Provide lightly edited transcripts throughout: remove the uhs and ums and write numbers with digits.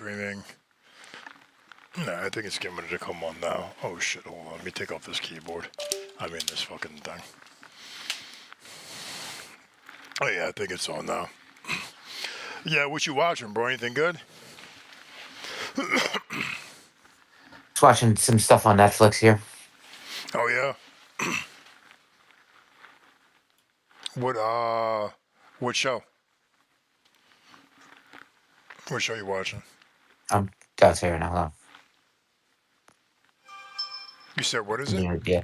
streaming. Nah, I think it's getting ready to come on now. Oh shit, hold on. Let me take off this keyboard. I mean this fucking thing. Oh yeah, I think it's on now. Yeah, what you watching, bro? Anything good? Just watching some stuff on Netflix here. Oh yeah. What show? What show you watching? I'm that's here now. You said what is it? Yeah.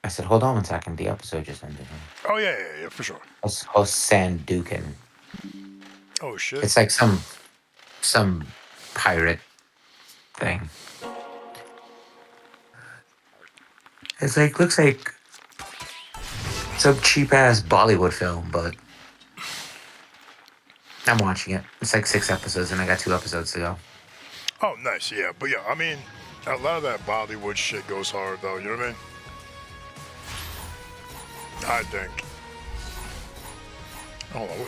I said, hold on 1 second. The episode just ended. Oh yeah, for sure. It's host Sandukin. Oh shit. It's like some pirate thing. It's like looks like some cheap ass Bollywood film, but I'm watching it. It's like 6 episodes, and I got 2 episodes to go. Oh nice, yeah. But yeah, I mean, a lot of that Bollywood shit goes hard though. You know what I mean? I think. Hold on.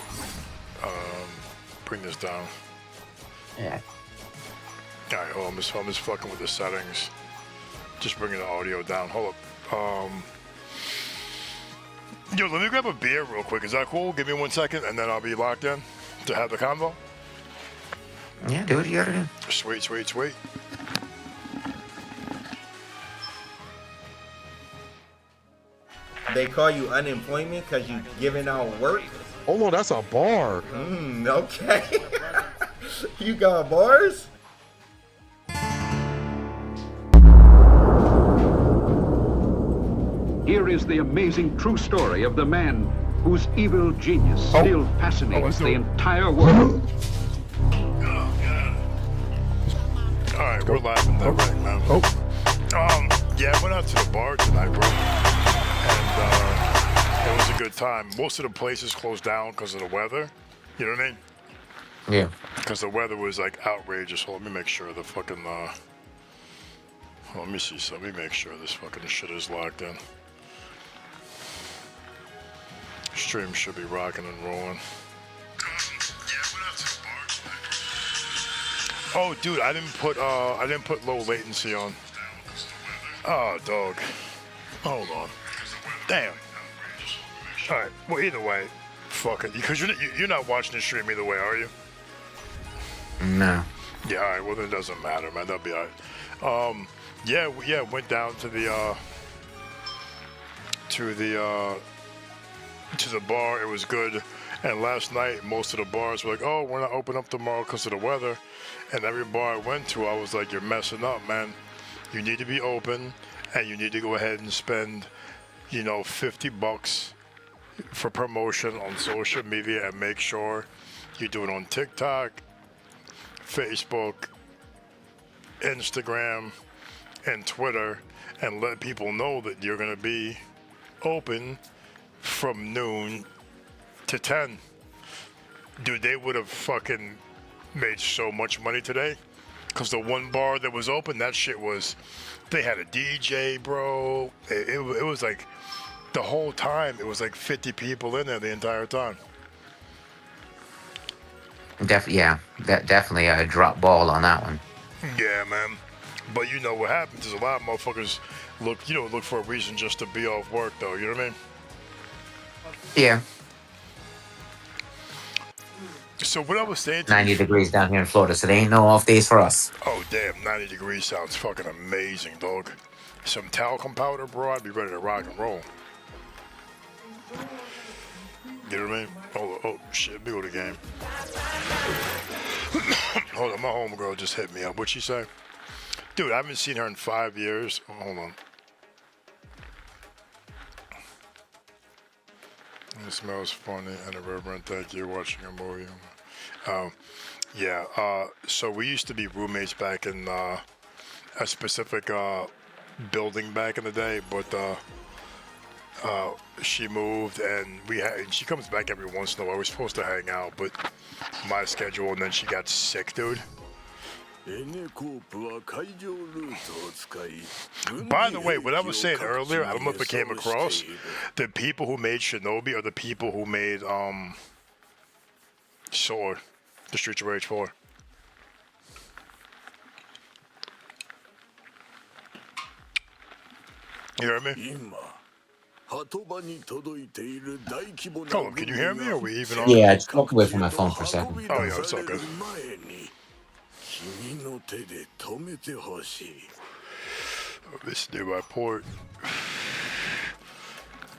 Bring this down. Yeah. All right, hold on. I'm just fucking with the settings. Just bringing the audio down. Hold up. Yo, let me grab a beer real quick. Is that cool? Give me 1 second, and then I'll be locked in to have the convo. Yeah, do what you gotta do. Sweet. They call you unemployment because you giving out work? Oh no, that's a bar. Okay. You got bars? Here is the amazing true story of the man whose evil genius still fascinates the entire world. All right, we're laughing that right now. Yeah, I went out to the bar tonight, bro, and it was a good time. Most of the places closed down because of the weather. You know what I mean? Yeah. Because the weather was like outrageous. Hold on, let me make sure the fucking. Let me see. So let me make sure this fucking shit is locked in. Stream should be rocking and rolling. Oh, dude, I didn't put low latency on. Oh, dog. Hold on. Damn. All right. Well, either way, fuck it. Because you're not watching the stream either way, are you? No. Yeah. All right. Well, then it doesn't matter, man. That'll be all right. Yeah. Went down to the bar. It was good. And last night, most of the bars were like, "Oh, we're not open up tomorrow because of the weather." And every bar I went to, I was like, "You're messing up, man. You need to be open, and you need to go ahead and spend, $50 for promotion on social media, and make sure you do it on TikTok, Facebook, Instagram, and Twitter, and let people know that you're gonna be open from noon to 10. Dude, they would have fucking made so much money today. Because the one bar that was open, that shit was... They had a DJ, bro. It was like... The whole time, it was like 50 people in there the entire time. Definitely a drop ball on that one. Yeah, man. But you know what happens is a lot of motherfuckers look for a reason just to be off work, though. You know what I mean? Yeah. So what I was saying... 90 degrees down here in Florida, so they ain't no off days for us. Oh, damn. 90 degrees sounds fucking amazing, dog. Some talcum powder, bro. I'd be ready to rock and roll. You know what I mean? Oh, shit. Let me go to the game. Hold on. My homegirl just hit me up. What'd she say? Dude, I haven't seen her in 5 years. Oh, hold on. It smells funny and irreverent. Thank you. Watching a movie. So we used to be roommates back in a specific building back in the day, but she moved and she comes back every once in a while. We're supposed to hang out, but my schedule, and then she got sick, dude. By the way, what I was saying earlier, I don't know if it came across. The people who made Shinobi are the people who made Sword, the Streets of Rage 4. You hear me? 鳩場に届いている大規模な Hold on, can you hear me? Are we even on? Yeah, I just walked away from my phone for a second. Oh, yeah, it's all good. 君の手で止めてほしい This nearby port.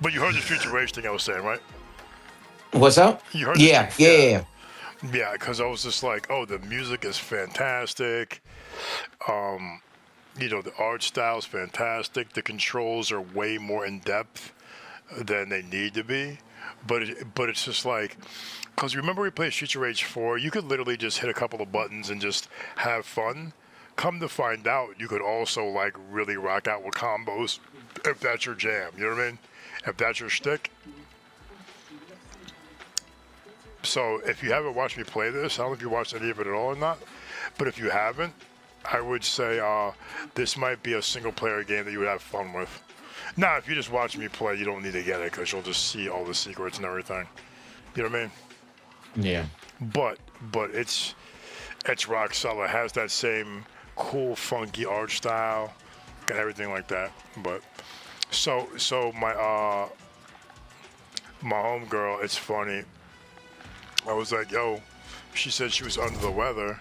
But you heard the Streets of Rage thing I was saying, right? What's up? You heard? Yeah, yeah. Yeah, because I was just like, oh, the music is fantastic. You know, the art style is fantastic. The controls are way more in depth than they need to be. But it's just like, because remember we played Streets of Rage 4, you could literally just hit a couple of buttons and just have fun. Come to find out, you could also like really rock out with combos if that's your jam. You know what I mean? If that's your shtick. So if you haven't watched me play this, I don't know if you watched any of it at all or not, but if you haven't, I would say this might be a single player game that you would have fun with. Now, if you just watch me play, you don't need to get it because you'll just see all the secrets and everything. You know what I mean? Yeah. But it's rock solid. It has that same cool, funky art style and everything like that. But so my homegirl, it's funny. I was like, yo, she said she was under the weather,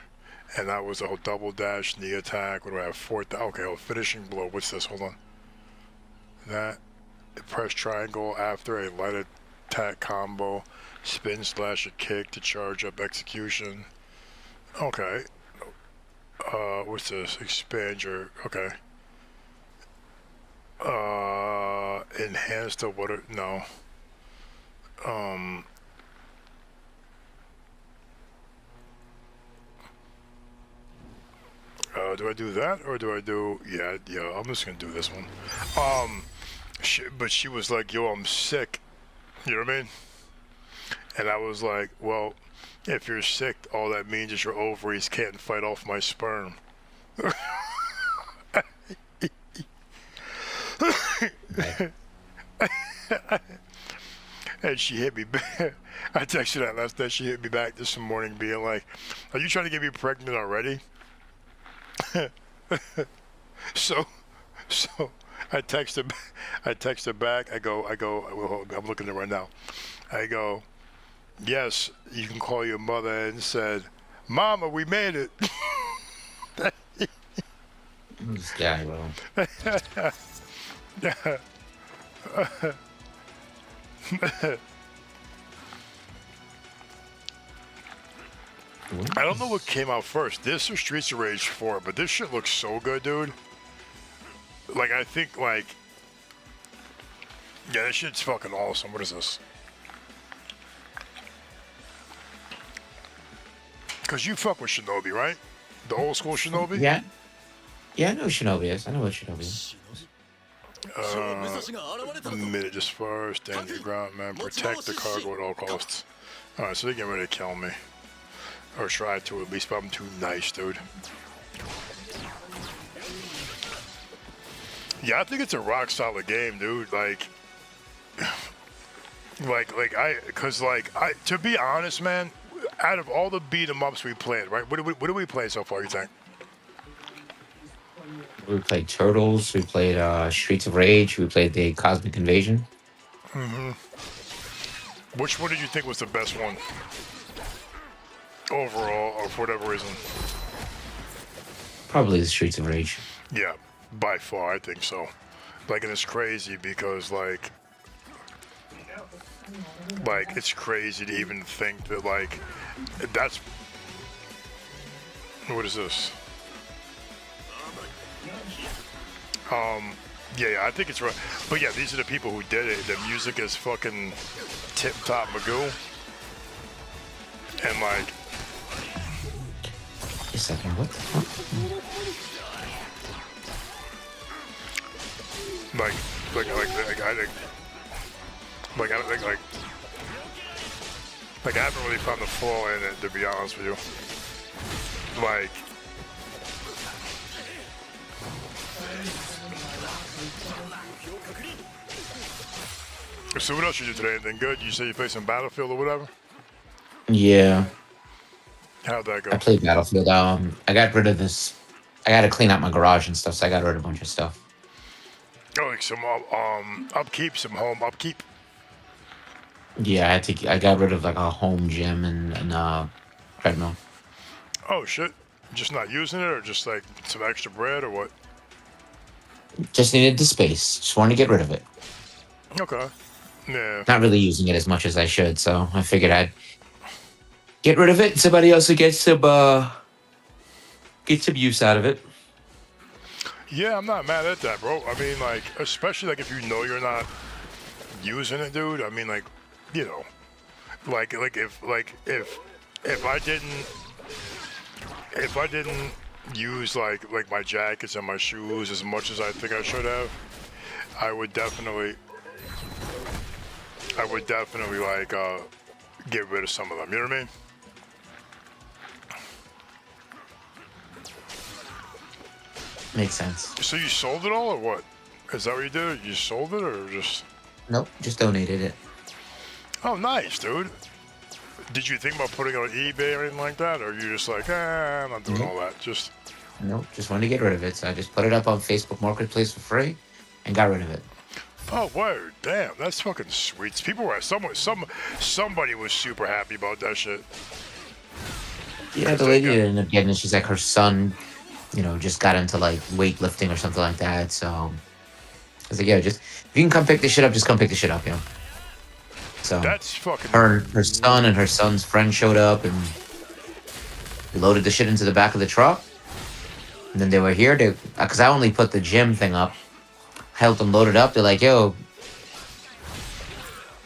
and that was a whole double dash, knee attack. What do I have? Okay, finishing blow. What's this? Hold on. That, press triangle after a light attack combo, spin slash a kick to charge up execution. Okay. What's this? Expand your, okay. Enhance the water, no. Do I do that or do I do? Yeah. I'm just gonna do this one. But she was like, "Yo, I'm sick." You know what I mean? And I was like, "Well, if you're sick, all that means is your ovaries can't fight off my sperm." And she hit me back. I texted her that last night. She hit me back this morning, being like, "Are you trying to get me pregnant already?" so I text her back. I go, I'm looking at it right now. I go, yes, you can call your mother and said, Mama, we made it. This guy, bro. I don't know what came out first, this or Streets of Rage 4, but this shit looks so good, dude. Like, I think, like, yeah, this shit's fucking awesome. What is this? Because you fuck with Shinobi, right? The old school Shinobi? Yeah. Yeah, I know Shinobi is. I know what Shinobi is. Minute just far, stand your ground, man. Protect the cargo at all costs. Alright, so they're getting ready to kill me. Or try to at least, but I'm too nice, dude. Yeah, I think it's a rock solid game, dude. To be honest, man, out of all the beat 'em ups we played, right? What do we play so far, you think? We played Turtles. We played Streets of Rage. We played the Cosmic Invasion. Mm-hmm. Which one did you think was the best one? Overall, or for whatever reason? Probably the Streets of Rage. Yeah, by far, I think so. Like, and it's crazy because, like, it's crazy to even think that, like, that's... What is this? Yeah, I think it's right. But yeah, these are the people who did it. The music is fucking tip-top Magoo. And, like... A second, what the fuck? I haven't really found the flaw in it, to be honest with you. Like... So what else you do today? Anything good? You say you play some Battlefield or whatever? Yeah. How'd that go? I played Battlefield. I got rid of this. I got to clean out my garage and stuff, so I got rid of a bunch of stuff. Oh, like some upkeep, some home upkeep. Yeah, I got rid of like a home gym and treadmill. Oh shit! Just not using it, or just like some extra bread, or what? Just needed the space. Just wanted to get rid of it. Okay. Yeah. Not really using it as much as I should, so I figured I'd get rid of it. Somebody else would get some use out of it. Yeah, I'm not mad at that, bro. I mean, like, especially like if you know you're not using it, dude. I mean, like, you know, if I didn't use like my jackets and my shoes as much as I think I should have, I would definitely like get rid of some of them. You know what I mean? Makes sense. So you sold it all, or what? Is that what you did? You sold it, or just? Nope, just donated it. Oh, nice, dude. Did you think about putting it on eBay or anything like that, or you just like, I'm not doing all that? Just. Nope, just wanted to get rid of it. So I just put it up on Facebook Marketplace for free and got rid of it. Oh, word. Damn, that's fucking sweet. People were somebody was super happy about that shit. Yeah, the lady ended up getting it. She's like, her son, just got into like weightlifting or something like that. So I was like, yeah, just if you can come pick this shit up, just come pick the shit up, So that's fucking. Her son and her son's friend showed up and loaded the shit into the back of the truck. And then they were here because I only put the gym thing up, helped them load it up. They're like, yo,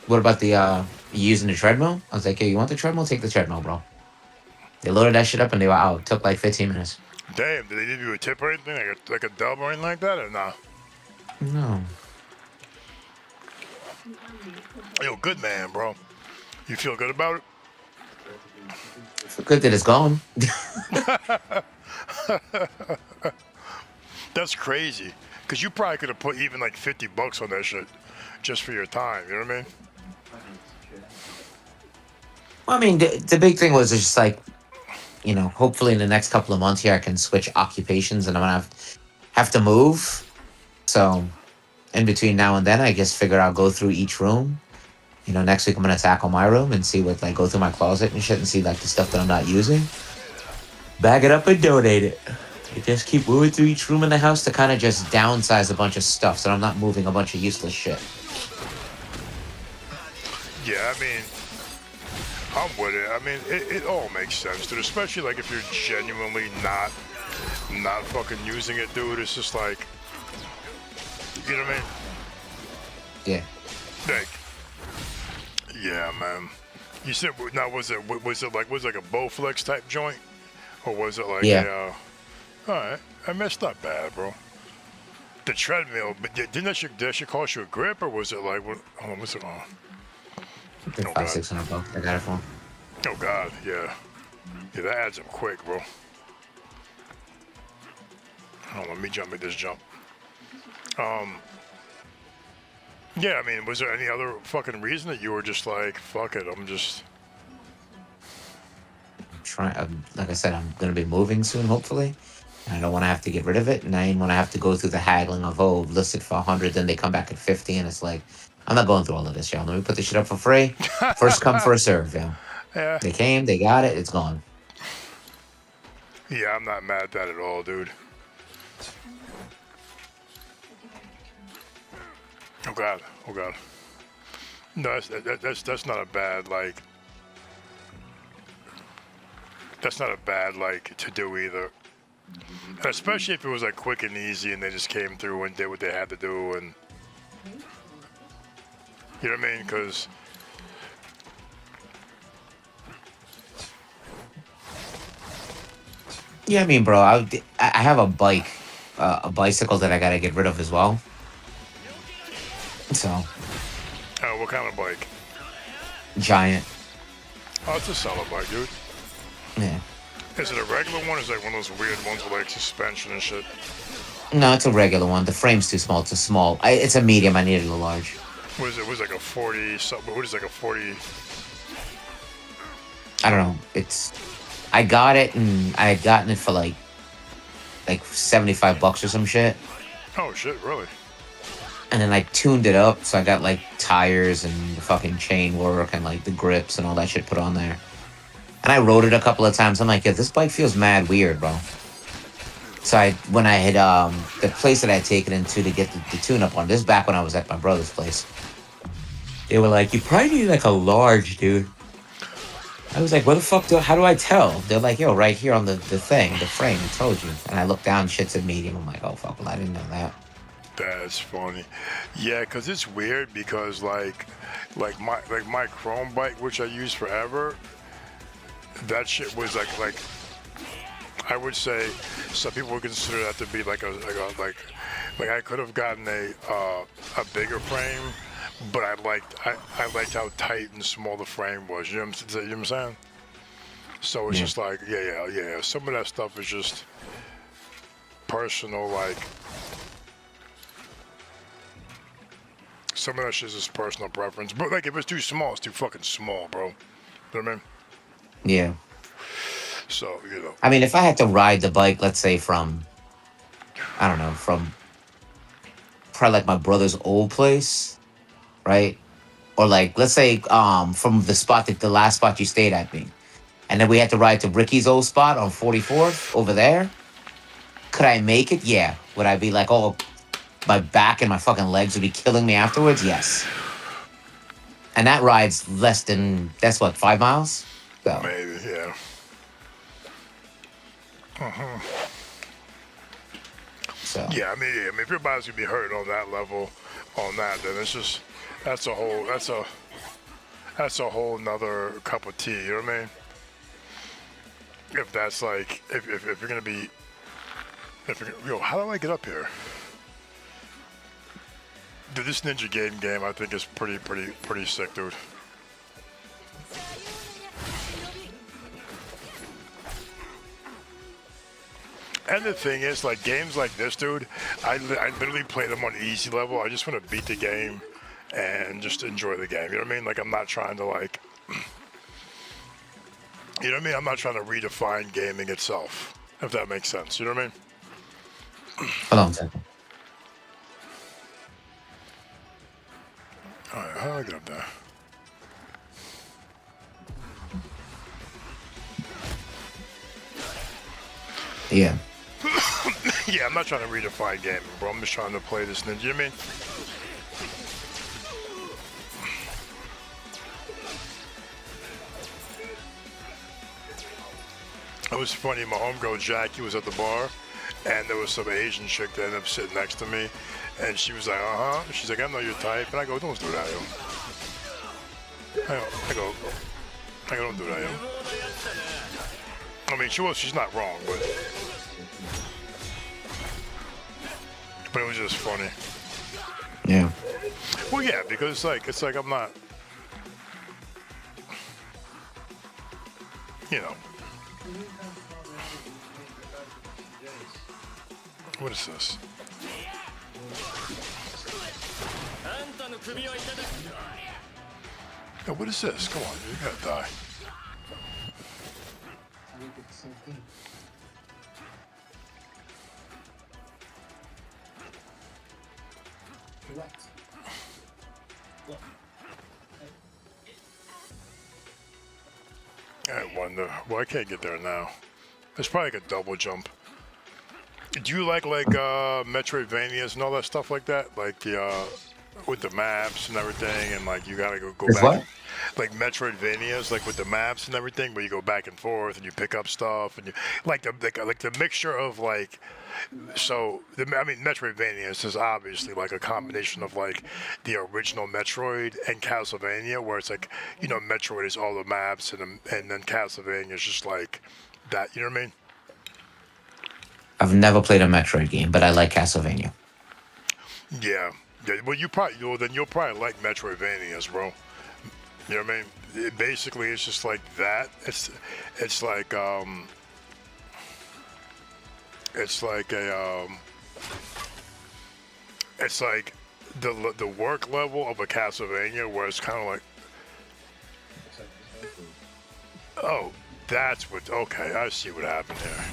what about the you using the treadmill? I was like, hey, you want the treadmill? Take the treadmill, bro. They loaded that shit up and they were out. It took like 15 minutes. Damn, did they give you a tip or anything? Like a dub or anything like that, or nah? No. Yo, good man, bro. You feel good about it? Good that it's gone. That's crazy. Because you probably could have put even like $50 on that shit just for your time. You know what I mean? Well, I mean, the big thing was just like, hopefully in the next couple of months here, I can switch occupations and I'm going to have to move. So in between now and then, I just figure I'll go through each room. Next week I'm going to tackle my room and see what, go through my closet and shit and see, the stuff that I'm not using. Bag it up and donate it. I just keep moving through each room in the house to kind of just downsize a bunch of stuff so I'm not moving a bunch of useless shit. Yeah, I mean, I'm with it. I mean, it all makes sense, dude. Especially, like, if you're genuinely not fucking using it, dude. It's just like, you know what I mean? Yeah. Like, yeah, man. You said, now, was it like a Bowflex type joint? Or was it like alright. I messed up bad, bro. The treadmill, but didn't that shit cost you a grip, or was it like, what? Hold on, what's it on? $500-600 I got it for. Oh, God, yeah. Yeah, that adds up quick, bro. Hold on, let me make this jump. Yeah, I mean, was there any other fucking reason that you were just like, fuck it, I'm just... Like I said, I'm going to be moving soon, hopefully. And I don't want to have to get rid of it. And I didn't want to have to go through the haggling of, listed for 100, then they come back at 50. And it's like, I'm not going through all of this, yo. Let me put this shit up for free. First come, first serve, yo. Yeah. They came, they got it, it's gone. Yeah, I'm not mad at that at all, dude. Oh, God. Oh, God. No, that's not a bad, like... That's not a bad, like, to do either. And especially if it was, like, quick and easy and they just came through and did what they had to do and... You know what I mean? Because... Yeah, I mean, bro, I have a bicycle that I got to get rid of as well. So... Oh, what kind of bike? Giant. Oh, it's a solid bike, dude. Yeah. Is it a regular one, or is it like one of those weird ones with like suspension and shit? No, it's a regular one. The frame's too small. It's a small. It's a medium. I needed a large. What is it? Was like a 40 something? What is like a 40? I don't know. I got it and I had gotten it for like $75 or some shit. Oh shit! Really? and then I tuned it up. So I got like tires and the fucking chain work and like the grips and all that shit put on there. And I rode it a couple of times. I'm like, yeah, this bike feels mad weird, bro. So when I had the place that I had taken into to get the tune up on this, back when I was at my brother's place, they were like, you probably need like a large, dude. I was like, what the fuck how do I tell? They're like, yo, right here on the thing, the frame, it told you. And I looked down, shit's a medium. I'm like, oh fuck, well I didn't know that. That's funny. Yeah, cause it's weird because like my Chrome bike, which I used forever, that shit was like I would say some people would consider that to be like I could have gotten a bigger frame, but I liked how tight and small the frame was. You know what I'm saying? So it's just like yeah. Some of that stuff is just personal, like some of that shit is just personal preference. But like if it's too small, it's too fucking small, bro. You know what I mean? Yeah. So, I mean, if I had to ride the bike, let's say from probably like my brother's old place, right? Or like, let's say from the last spot you stayed at me. And then we had to ride to Ricky's old spot on 44th over there. Could I make it? Yeah. Would I be like, oh, my back and my fucking legs would be killing me afterwards? Yes. And that ride's that's what, 5 miles? So. Maybe, yeah. So. Yeah, I mean, if your body's gonna be hurting on that level, then it's just that's a whole nother cup of tea. You know what I mean? If that's like if you're gonna be how do I get up here? Dude, this Ninja Gaiden game I think is pretty sick, dude. And the thing is, like, games like this, dude, I literally play them on easy level. I just want to beat the game and just enjoy the game. You know what I mean? Like, I'm not trying to, like, you know what I mean? I'm not trying to redefine gaming itself, if that makes sense. You know what I mean? Hold on a second. All right, how do I get up there? Yeah. Yeah, I'm not trying to redefine gaming, bro. I'm just trying to play this Ninja. You know what I mean? It was funny. My homegirl Jackie was at the bar, and there was some Asian chick that ended up sitting next to me, and she was like, She's like, I know your type, and I go, don't do that, yo. I go, don't do that, yo. I mean, she's not wrong, but it was just funny. Yeah. Well, yeah, because it's like I'm not, you know. What is this? Yo, what is this? Come on, dude, you gotta die. I wonder. Well, I can't get there now. It's probably like a double jump. Do you like Metroidvanias and all that stuff like that? Like the with the maps and everything, and like you gotta go back. What? Like Metroidvanias, like with the maps and everything, where you go back and forth and you pick up stuff, and you like the mixture of like. So Metroidvanias is obviously like a combination of like the original Metroid and Castlevania, where it's like Metroid is all the maps, and then Castlevania is just like that. You know what I mean? I've never played a Metroid game, but I like Castlevania. Yeah. Well, you'll probably like Metroidvanias, bro. You know what I mean? Basically, it's just like that. It's like it's like the work level of a Castlevania, where it's kind of like, oh, that's what. Okay, I see what happened here.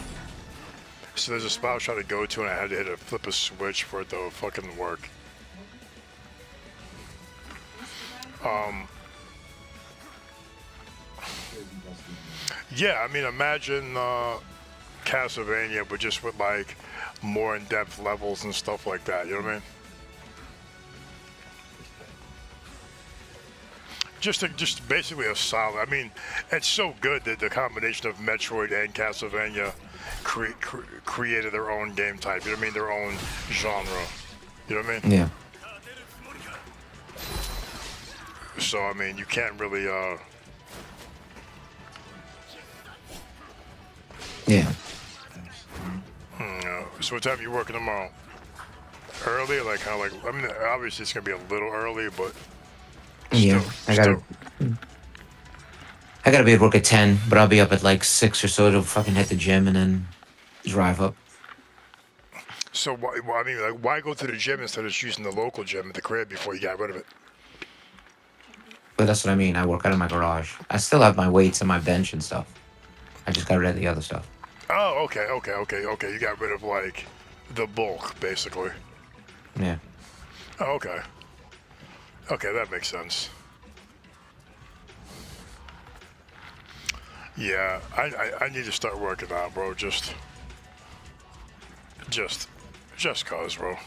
So there's a spot I was trying to go to, and I had to flip a switch for it to fucking work. Yeah, I mean, imagine Castlevania, but just with like more in-depth levels and stuff like that. You know what I mean? Just basically a solid. I mean, it's so good that the combination of Metroid and Castlevania created their own game type. You know what I mean? Their own genre. You know what I mean? Yeah. So I mean, you can't really. Yeah. So what time are you working tomorrow? Early, like how like I mean, obviously it's gonna be a little early, but Yeah. I gotta be at work at 10, but I'll be up at like 6 or so to fucking hit the gym and then drive up. So why? Well, I mean, like, why go to the gym instead of just using the local gym at the crib before you got rid of it? But that's what I mean. I work out of my garage. I still have my weights and my bench and stuff. I just got rid of the other stuff. Oh, okay. You got rid of like the bulk, basically. Yeah. Oh, okay. Okay, that makes sense. Yeah, I need to start working out, bro. Just cause, bro.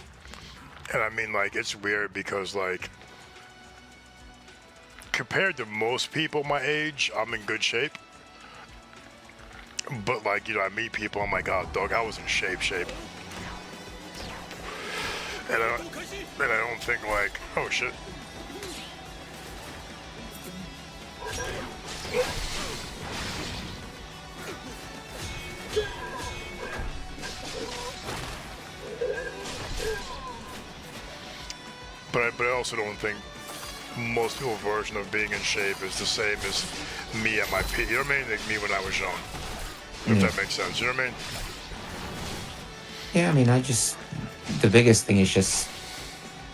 And I mean, like, it's weird because, like, compared to most people my age, I'm in good shape. But, like, you know, I meet people, I'm like, oh, dog, I was in shape. And I don't think, like, oh, shit. But I also don't think most people's version of being in shape is the same as me at my peak. You know what I mean? Like me when I was young. If that makes sense. You know what I mean? Yeah, I mean, the biggest thing is just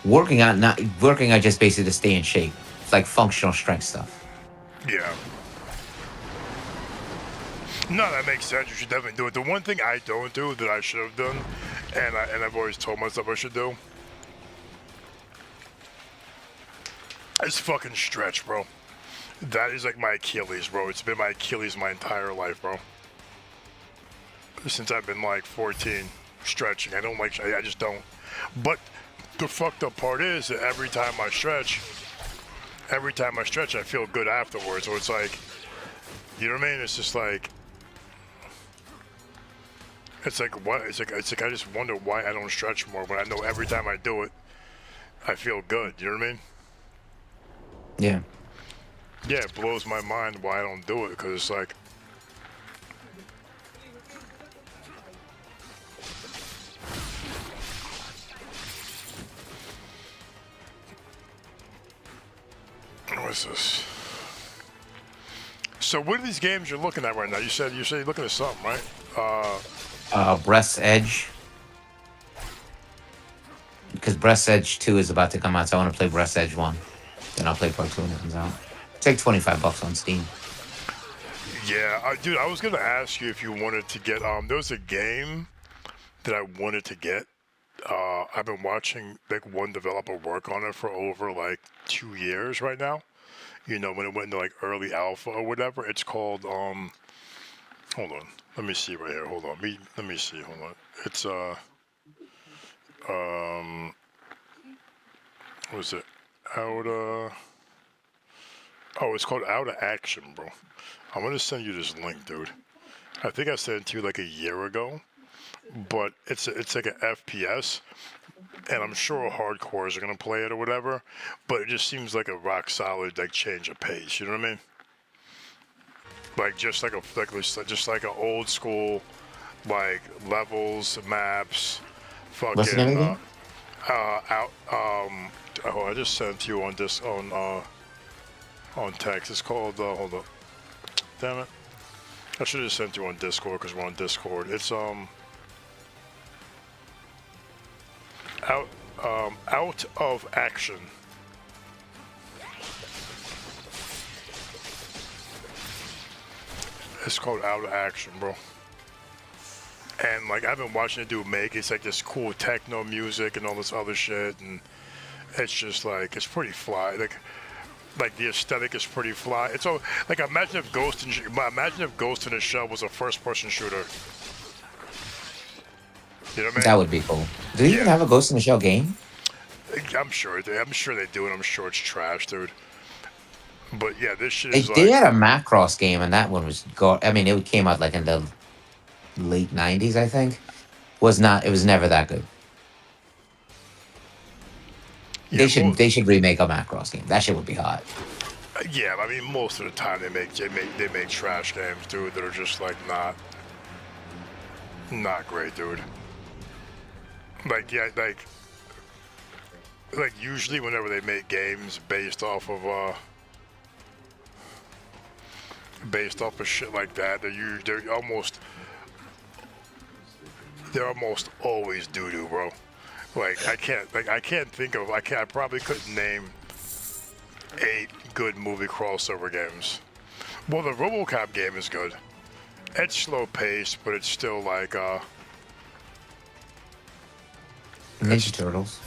working out, not working out just basically to stay in shape. It's like functional strength stuff. Yeah. No, that makes sense. You should definitely do it. The one thing I don't do that I should have done, and I've always told myself I should do, is fucking stretch, bro. That is like my Achilles, bro. It's been my Achilles my entire life, bro. Since I've been like 14, stretching. I don't like, I just don't. But the fucked up part is that every time I stretch, I feel good afterwards. So it's like, you know what I mean? It's just like, it's like what? It's like I just wonder why I don't stretch more when I know every time I do it, I feel good. You know what I mean? Yeah. Yeah, it blows my mind why I don't do it because it's like, what's this? So what are these games you're looking at right now? You said you're looking at something, right? Breast Edge. Because Breast Edge 2 is about to come out, so I want to play Breast Edge 1. Then I'll play Part 2 when it comes out. Take $25 on Steam. Yeah, dude, I was gonna ask you if you wanted to get. There was a game that I wanted to get. I've been watching like one developer work on it for over like 2 years right now. You know, when it went into like early alpha or whatever. It's called hold on. Let me see right here. Hold on. Let me see. Hold on. It's what is it? It's called Out of Action, bro. I'm gonna send you this link, dude. I think I sent it to you like a year ago, but it's like an FPS, and I'm sure hardcores are gonna play it or whatever. But it just seems like a rock solid like change of pace. You know what I mean? Like just like an old school, like levels, maps, fucking. What's the name again? I just sent it to you on this on text. It's called hold up. Damn it. I should have sent you on Discord because we're on Discord. It's Out of Action. It's called Out of Action, bro. And like I've been watching the dude make it's like this cool techno music and all this other shit, and it's just like it's pretty fly. Like Like the aesthetic is pretty fly. It's all like imagine if Ghost in the Shell was a first-person shooter. You know what I mean? That would be cool. Do they even have a Ghost in the Shell game? I'm sure they do, and I'm sure it's trash, dude. But yeah, this shit They, is they like, had a Macross game, and that one was I mean, it came out like in the late '90s, I think. Was not. It was never that good. yeah, They should remake a Macross game. That shit would be hot. yeah. I mean, most of the time they make trash games, dude, that are just like not great, dude. Like yeah, like usually whenever they make games based off of shit like that, they're almost always doo-doo, bro. Like I probably couldn't name 8 good movie crossover games. Well, the RoboCop game is good. It's slow paced, but it's still like Ninja Turtles.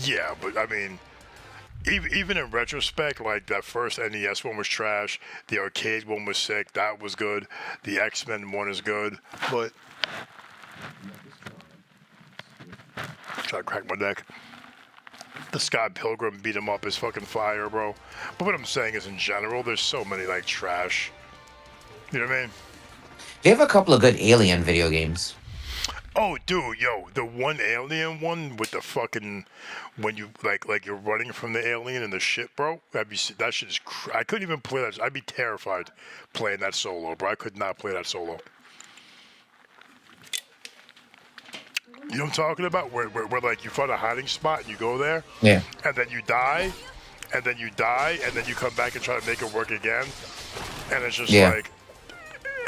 yeah, but I mean, even in retrospect, like that first NES one was trash. The arcade one was sick. That was good. The X-Men one is good, but try to crack my neck. The Scott Pilgrim beat 'em up is fucking fire, bro. But what I'm saying is, in general, there's so many like trash. You know what I mean? They have a couple of good Alien video games. Oh, dude, yo, the one alien one with the fucking when you like you're running from the alien and the shit, bro. That shit is. I couldn't even play that. I'd be terrified playing that solo, bro. I could not play that solo. You know what I'm talking about? Where like you find a hiding spot and you go there, Yeah. and then you die, and then you die, and then you come back and try to make it work again, and it's just like.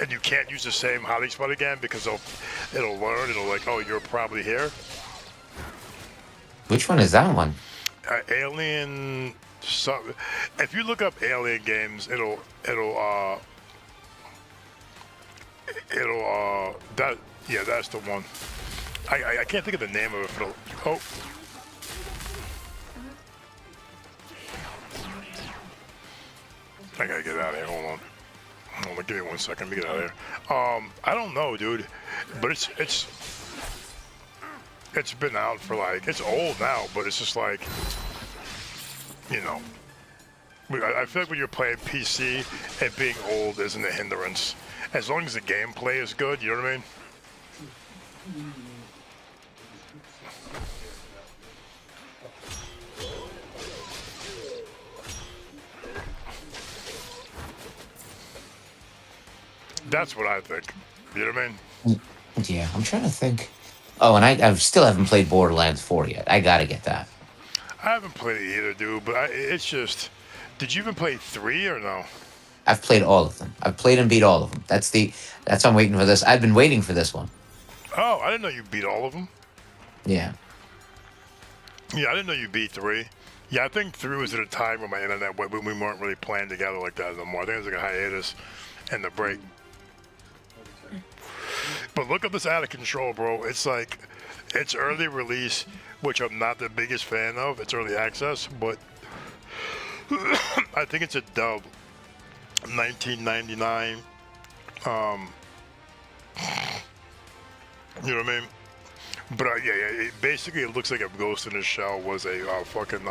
And you can't use the same hiding spot again because it'll learn. It'll like, oh, you're probably here. Which one is that one? Alien. If you look up Alien games, that's the one. I can't think of the name of it. But I gotta get out of here. Hold on. Give me 1 second. Let me get out of here. I don't know, dude, but it's been out for like, it's old now, but it's just like, you know, I feel like when you're playing PC, and being old isn't a hindrance. As long as the gameplay is good, you know what I mean? That's what I think. You know what I mean? Yeah, I'm trying to think. Oh, and I still haven't played Borderlands 4 yet. I gotta get that. I haven't played it either, dude, but it's just... Did you even play 3 or no? I've played all of them. I've played and beat all of them. That's why I'm waiting for this. I've been waiting for this one. Oh, I didn't know you beat all of them. Yeah. Yeah, I didn't know you beat 3. Yeah, I think 3 was at a time when my internet, when we weren't really playing together like that anymore. I think it was like a hiatus and the break. But look at this out of control, bro. It's like, it's early release, which I'm not the biggest fan of. It's early access, but I think it's a dub. 1999. You know what I mean? But yeah, basically it looks like if Ghost in the Shell was a fucking.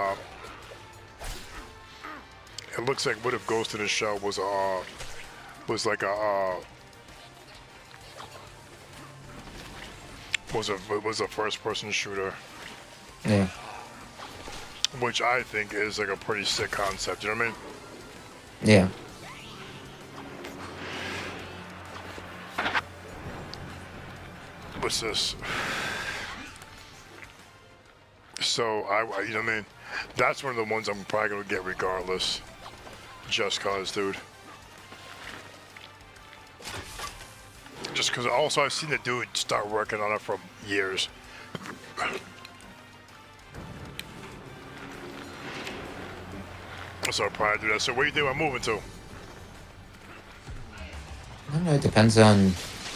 It looks like what if Ghost in the Shell was like a was a first-person shooter. Yeah. Which I think is like a pretty sick concept. You know what I mean? Yeah. What's this? So you know what I mean? That's one of the ones I'm probably gonna get regardless. Just cause, dude. Just cause also I've seen the dude start working on it for years. So I'll probably do that. So where you think I'm moving to? I don't know. It depends on.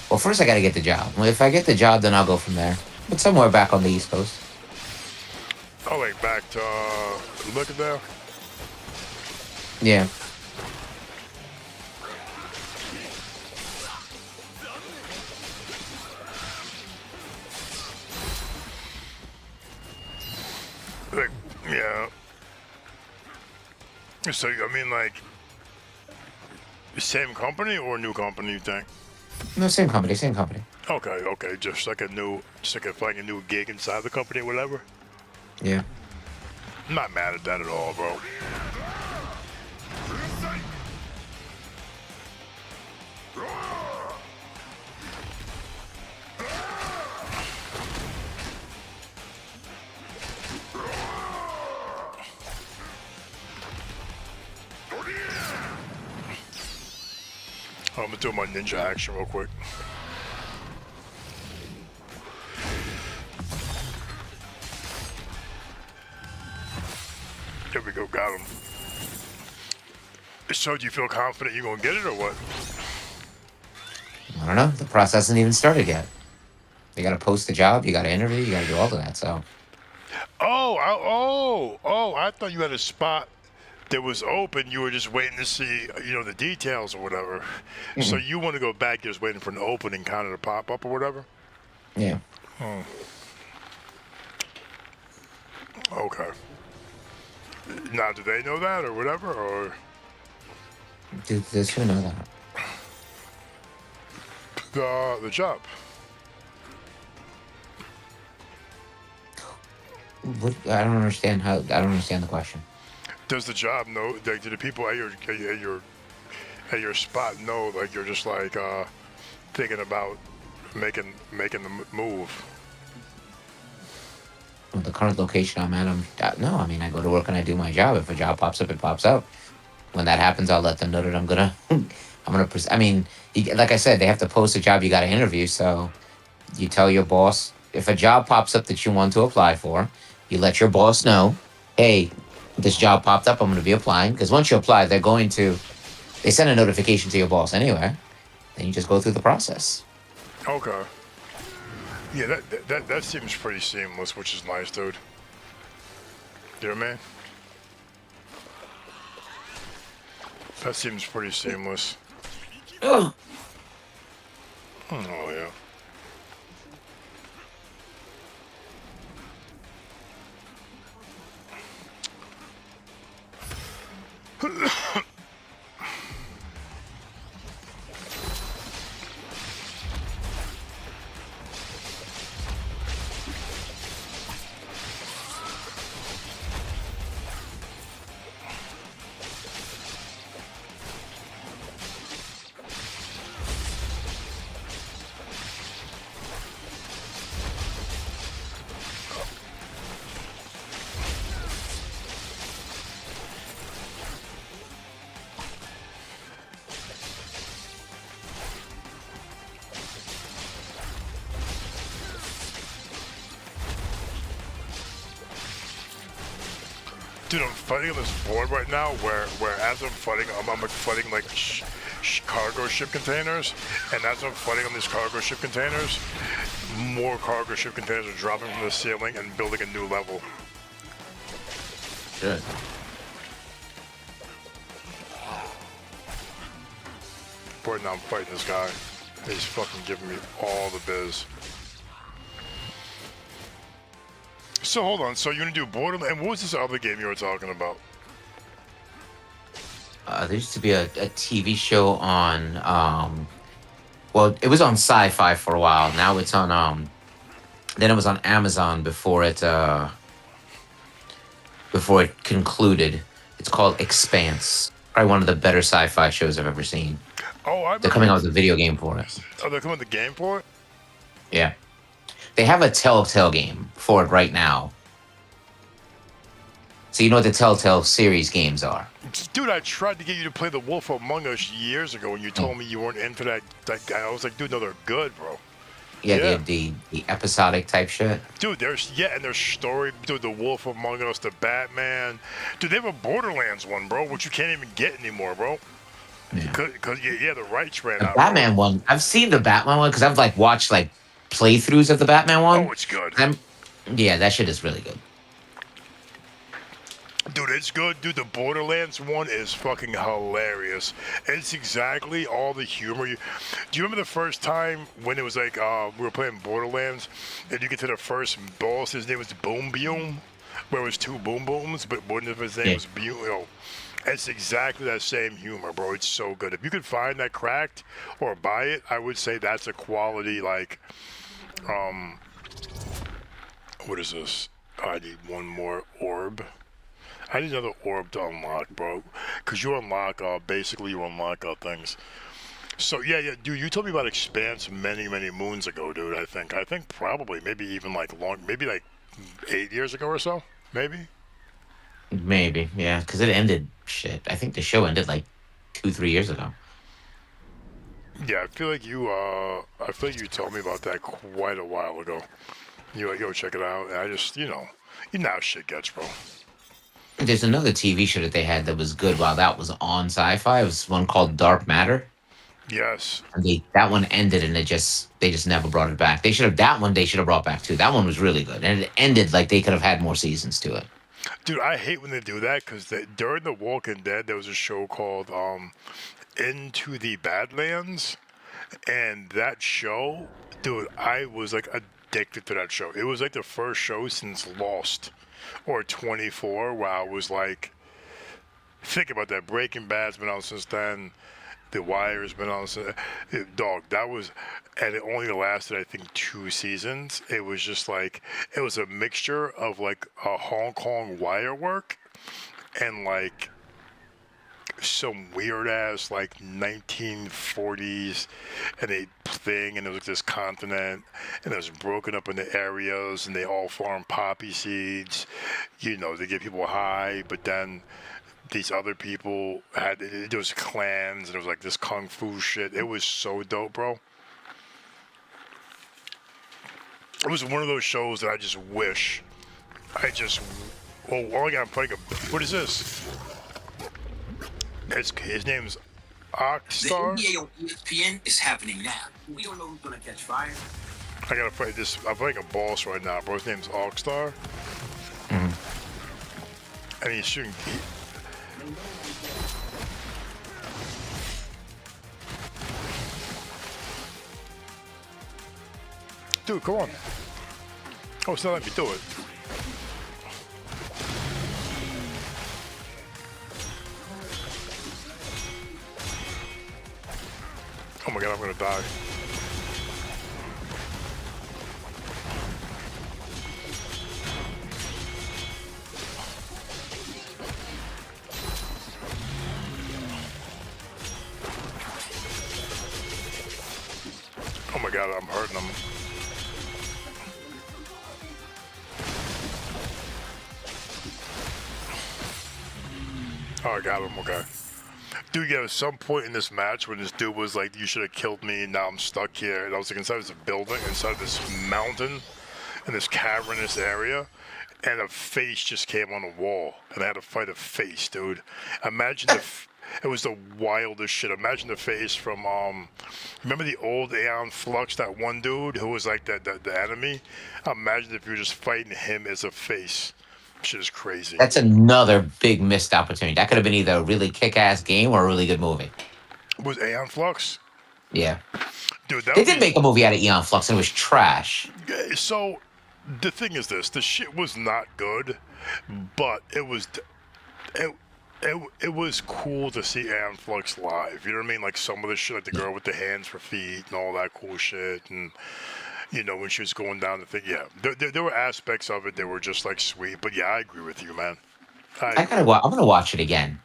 Well, first I gotta get the job. Well, if I get the job, then I'll go from there. But somewhere back on the East Coast. Oh, like back to look at that. Yeah. Like, yeah. So I mean, like, same company or new company? You think? No, same company, same company. Okay, okay, just like a new gig inside the company, or whatever. Yeah. I'm not mad at that at all, bro. I'm gonna do my ninja action real quick. There we go, got him. So do you feel confident you're gonna get it or what? I don't know. The process hasn't even started yet. You got to post the job. You got to interview. You got to do all of that. So. I thought you had a spot that was open. You were just waiting to see, the details or whatever. So you want to go back just waiting for an opening kind of to pop up or whatever? Yeah. Okay. Now, do they know that or whatever? Or Does who know that? the job? What? I don't understand how. I don't understand the question. Does the job know? Like, do the people at your spot know? Like, you're just like thinking about making the move. Well, the current location I'm at, no. I mean, I go to work and I do my job. If a job pops up, it pops up. When that happens, I'll let them know that I'm gonna. I mean, like I said, they have to post a job. You got to interview. So you tell your boss if a job pops up that you want to apply for. You let your boss know, hey, this job popped up. I'm going to be applying. Because once you apply, they send a notification to your boss anyway. Then you just go through the process. Okay. Yeah, that seems pretty seamless, which is nice, dude. You know what I mean? That seems pretty seamless. Ugh. Oh, yeah. Dude, I'm fighting on this board right now where as I'm fighting, I'm like fighting like cargo ship containers, and as I'm fighting on these cargo ship containers, more cargo ship containers are dropping from the ceiling and building a new level. Good. Right now I'm fighting this guy. He's fucking giving me all the biz. So hold on, so you're gonna do Borderlands, and what was this other game you were talking about? There used to be a TV show on, well, it was on Sci-Fi for a while. Now it's on, then it was on Amazon before it concluded. It's called Expanse. Probably one of the better sci-fi shows I've ever seen. Oh, They're coming out with a video game for it. Oh, they're coming with the game for it? Yeah. They have a Telltale game for it right now. So you know what the Telltale series games are. Dude, I tried to get you to play The Wolf Among Us years ago when you told me you weren't into that guy. I was like, dude, no, they're good, bro. Yeah. The episodic type shit. Dude, and their story, dude, The Wolf Among Us, the Batman. Dude, they have a Borderlands one, bro, which you can't even get anymore, bro. Yeah. Cause the rights ran The out. Batman bro. one, I've seen the Batman one because I've like watched like playthroughs of the Batman one. Oh, it's good. Yeah, that shit is really good. Dude, it's good. Dude, the Borderlands one is fucking hilarious. It's exactly all the humor. Do you remember the first time when it was like we were playing Borderlands and you get to the first boss? His name was Boom Boom, where it was two Boom Booms, but one of his name was Boom. You know, it's exactly that same humor, bro. It's so good. If you could find that cracked or buy it, I would say that's a quality like. What is this? I need one more orb. I need another orb to unlock, bro. Because you unlock, basically you unlock things. So, yeah, dude, you told me about Expanse many, many moons ago, dude, I think. I think probably, maybe even like maybe like 8 years ago or so, maybe? Maybe, yeah, because it ended. Shit, I think the show ended like 2, 3 years ago. Yeah, I feel like you told me about that quite a while ago. You like, go check it out. And I just, you know how shit gets, bro. There's another TV show that they had that was good while that was on Sci-Fi. It was one called Dark Matter. Yes. And that one ended, and they just never brought it back. They should have brought back too. That one was really good, and it ended like they could have had more seasons to it. Dude, I hate when they do that because during The Walking Dead, there was a show called Into the Badlands. And that show, dude, I was like addicted to that show. It was like the first show since Lost or 24 where I was like, think about that. Breaking Bad's been out since then. The Wire's been on since. Dog, that was, and it only lasted, I think, 2 seasons. It was just like, it was a mixture of like a Hong Kong wire work and like some weird ass like 1940s and a thing, and it was like this continent, and it was broken up into areas, and they all farm poppy seeds. They get people high, but then these other people there was clans, and it was like this kung fu shit. It was so dope, bro. It was one of those shows that I just wish oh my god, I'm playing what is this? His name's Oxstar. The NBA on ESPN is happening now. We don't know who's gonna catch fire. I gotta play this. I'm playing a boss right now, bro. His name's Oxstar. And he's shooting. Dude, come on. Oh, it's not letting me do it. Oh my god, I'm gonna die. Oh my god, I'm hurting him. Oh, I got him, okay. Dude, yeah, at some point in this match when this dude was like, you should have killed me, and now I'm stuck here. And I was like inside this building, inside this mountain, in this cavernous area, and a face just came on the wall, and I had to fight a face, dude. Imagine it was the wildest shit. Imagine the face from, remember the old Aeon Flux, that one dude who was like the enemy? Imagine if you were just fighting him as a face. Shit is crazy. That's another big missed opportunity. That could have been either a really kick-ass game or a really good movie. Was Aeon Flux? Yeah. Dude, they did make a movie out of Aeon Flux, and it was trash. So, the thing is this. The shit was not good, but it was cool to see Aeon Flux live. You know what I mean? Like some of the shit, like the girl with the hands for feet and all that cool shit, and when she was going down the thing. Yeah, there were aspects of it that were just like sweet. But yeah, I agree with you, man. I'm gonna watch it again.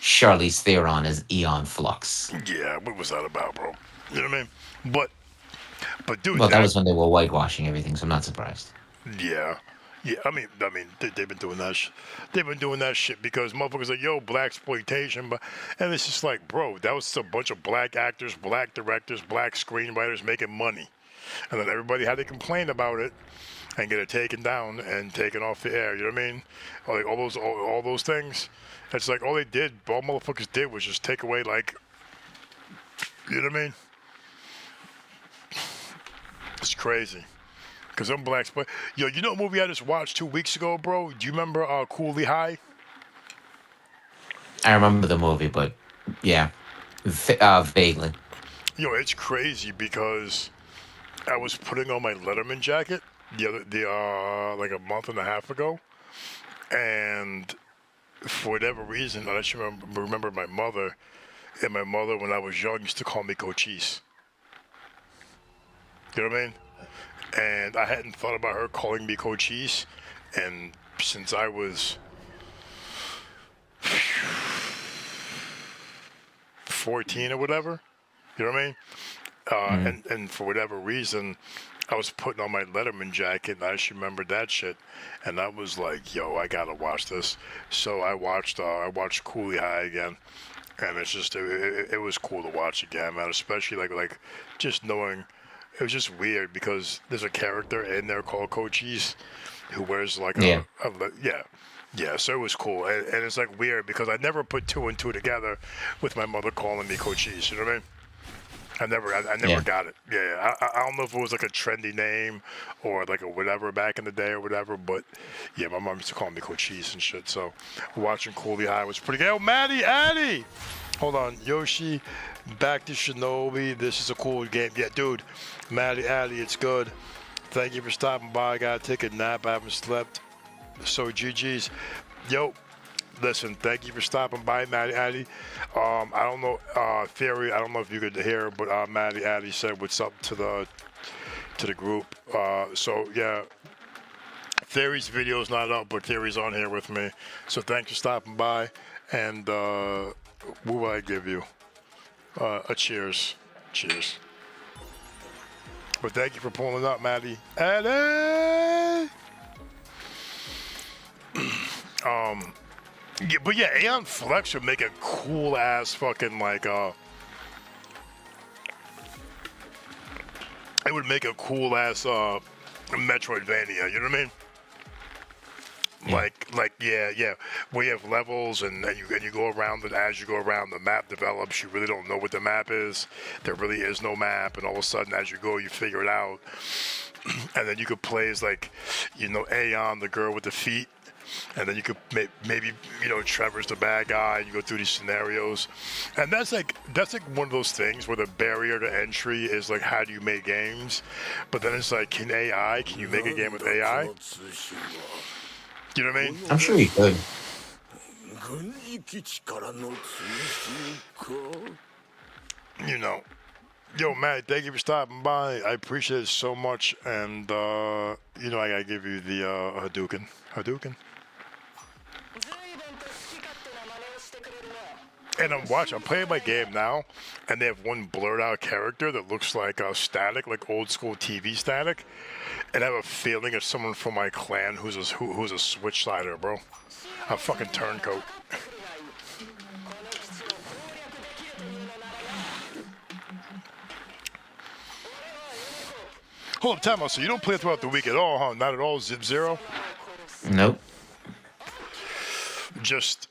Charlize Theron as Aeon Flux. Yeah, what was that about, bro? You know what I mean? But dude, well, that was when they were whitewashing everything, so I'm not surprised. Yeah. Yeah, I mean, they've been doing that. They've been doing that shit because motherfuckers like, yo, black exploitation, and it's just like, bro, that was just a bunch of black actors, black directors, black screenwriters making money, and then everybody had to complain about it and get it taken down and taken off the air. You know what I mean? Like all those things. It's like all motherfuckers did was just take away, like, you know what I mean? It's crazy. Because I'm black. But, yo, you know a movie I just watched 2 weeks ago, bro? Do you remember Cooley High? I remember the movie, but yeah, vaguely. It's crazy because I was putting on my Letterman jacket like a month and a half ago, and for whatever reason, I just remember my mother, and my mother when I was young used to call me Cochise. You know what I mean? And I hadn't thought about her calling me Cochise, and since I was 14 or whatever, you know what I mean? And for whatever reason, I was putting on my Letterman jacket, and I just remembered that shit, and I was like, "Yo, I gotta watch this." So I watched Coolie High again, and it's just it was cool to watch again, man. Especially like just knowing it was just weird because there's a character in there called Cochise who wears like Yeah. yeah. So it was cool, and it's like weird because I never put two and two together with my mother calling me Cochise. You know what I mean? I never Yeah. got it. Yeah, I don't know if it was like a trendy name or like a whatever back in the day or whatever, but yeah, my mom used to call me Cochise and shit. So watching Coolie High was pretty good. Oh, Maddie, Addy! Hold on, Yoshi, back to Shinobi. This is a cool game. Yeah, dude, Maddie, Addy, it's good. Thank you for stopping by. I gotta take a nap. I haven't slept. So GG's. Yo, listen, thank you for stopping by, Maddie Addy. I don't know, Theory, I don't know if you could hear, but Maddie Addy said what's up to the group. So yeah, Theory's video's not up, but Theory's on here with me. So thanks for stopping by, and what will I give you? A cheers. Cheers. But thank you for pulling up, Maddie. Addy! Yeah, but yeah, Aeon Flex would make a cool ass fucking like it would make a cool ass Metroidvania, you know what I mean? Yeah. Yeah, where you have levels and you go around, and as you go around the map develops, you really don't know what the map is. There really is no map, and all of a sudden as you go you figure it out. And then you could play as like, Aeon, the girl with the feet. And then you could maybe Trevor's the bad guy, and you go through these scenarios, and that's like one of those things where the barrier to entry is like, how do you make games? But then it's like, can you make a game with AI? You know what I mean? I'm sure you could. Yo, Matt, thank you for stopping by. I appreciate it so much, and I gotta give you the Hadouken. And I'm playing my game now, and they have one blurred out character that looks like Static, like old school TV Static. And I have a feeling it's someone from my clan who's a switch sider, bro. A fucking turncoat. Hold up, time out. So you don't play throughout the week at all, huh? Not at all, Zip Zero? Nope. Just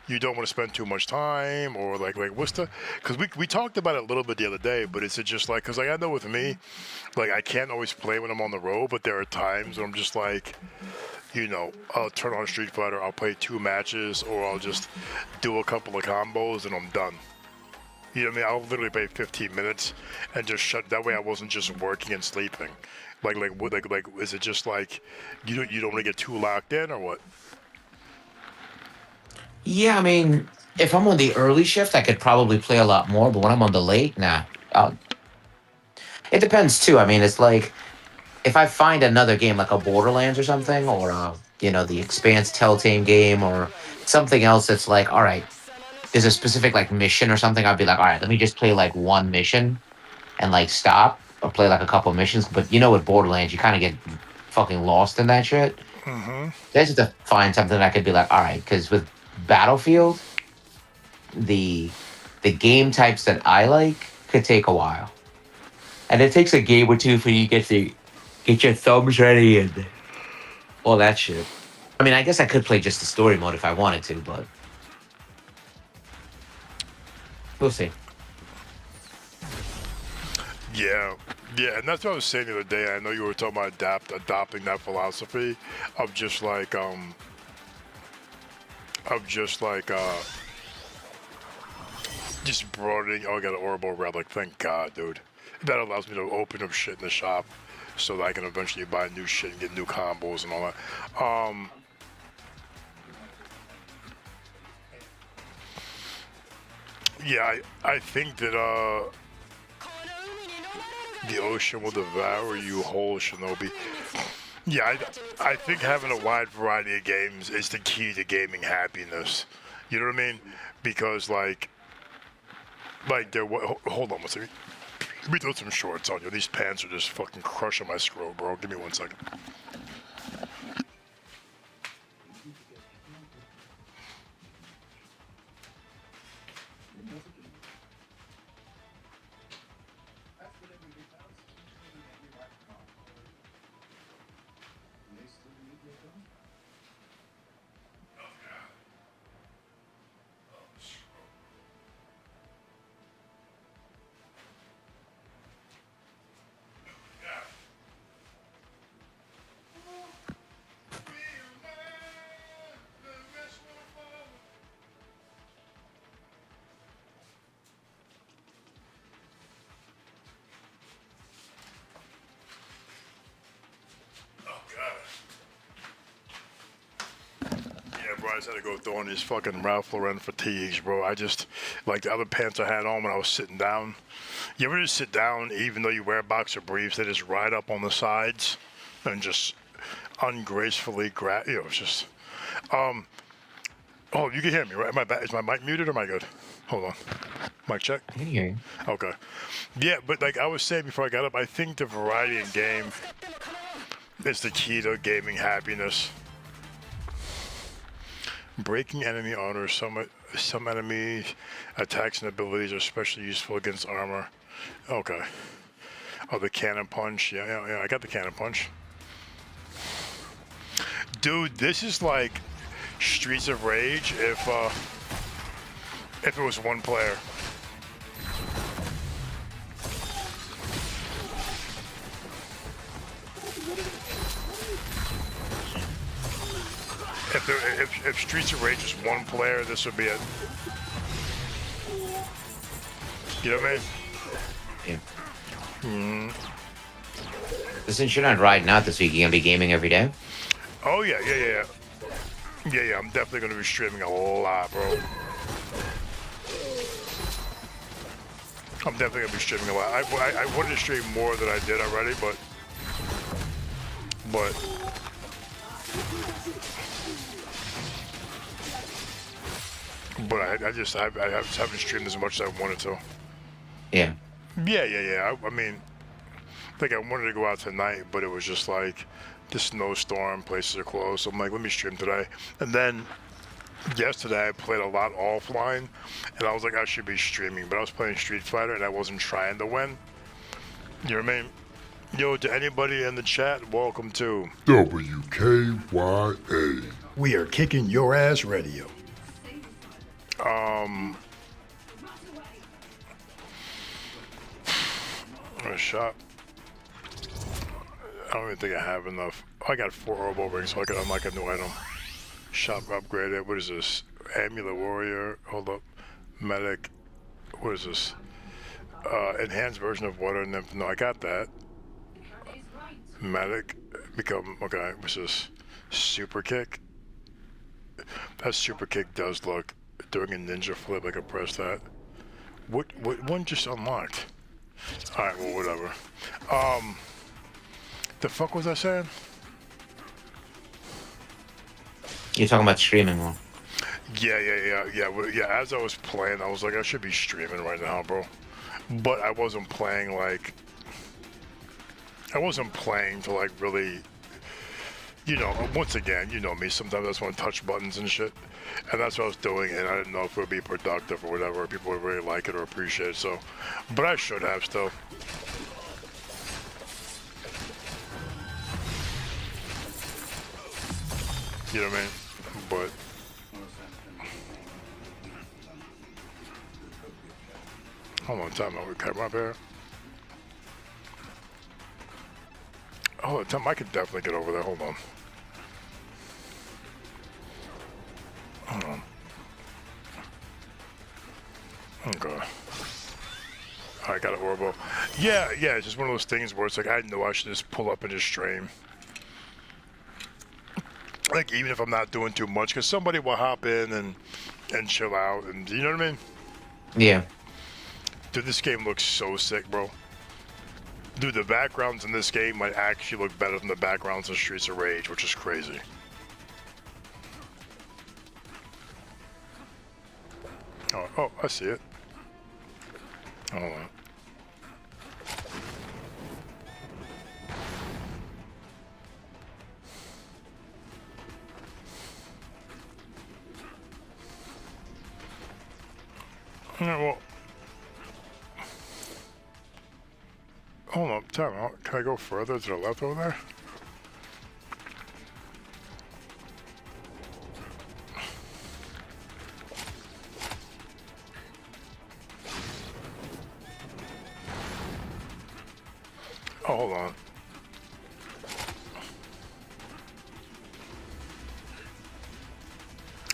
you don't want to spend too much time, or like what's the? Because we talked about it a little bit the other day, but is it just like, because like I know with me, like I can't always play when I'm on the road, but there are times when I'm just like, I'll turn on Street Fighter, I'll play 2 matches, or I'll just do a couple of combos and I'm done. You know what I mean? I'll literally play 15 minutes and just shut. That way I wasn't just working and sleeping. Like is it just like you don't want to get too locked in, or what? Yeah, I mean, if I'm on the early shift, I could probably play a lot more. But when I'm on the late, nah. It depends too. I mean, it's like if I find another game like a Borderlands or something, or the Expanse Telltale game, or something else that's like, all right, there's a specific like mission or something. I'd be like, all right, let me just play like one mission and like stop, or play like a couple missions. But with Borderlands, you kind of get fucking lost in that shit. Mm-hmm. There's just to find something that I could be like, all right, because with Battlefield, the game types that I like could take a while, and it takes a game or two for you to get your thumbs ready and all that shit. I mean, I guess I could play just the story mode if I wanted to, but we'll see. Yeah, and that's what I was saying the other day. I know you were talking about adopting that philosophy of just like of just like just broadening. Oh, I got an Orbo relic. Thank God, dude. That allows me to open up shit in the shop so that I can eventually buy new shit and get new combos and all that. Yeah, I think that the ocean will devour you whole, Shinobi. Yeah, I think having a wide variety of games is the key to gaming happiness. You know what I mean? Because like there. Hold on one second. Let me throw some shorts on you. These pants are just fucking crushing my scroll, bro. Give me 1 second. Bro, I just had to go throw on these fucking Ralph Lauren fatigues, bro. I just, like the other pants I had on when I was sitting down. You ever just sit down, even though you wear boxer briefs, they just ride up on the sides and just ungracefully grab, it's just, oh, you can hear me, right? Is my mic muted or am I good? Hold on. Mic check? I can hear you. Okay. Yeah, but like I was saying before I got up, I think the variety in game is the key to gaming happiness. Breaking enemy armor. Some enemy attacks and abilities are especially useful against armor. Okay. Oh, the cannon punch. Yeah. I got the cannon punch. Dude, this is like Streets of Rage if it was one player. If Streets of Rage is one player, this would be it. You know what I mean? Yeah. But since you're not riding out this week, you gonna be gaming every day? Oh yeah. I'm definitely gonna be streaming a lot, bro. I'm definitely gonna be streaming a lot. I wanted to stream more than I did already, but I haven't streamed as much as I wanted to. Yeah. Yeah. I mean, like I wanted to go out tonight, but it was just like the snowstorm, places are closed. So I'm like, let me stream today. And then yesterday I played a lot offline, and I was like, I should be streaming, but I was playing Street Fighter and I wasn't trying to win. You know what I mean? Yo, to anybody in the chat, welcome to WKYA. We Are Kicking Your Ass Radio. A shop. I don't even think I have enough. I got 4 Orbo rings, so I can unlock a new item. Shop upgraded. What is this? Amulet Warrior. Hold up. Medic. What is this? Enhanced version of Water Nymph. No, I got that. Medic. Become. Okay, what's this? Super Kick. That Super Kick does look. Doing a ninja flip, I could press that. What one just unlocked? Alright, well, whatever. The fuck was I saying? You're talking about streaming more. Yeah. As I was playing, I was like, I should be streaming right now, bro. But I wasn't playing like. I wasn't playing to like really. Once again, you know me. Sometimes I just want to touch buttons and shit, and that's what I was doing. And I didn't know if it would be productive or whatever, or people would really like it or appreciate it. So, but I should have still. You know what I mean? But. Hold on, time out. We cut my hair. Oh, time. I could definitely get over there. Hold on. Hold on. adorable. Yeah, it's just one of those things where it's like I know I should just pull up and just stream. Like even if I'm not doing too much, because somebody will hop in and chill out, and you know what I mean? Yeah. Dude, this game looks so sick, bro. Dude, the backgrounds in this game might actually look better than the backgrounds in Streets of Rage, which is crazy. Oh, I see it. Hold on. Yeah, well, hold on, time out. Can I go further to the left over there? Oh, hold on.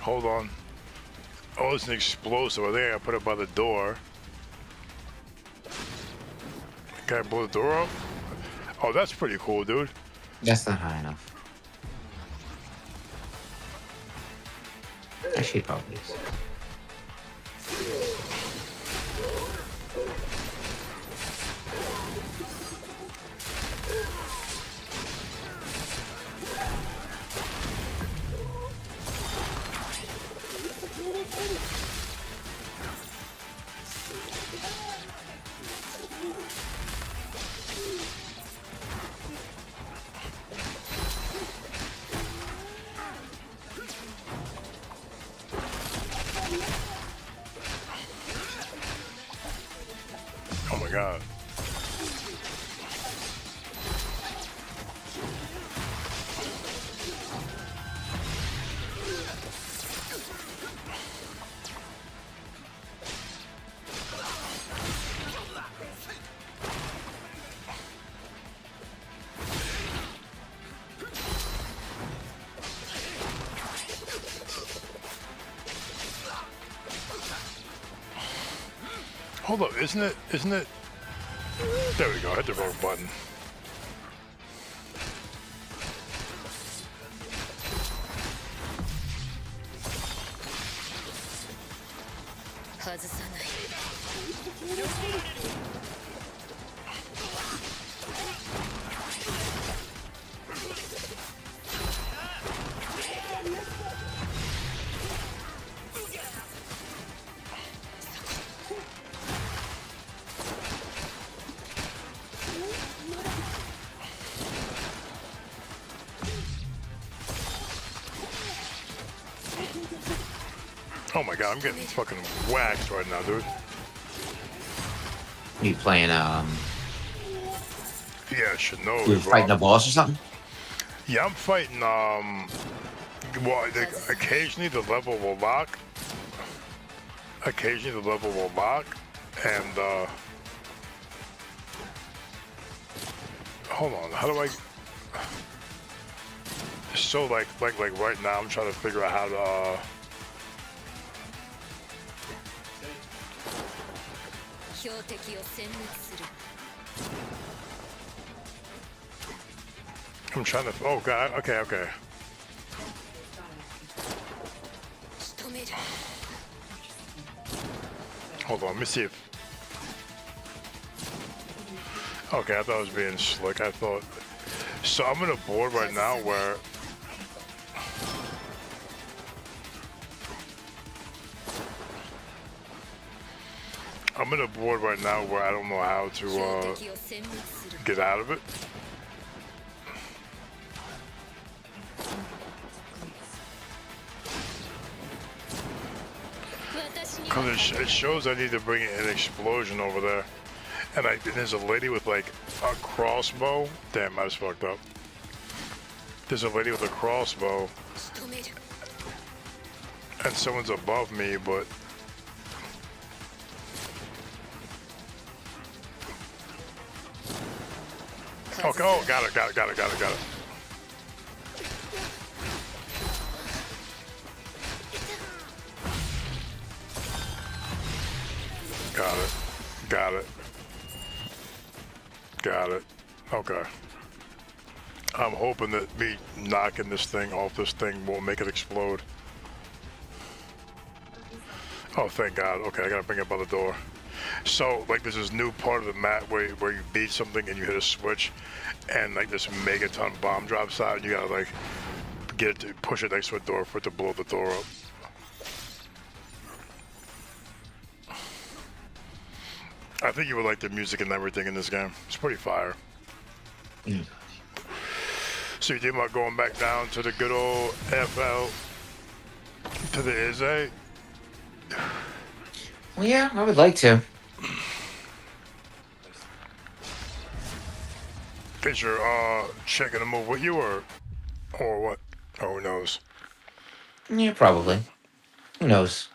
Hold on. Oh, it's an explosive. I think I gotta put it by the door. Can I blow the door up? Oh, that's pretty cool, dude. That's not high enough. Actually, probably is. Oh my god. Hold up, isn't it? There we go, I hit the wrong button. Oh my god, I'm getting fucking whacked right now, dude. You playing Yeah, Shinobi, you bro. fighting a boss or something? Yeah, I'm fighting, well, occasionally the level will lock. Occasionally the level will lock, and, hold on, how do I... So, like right now, I'm trying to figure out how to, I'm trying to, oh god, okay. Hold on, let me see if, okay, I thought I was being slick, I thought, so I'm in a board right now where, I don't know how to, get out of it. Because it shows I need to bring an explosion over there. And there's a lady with like a crossbow. Damn, I was fucked up. There's a lady with a crossbow. And someone's above me, but... Okay, oh, got it. Got it. Got it. Okay. I'm hoping that me knocking this thing off this thing won't make it explode. Oh, thank God. Okay, I gotta bring it by the door. So, like, there's this new part of the map where you beat something and you hit a switch, and like this megaton bomb drops out, and you gotta like get it to push it next to a door for it to blow the door up. I think you would like the music and everything in this game. It's pretty fire. Mm. So you think about going back down to the good old FL, to the Izzy? Well, yeah, I would like to. Is your chick gonna move with you or what? Oh, who knows? Yeah, probably. Who knows?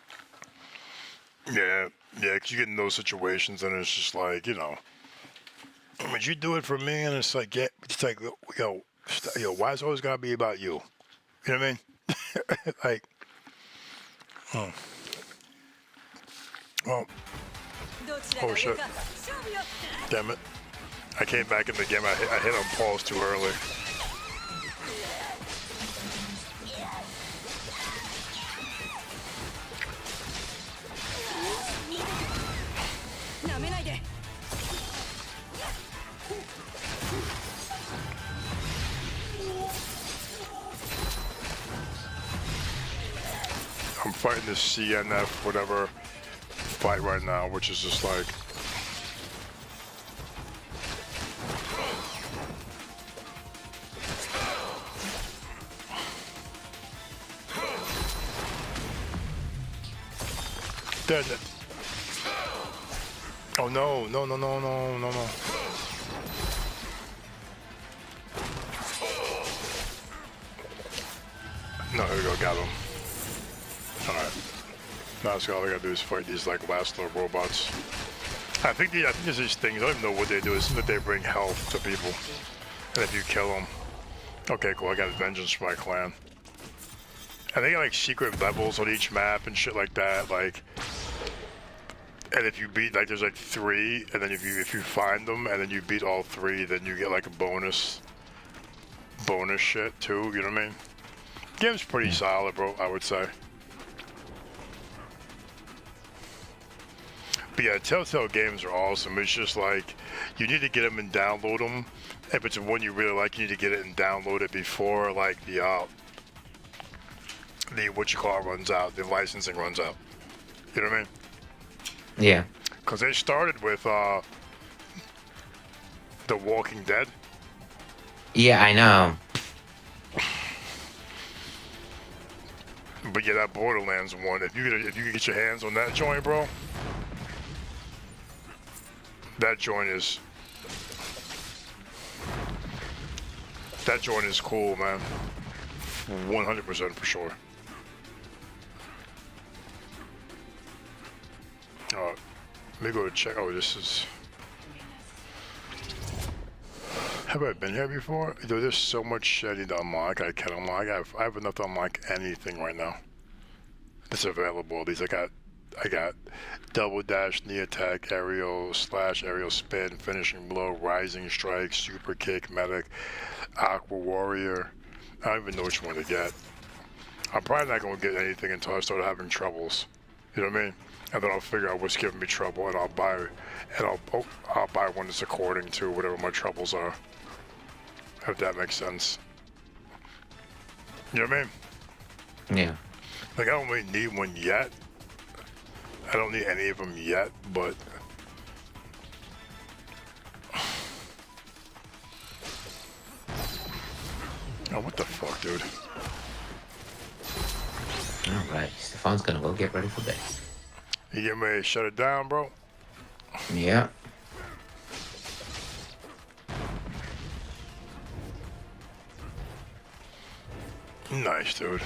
Yeah, 'cause you get in those situations and it's just like, you know, would you do it for me? And it's like, yeah, it's like, yo, why is it always gotta be about you? You know what I mean? Like, oh. Well, oh shit. Damn it. I came back in the game, I hit on pause too early. I'm fighting this CNF whatever fight right now, which is just like, dead. Oh no, no. No, here we go, got him. Alright. Now so all I gotta do is fight these like last little robots. I think there's these things, I don't even know what they do, it's that they bring health to people. And if you kill them. Okay, cool, I got vengeance for my clan. And they got like secret levels on each map and shit like that, like, and if you beat, like, there's like 3, and then if you find them and then you beat all 3, then you get like a bonus shit too, you know what I mean? Game's pretty solid, bro, I would say. But yeah, Telltale games are awesome. It's just like, you need to get them and download them. If it's one you really like, you need to get it and download it before like the what you call it runs out, the licensing runs out. You know what I mean? Yeah. Because they started with The Walking Dead. Yeah, I know. But yeah, that Borderlands one, if you can get your hands on that joint, bro, that joint is cool, man. 100% for sure. Let me go check. Oh, this is. Have I been here before? Dude, there's so much shit I need to unlock. I can't unlock. I have enough to unlock anything right now that's available. At least I got double dash, knee attack, aerial slash, aerial spin, finishing blow, rising strike, super kick, medic, aqua warrior. I don't even know which one to get. I'm probably not gonna get anything until I start having troubles. You know what I mean? And then I'll figure out what's giving me trouble, and I'll buy one that's according to whatever my troubles are. If that makes sense. You know what I mean? Yeah. Like, I don't really need one yet. I don't need any of them yet, but oh, what the fuck, dude? Alright, Stefan's gonna go get ready for bed. You getting ready to shut it down, bro? Yeah. Nice, dude.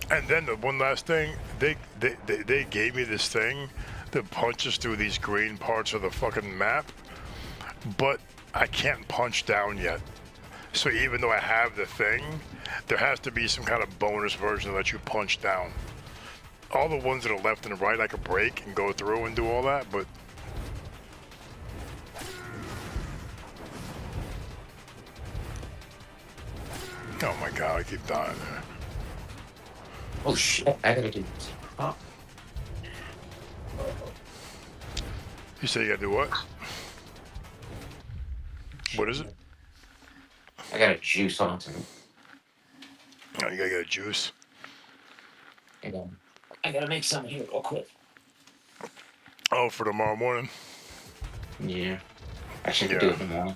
And then the one last thing, they gave me this thing that punches through these green parts of the fucking map, but I can't punch down yet. So even though I have the thing, there has to be some kind of bonus version that lets you punch down. All the ones that are left and right, I could break and go through and do all that, but Oh my god, I keep dying there. Oh shit! I gotta do this. Oh, You say you gotta do what? What is it? I gotta juice on to. Oh, you gotta get a juice. I gotta make some here real quick. Oh, for tomorrow morning? Yeah. Actually, I could do it in the morning.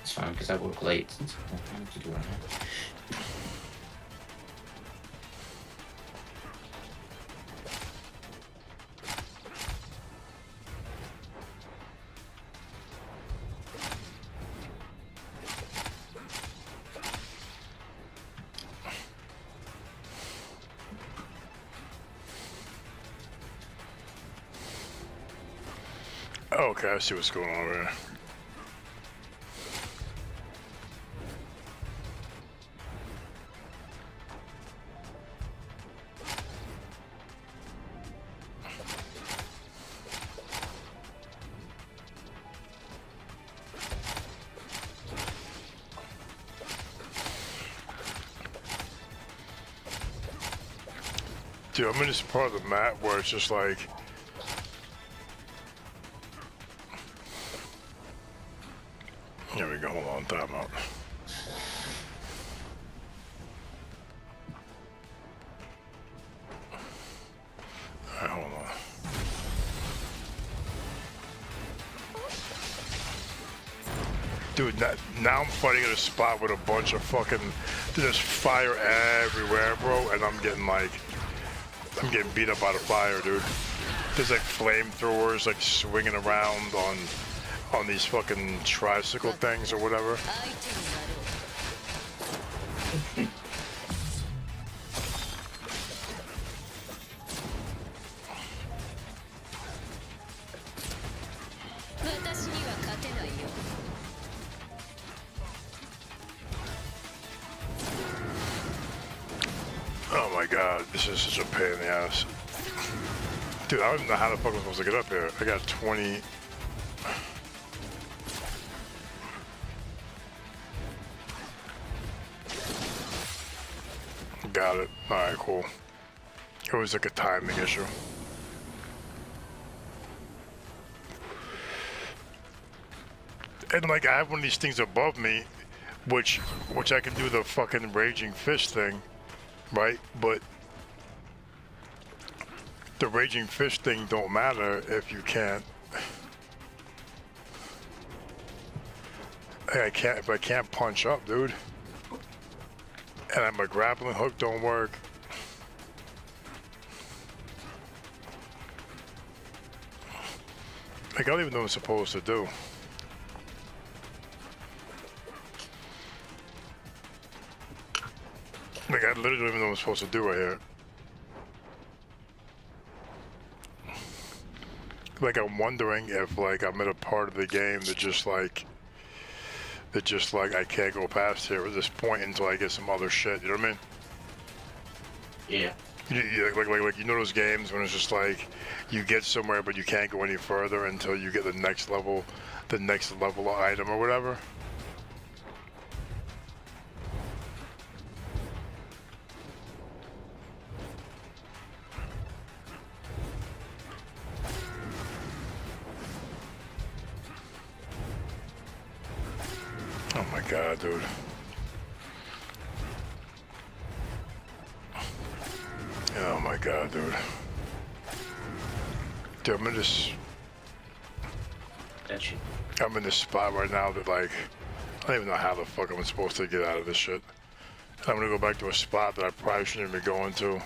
It's fine because I work late. Since I don't have to do it right now. Oh, okay, I see what's going on there. Dude, I'm in this part of the map where it's just like... Here we go, hold on, time out. Alright, hold on. Dude, now I'm fighting at a spot with a bunch of fucking... There's fire everywhere, bro, and I'm getting beat up by the fire, dude. There's like flamethrowers like swinging around on these fucking tricycle things or whatever. Oh my god, this is such a pain in the ass. Dude, I don't even know how the fuck I'm supposed to get up here. I got 20... Got it. Alright, cool. It was like a timing issue. And like, I have one of these things above me, which I can do the fucking raging fish thing, right? But the raging fish thing don't matter if you can't. If I can't punch up, dude. And my grappling hook don't work. Like, I don't even know what I'm supposed to do. Like, I literally don't even know what I'm supposed to do right here. Like, I'm wondering if, like, I'm at a part of the game that just, like, I can't go past here at this point until I get some other shit, you know what I mean? Yeah. Like you know those games when it's just like, you get somewhere but you can't go any further until you get the next level of item or whatever? Oh my god, dude. Oh my god, dude. Dude, I'm in this spot right now that, like, I don't even know how the fuck I'm supposed to get out of this shit. I'm gonna go back to a spot that I probably shouldn't be going to.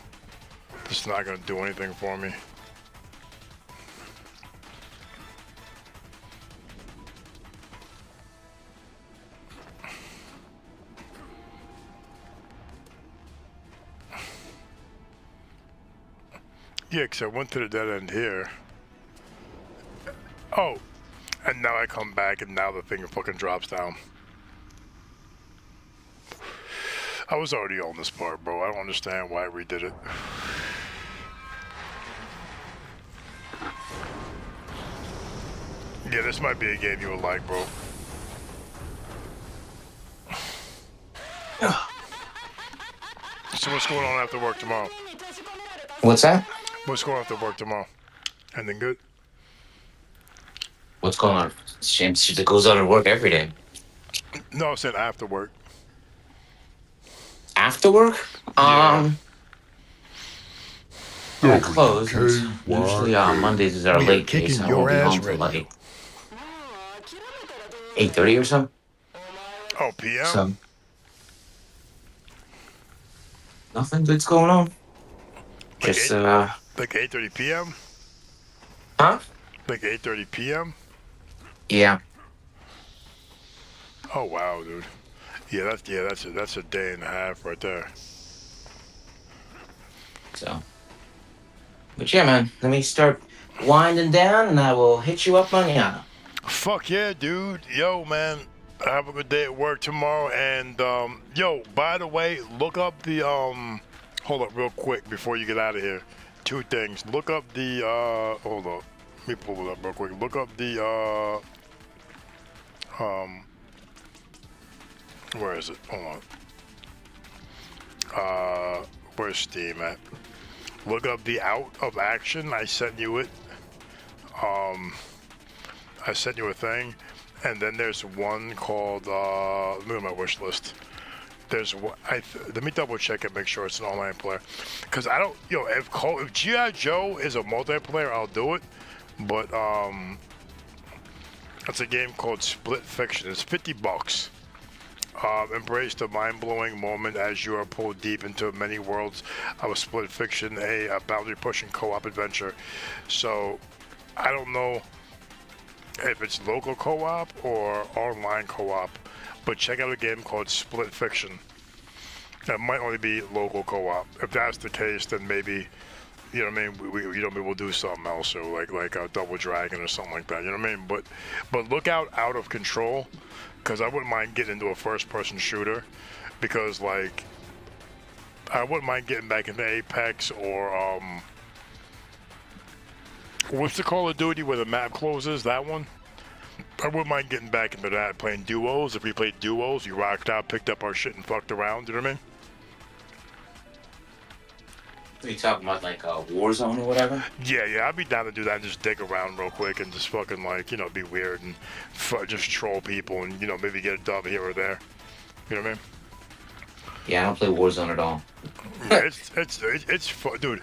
It's not gonna do anything for me. Yeah, because I went to the dead end here. Oh, and now I come back and now the thing fucking drops down. I was already on this part, bro. I don't understand why I redid it. Yeah, this might be a game you would like, bro. So what's going on after work tomorrow? What's that? What's going on after work tomorrow? Anything good? What's going on? Same shit that goes on at work every day. No, I said after work. After work? Yeah. I close. Usually Mondays is our We are late day, kicking so I your won't be ass home till right like 8:30 or so. Oh, PM? So nothing good's going on. Like Just 8:30 PM? huh? Like 8:30 PM? Yeah. Oh wow, dude. That's a day and a half right there. So, but yeah, man. Let me start winding down, and I will hit you up mañana. Fuck yeah, dude. Yo, man. Have a good day at work tomorrow. And yo, by the way, look up the hold up real quick before you get out of here. Two things. Look up the hold up. Let me pull it up real quick. Look up the where is it? Hold on. Where's Steam at? Look up the Out of Action. I sent you it. I sent you a thing, and then there's one called let me look at my wish list. There's one. Let me double check and make sure it's an online player, because I don't. If G.I. Joe is a multiplayer, I'll do it. But it's a game called Split Fiction. It's $50. Embrace the mind-blowing moment as you are pulled deep into many worlds of a split fiction, a boundary-pushing co-op adventure. So, I don't know if it's local co-op or online co-op, but check out a game called Split Fiction. It might only be local co-op. If that's the case, then maybe, you know what I mean, maybe we'll do something else, or like a Double Dragon or something like that. You know what I mean? But look out of Control. Because I wouldn't mind getting into a first-person shooter, because like I wouldn't mind getting back into Apex or what's the Call of Duty where the map closes? That one. I wouldn't mind getting back into that, playing duos. If we played duos, you rocked out, picked up our shit, and fucked around. You know what I mean? Are you talking about like a Warzone or whatever? Yeah, I'd be down to do that and just dig around real quick and just fucking be weird and just troll people and maybe get a dub here or there. You know what I mean? Yeah, I don't play Warzone at all. Yeah, it's fun, dude.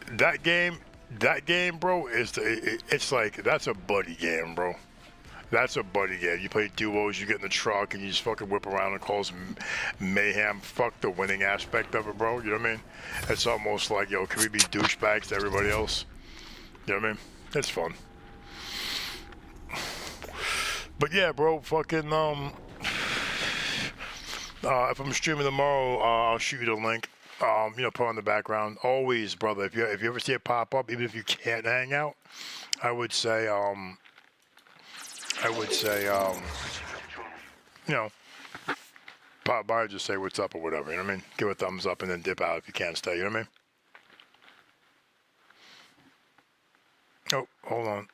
That game, bro, it's like that's a buddy game, bro. That's a buddy game. You play duos, you get in the truck, and you just fucking whip around and cause mayhem. Fuck the winning aspect of it, bro. You know what I mean? It's almost like, yo, can we be douchebags to everybody else? You know what I mean? It's fun. But yeah, bro, fucking, if I'm streaming tomorrow, I'll shoot you the link. Put on the background. Always, brother, if you ever see it pop up, even if you can't hang out, I would say, pop by and just say what's up or whatever, you know what I mean? Give a thumbs up and then dip out if you can't stay, you know what I mean? Oh, hold on.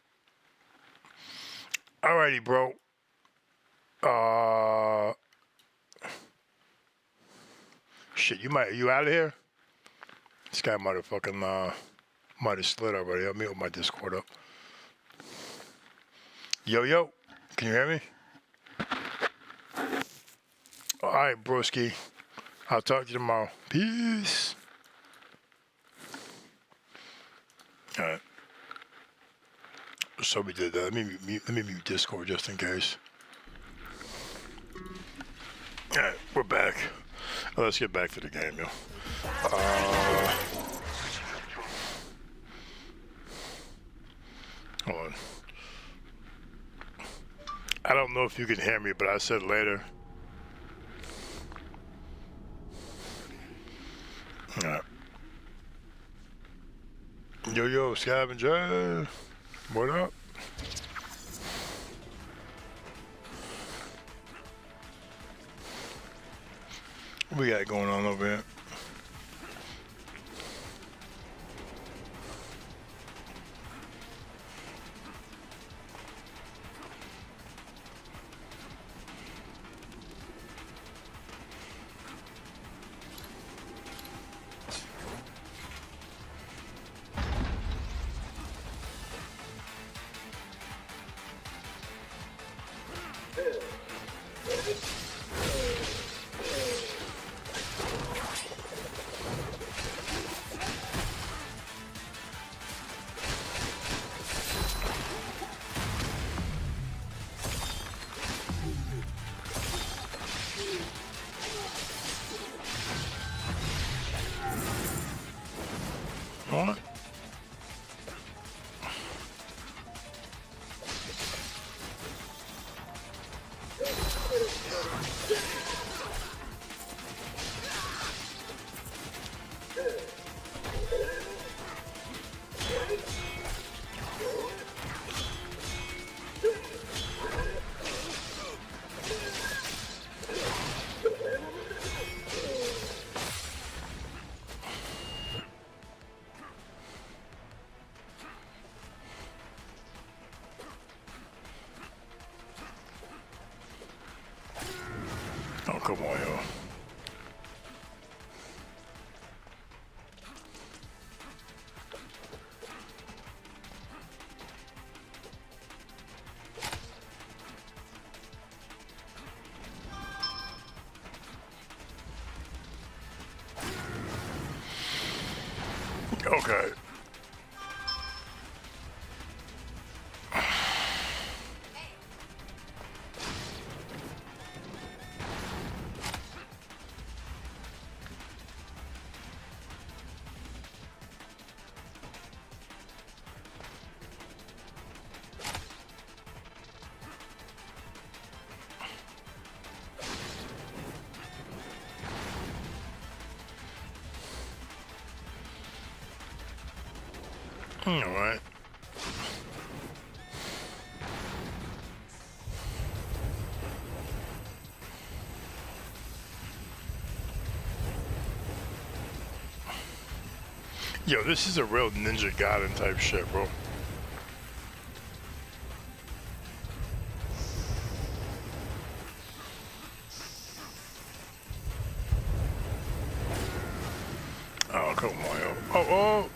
Alrighty, bro. Shit, you out of here? This guy might have slid already. Let me open my Discord up. Yo, can you hear me? All right, broski. I'll talk to you tomorrow. Peace. All right. So we did that. Let me mute Discord just in case. All right, we're back. Let's get back to the game, yo. Hold on. I don't know if you can hear me, but I said later. Alright. Yo, Scavenger. What up? What we got going on over here? What? Oh, come on, yo. Okay. All right. Yo, this is a real Ninja Gaiden type shit, bro. Oh, come on, yo. Oh, oh.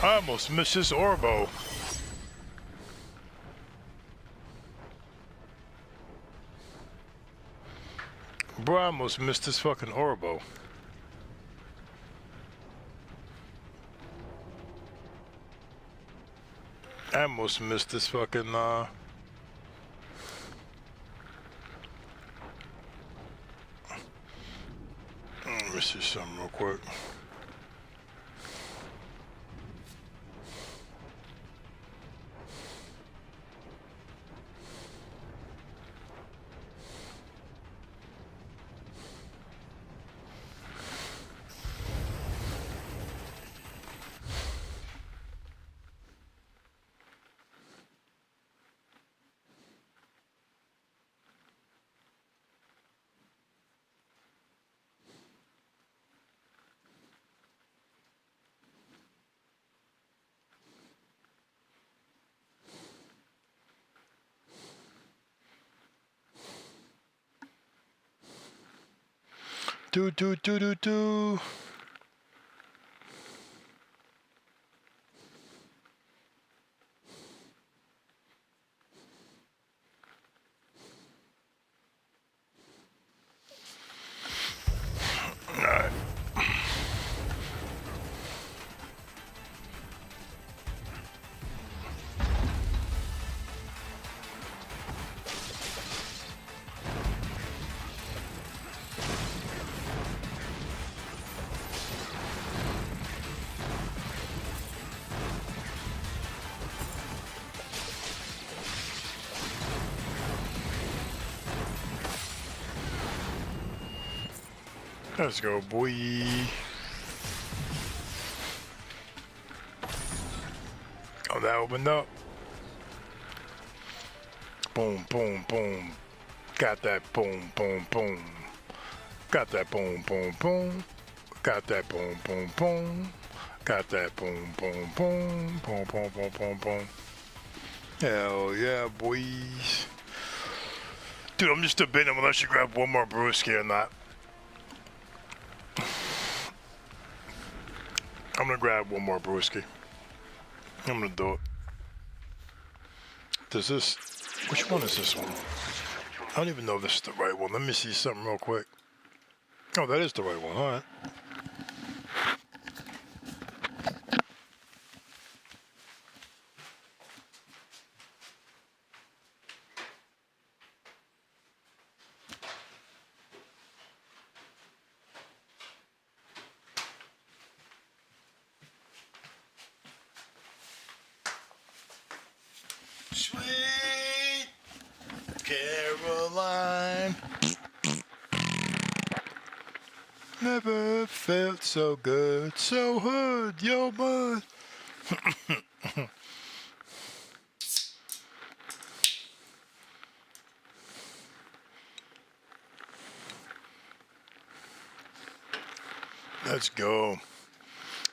I almost missed this Orbo. Bro, I almost missed this fucking Orbo. I almost missed this fucking, let me see something real quick. Do. Alright. Let's go, boy. Oh, that opened up. Boom, boom, boom. Got that boom, boom, boom. Got that boom, boom, boom. Got that boom, boom, boom. Got that boom, boom, boom. Boom, boom, boom, boom, boom. Hell yeah, boys. Dude, I'm just debating whether I should grab one more brewski or not. I'm gonna grab one more brewski. I'm gonna do it. Does this? Which one is this one? I don't even know if this is the right one. Let me see something real quick. Oh, that is the right one. All right. Sweet Caroline, never felt so good, so hood, yo bud. Let's go.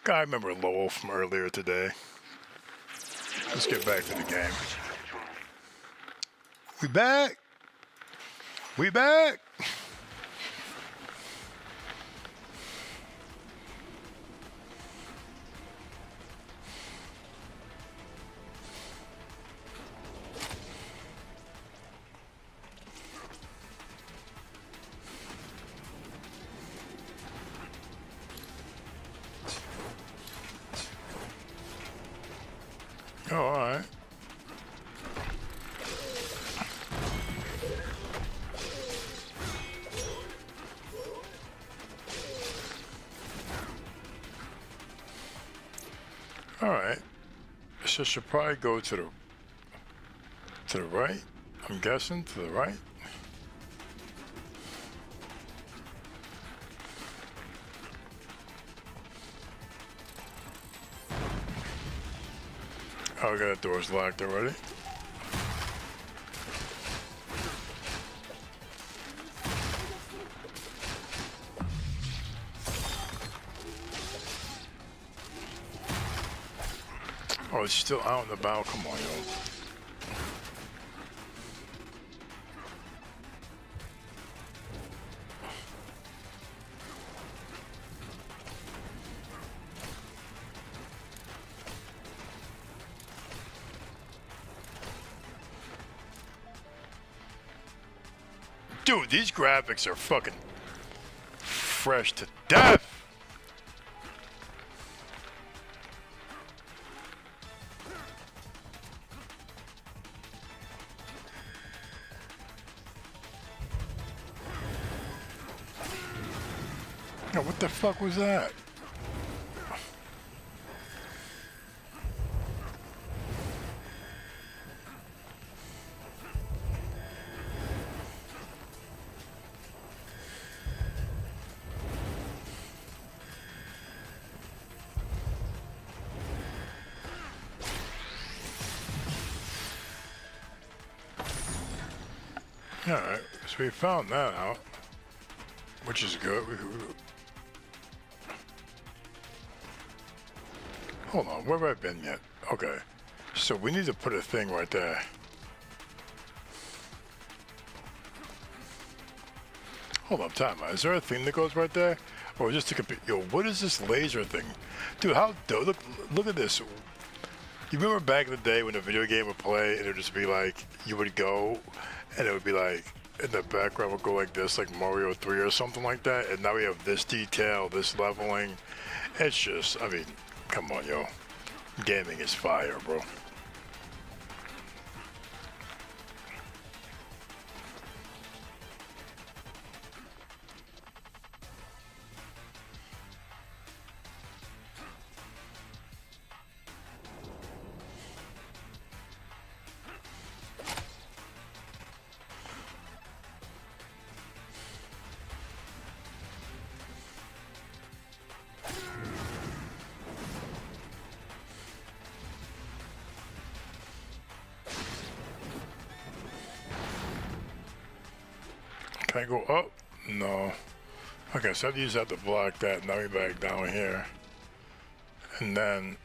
I remember Lowell from earlier today. Let's get back to the game. We back. We back. Oh, all right. All right. So should probably go to the right. I'm guessing to the right. Oh, that door's locked already. Oh, it's still out and about. Come on, yo. Dude, these graphics are fucking fresh to death. Now, what the fuck was that? Alright, so we found that out, which is good. Hold on, where have I been yet? Okay, so we need to put a thing right there. Hold on, time out. Is there a thing that goes right there? Or just to compete? Yo, what is this laser thing? Dude, how dope. Look at this. You remember back in the day when a video game would play and it would just be like, you would go and it would be like, in the background would go like this, like Mario 3 or something like that. And now we have this detail, this leveling. It's just, I mean, come on, yo. Gaming is fire, bro. Can I go up? No. Okay, so I just have to block that. Now we're back down here. And then,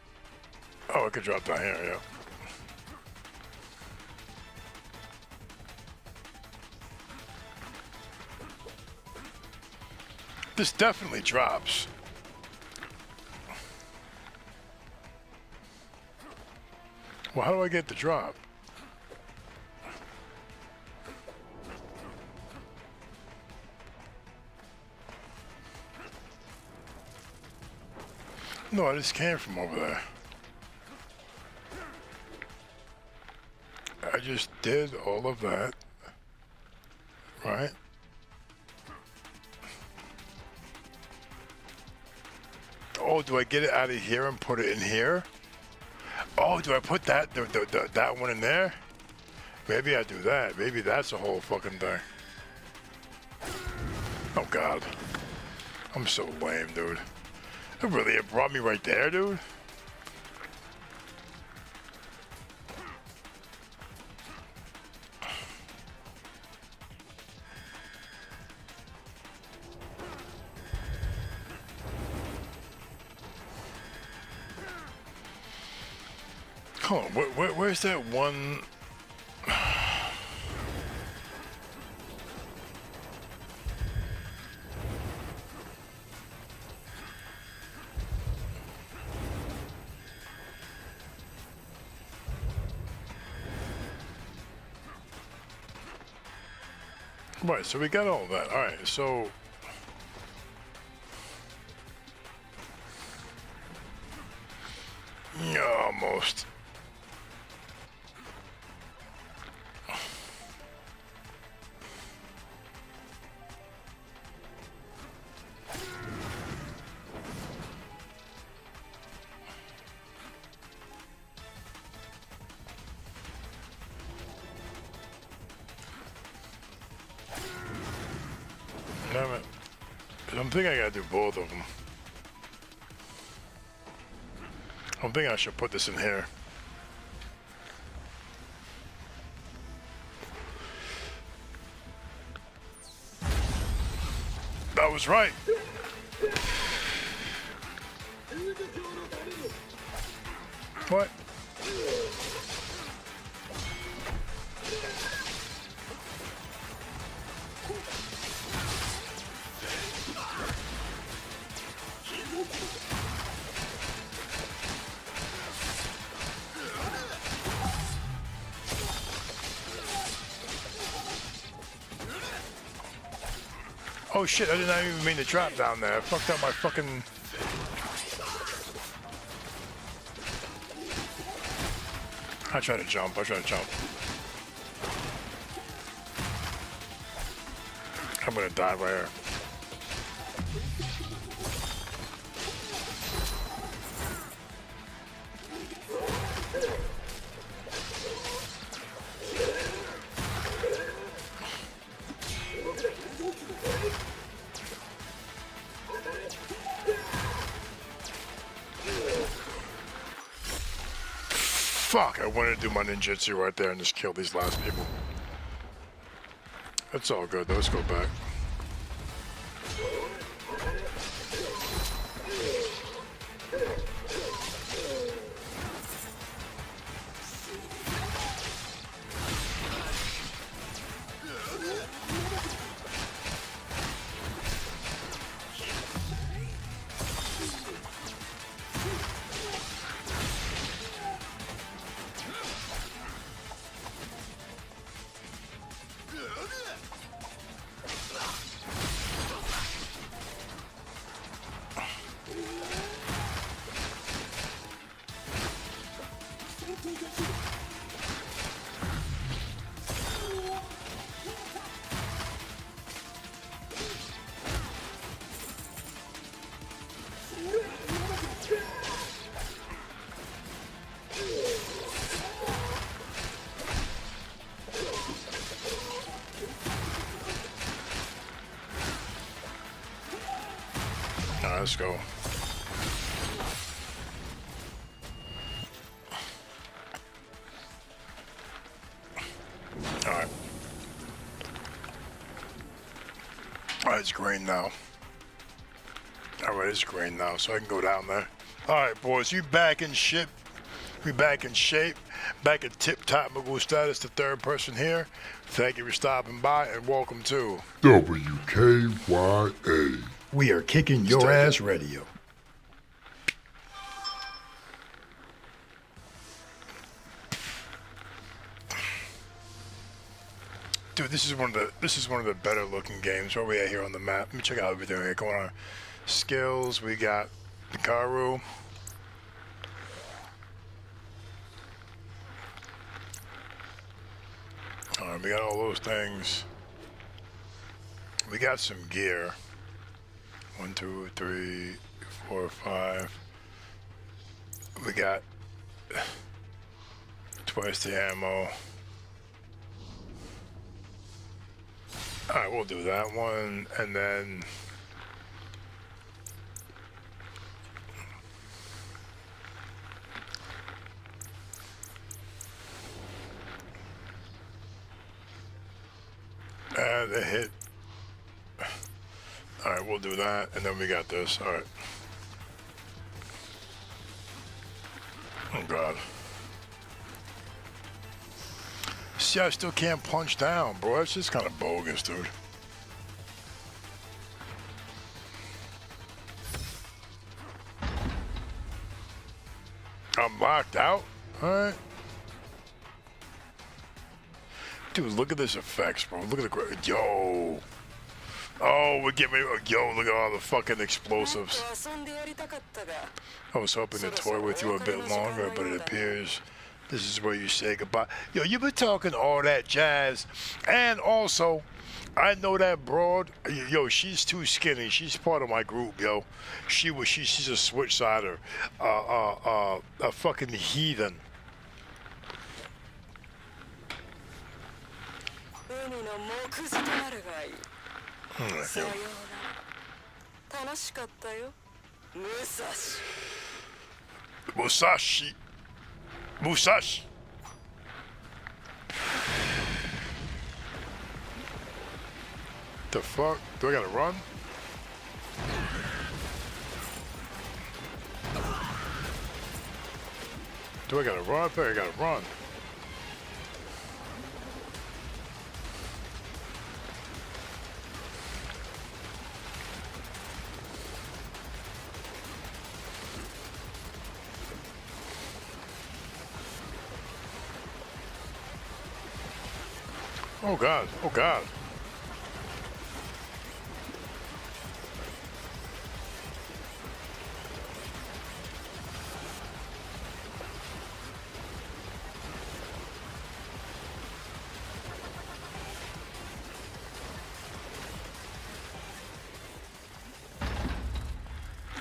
oh, I could drop down here, yeah. This definitely drops. Well, how do I get the drop? No, I just came from over there. I just did all of that, right? Oh, do I get it out of here and put it in here? Oh, do I put that that one in there? Maybe I do that. Maybe that's the whole fucking thing. Oh God, I'm so lame, dude. It really brought me right there, dude. Hold on, where's that one? Right, so we got all that. All right, so yeah, almost. Damn it. I'm thinking I gotta do both of them. I'm thinking I should put this in here. That was right. What? Oh shit, I did not even mean to drop down there. I fucked up my fucking... I try to jump, I'm gonna die right here. Fuck, I wanted to do my ninjutsu right there and just kill these last people. It's all good though, let's go back. Let's go. Alright. Alright, it's green now. Alright, it's green now, so I can go down there. Alright, boys, you back in shape. We back in shape. Back at tip-top Magoo status, the third person here. Thank you for stopping by, and welcome to WKYA. We Are Kicking Your Ass Radio. Dude, this is one of the better looking games. Where we at here on the map? Let me check out everything here. Going on. Skills. We got Hikaru. Alright, we got all those things. We got some gear. 1, 2, 3, 4, 5. We got twice the ammo. Alright, we'll do that one, and then the hit. Alright, we'll do that, and then we got this. Alright. Oh god. See, I still can't punch down, bro. That's just kind of bogus, dude. I'm locked out? Alright. Dude, look at this effects, bro. Look at the... Yo! Oh, we're getting... Yo, look at all the fucking explosives. I was hoping to toy with you a bit longer, but it appears this is where you say goodbye. Yo, you been talking all that jazz. And also, I know that broad. Yo, she's too skinny. She's part of my group, yo. She's a switch-sider. A fucking heathen. Musashi. Musashi. The fuck? Do I gotta run? Do I gotta run? I think I gotta run. Oh god, oh god.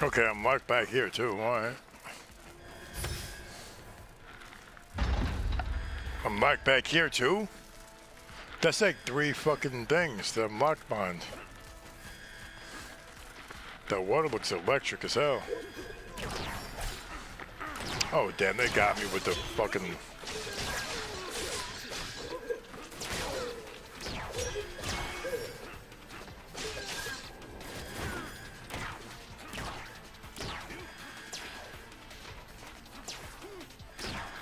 Okay, I'm marked back here too, alright. I'm marked back here too? That's like 3 fucking things that I'm locked behind. That water looks electric as hell. Oh damn, they got me with the fucking...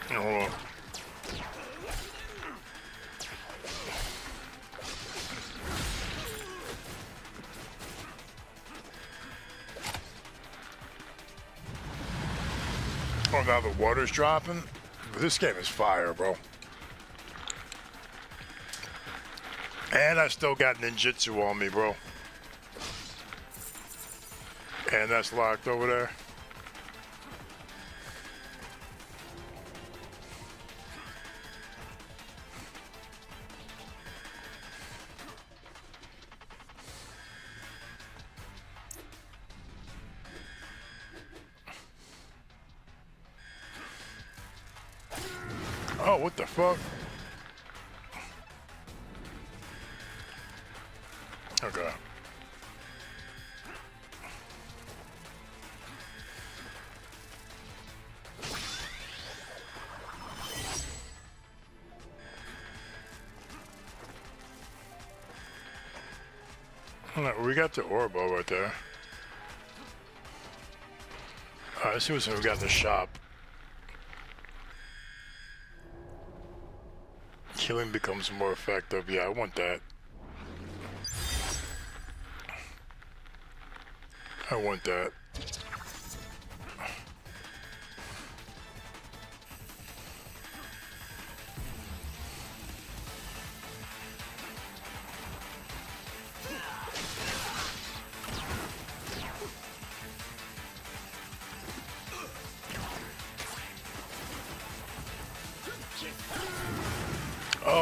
Hold on. Oh, now the water's dropping? This game is fire, bro. And I still got ninjutsu on me, bro. And that's locked over there. Oh, what the fuck? Okay. Alright, we got the Orbo right there. Alright, let's see what's we got in the shop. Healing becomes more effective. Yeah, I want that. I want that.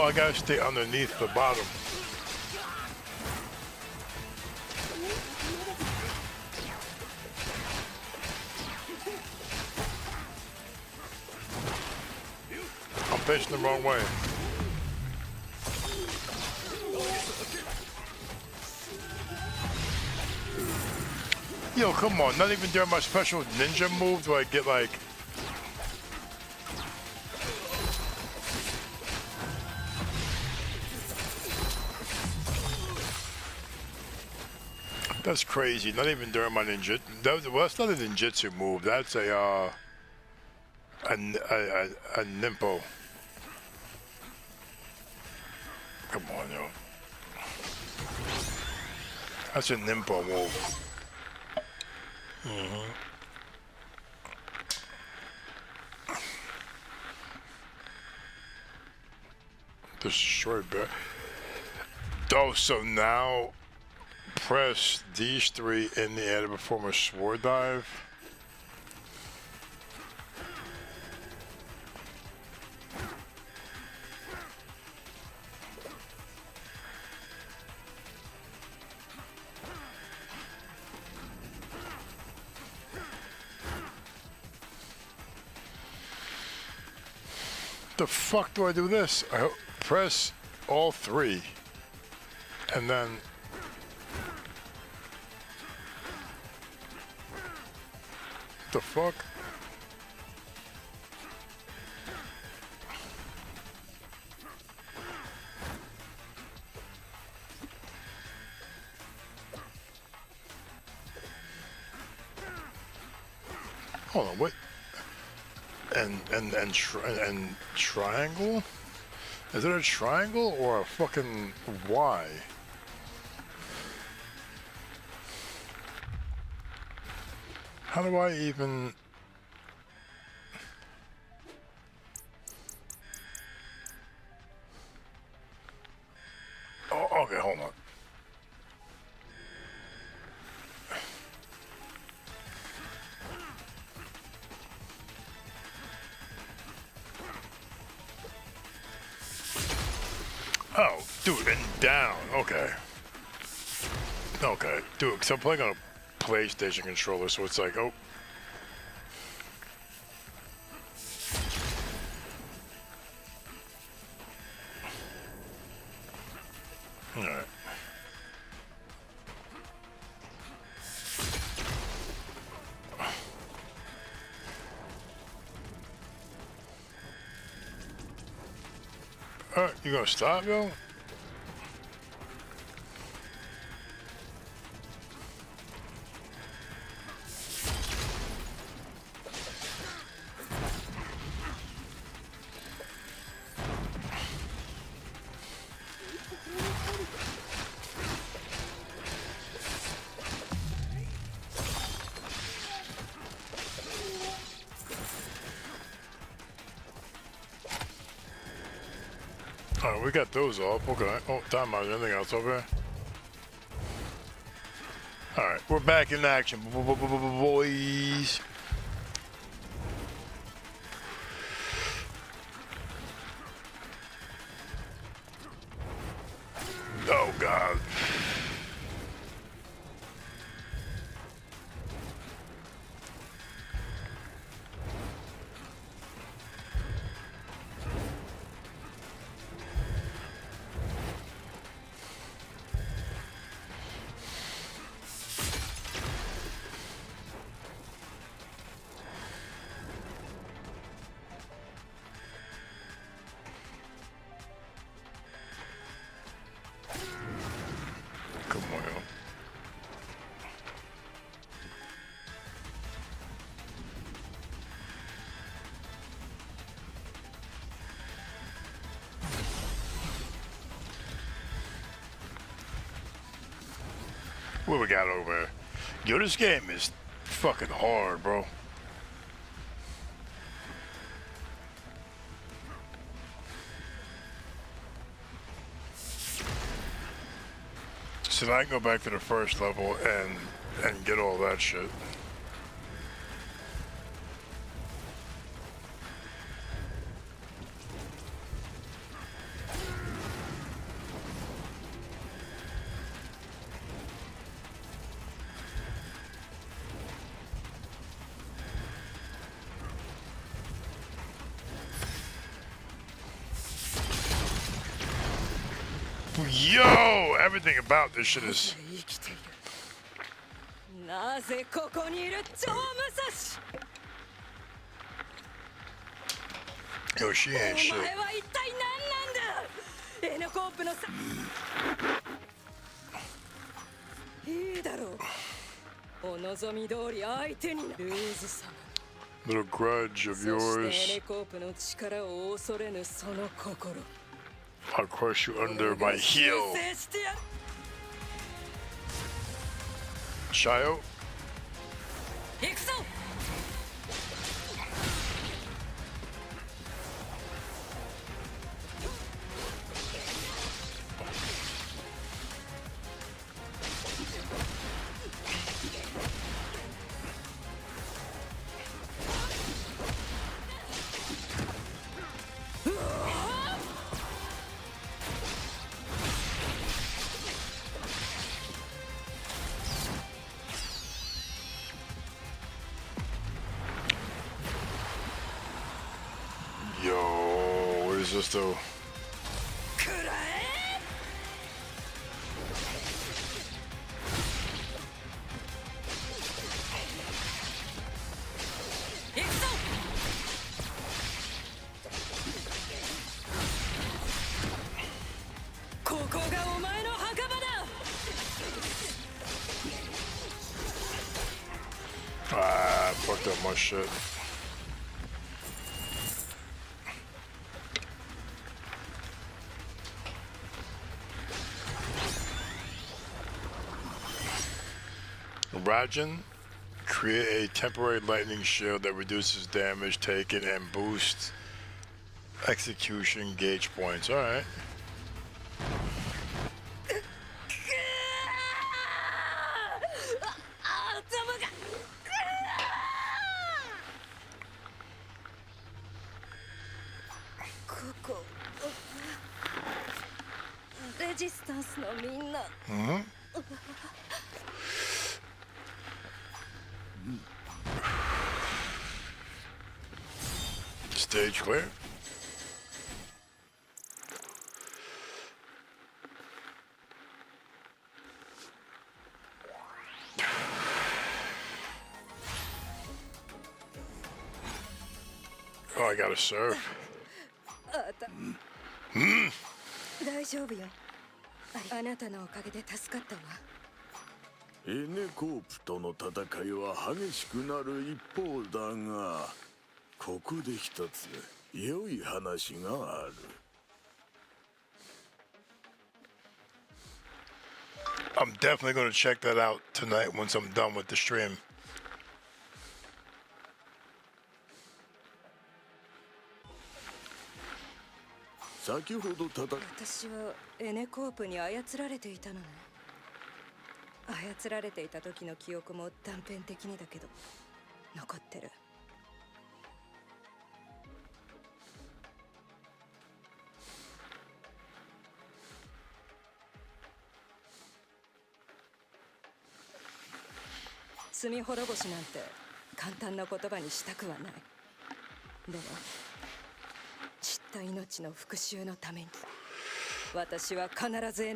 I gotta stay underneath the bottom. I'm facing the wrong way. Yo, come on, not even during my special ninja move do I get like... That's crazy, not even during my ninja... Well, that's not a ninjutsu move, that's a nimpo. Come on, yo. That's a nimpo move. Destroy bear. Oh, so now press these three in the air to perform a sword dive. The fuck do I do this? I press all three and then the fuck? Hold on, what? And triangle? Is it a triangle or a fucking Y? How do I even... Oh, okay, hold on. Oh, dude, and down. Okay. Okay, dude, because I'm playing on a PlayStation controller, so it's like, oh. Alright. Alright, you gonna stop, yo? Alright, we got those off. Okay. Oh, time out. Anything else over there? Alright, we're back in action, boys. Oh, God. Come on, yo. What we got over here? Yo, this game is fucking hard, bro. So now I can go back to the first level and get all that shit. Yo, everything about this shit is. 生きている。なぜここにいる超武蔵。 Yo, she お ain't 前 shit. は一体何なんだ。エノコープのさ。いいだろう。お望み通り相手になる。ルーズ様。 Little grudge of そしてエ yours. ネコープの力を恐れぬその心。 I'll crush you under my heel. 修正してやる。 Shio. 行くぞ。 Yo, what is this though? くらえ。 行くぞ。 ここがお前の墓場だ。 Ah, I fucked up my shit. Rajan, create a temporary lightning shield that reduces damage taken and boosts execution gauge points. All right. 頭が。ここ。レジスタンスのみんな。 Stage clear. Oh, I gotta serve. 大丈夫よ。あなたのおかげで助かったわ。エネコープとの戦いは激しくなる一方だが、ここで一つ良い話がある。 I'm definitely gonna check that out tonight once I'm done with the stream. 先ほど私はエネコープに操られていたのね。操られていた時の記憶も断片的にだけど残ってる。罪滅ぼしなんて簡単な言葉にしたくはない。でも散った命の復讐のために私は必ず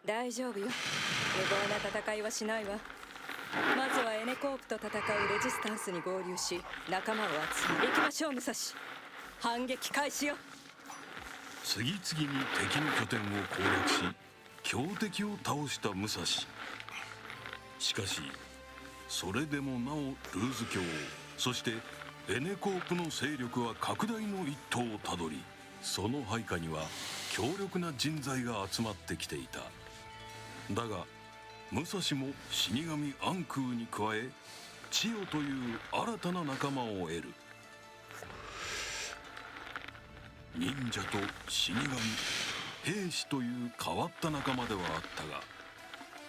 大丈夫よ。無謀な戦いはしないわ。まずはエネコープと戦うレジスタンスに合流し仲間を集め行きましょう。武蔵、反撃開始よ。次々に敵の拠点を攻略し強敵を倒した武蔵。しかしそれでもなおルーズ教そしてエネコープの勢力は拡大の一途をたどり、その配下には強力な人材が集まってきていた。だが武蔵も死神アンクーに加え千代という新たな仲間を得る。忍者と死神兵士という変わった仲間ではあったが、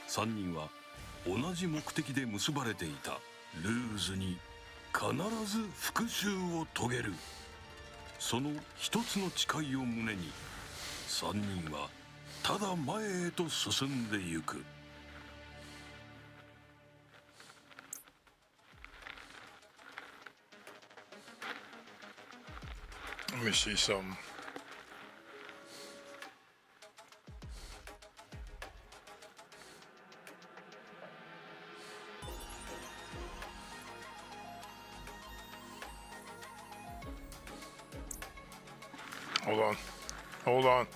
3人は同じ目的で結ばれていた。ルーズに必ず復讐を遂げる。その一つの誓いを胸に3人はただ前へと進んでゆく。Let me see some. Hold on. Hold on.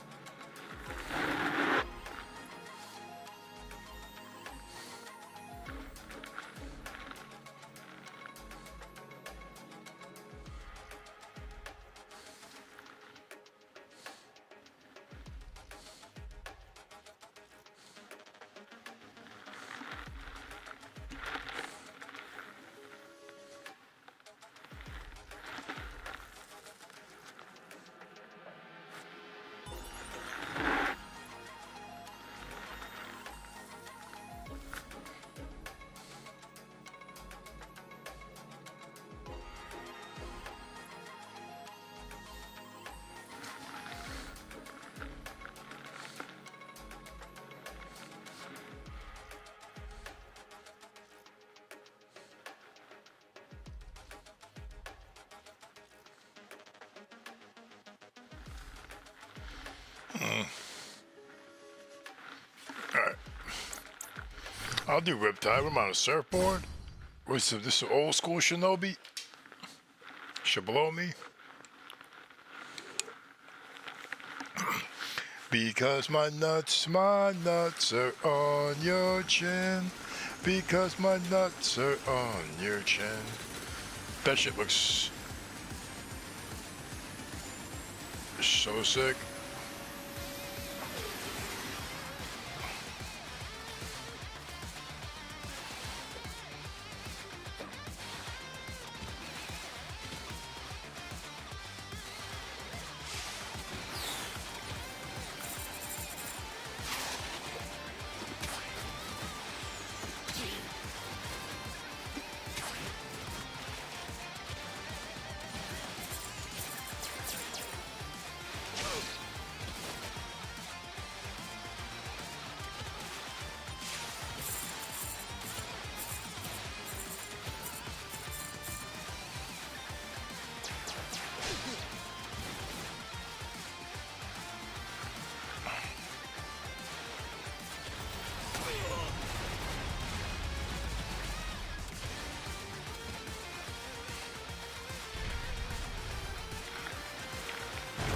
Alright. I'll do Riptide. I'm on a surfboard. What's this is old school Shinobi? Should blow me. Because my nuts are on your chin. Because my nuts are on your chin. That shit looks so sick.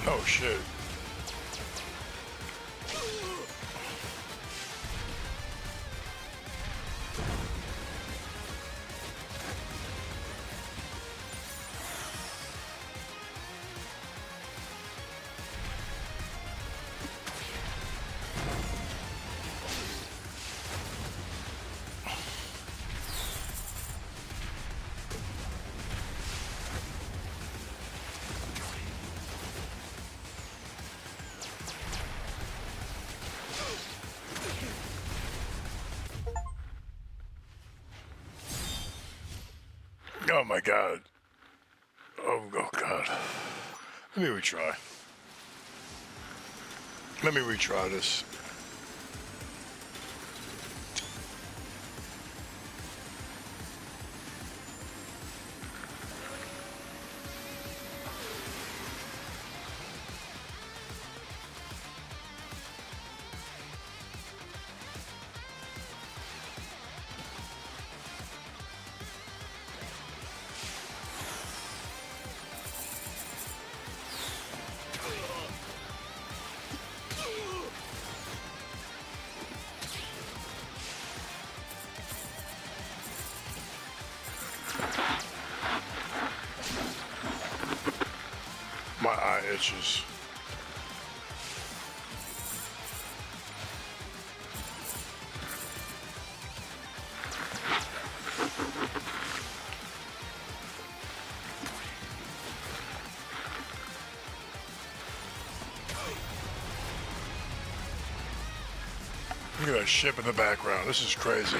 Oh shit. Oh my god. Oh god. Let me retry. Let me retry this. My eye itches. Look at that ship in the background. This is crazy.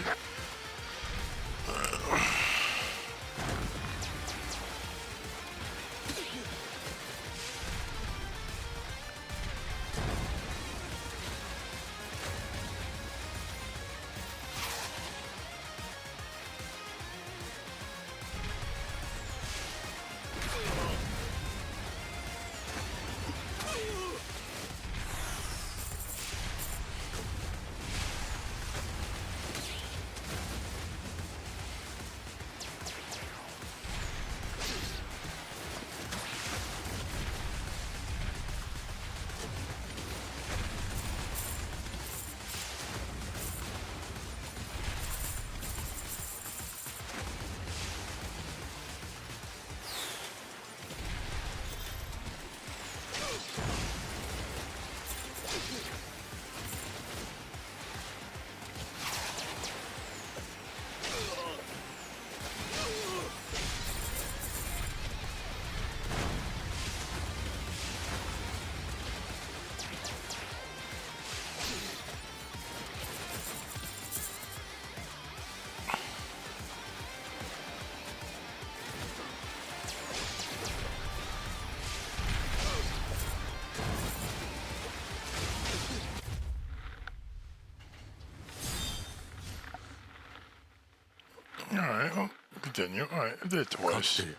Alright, well, continue. Alright, I did it かつ twice. て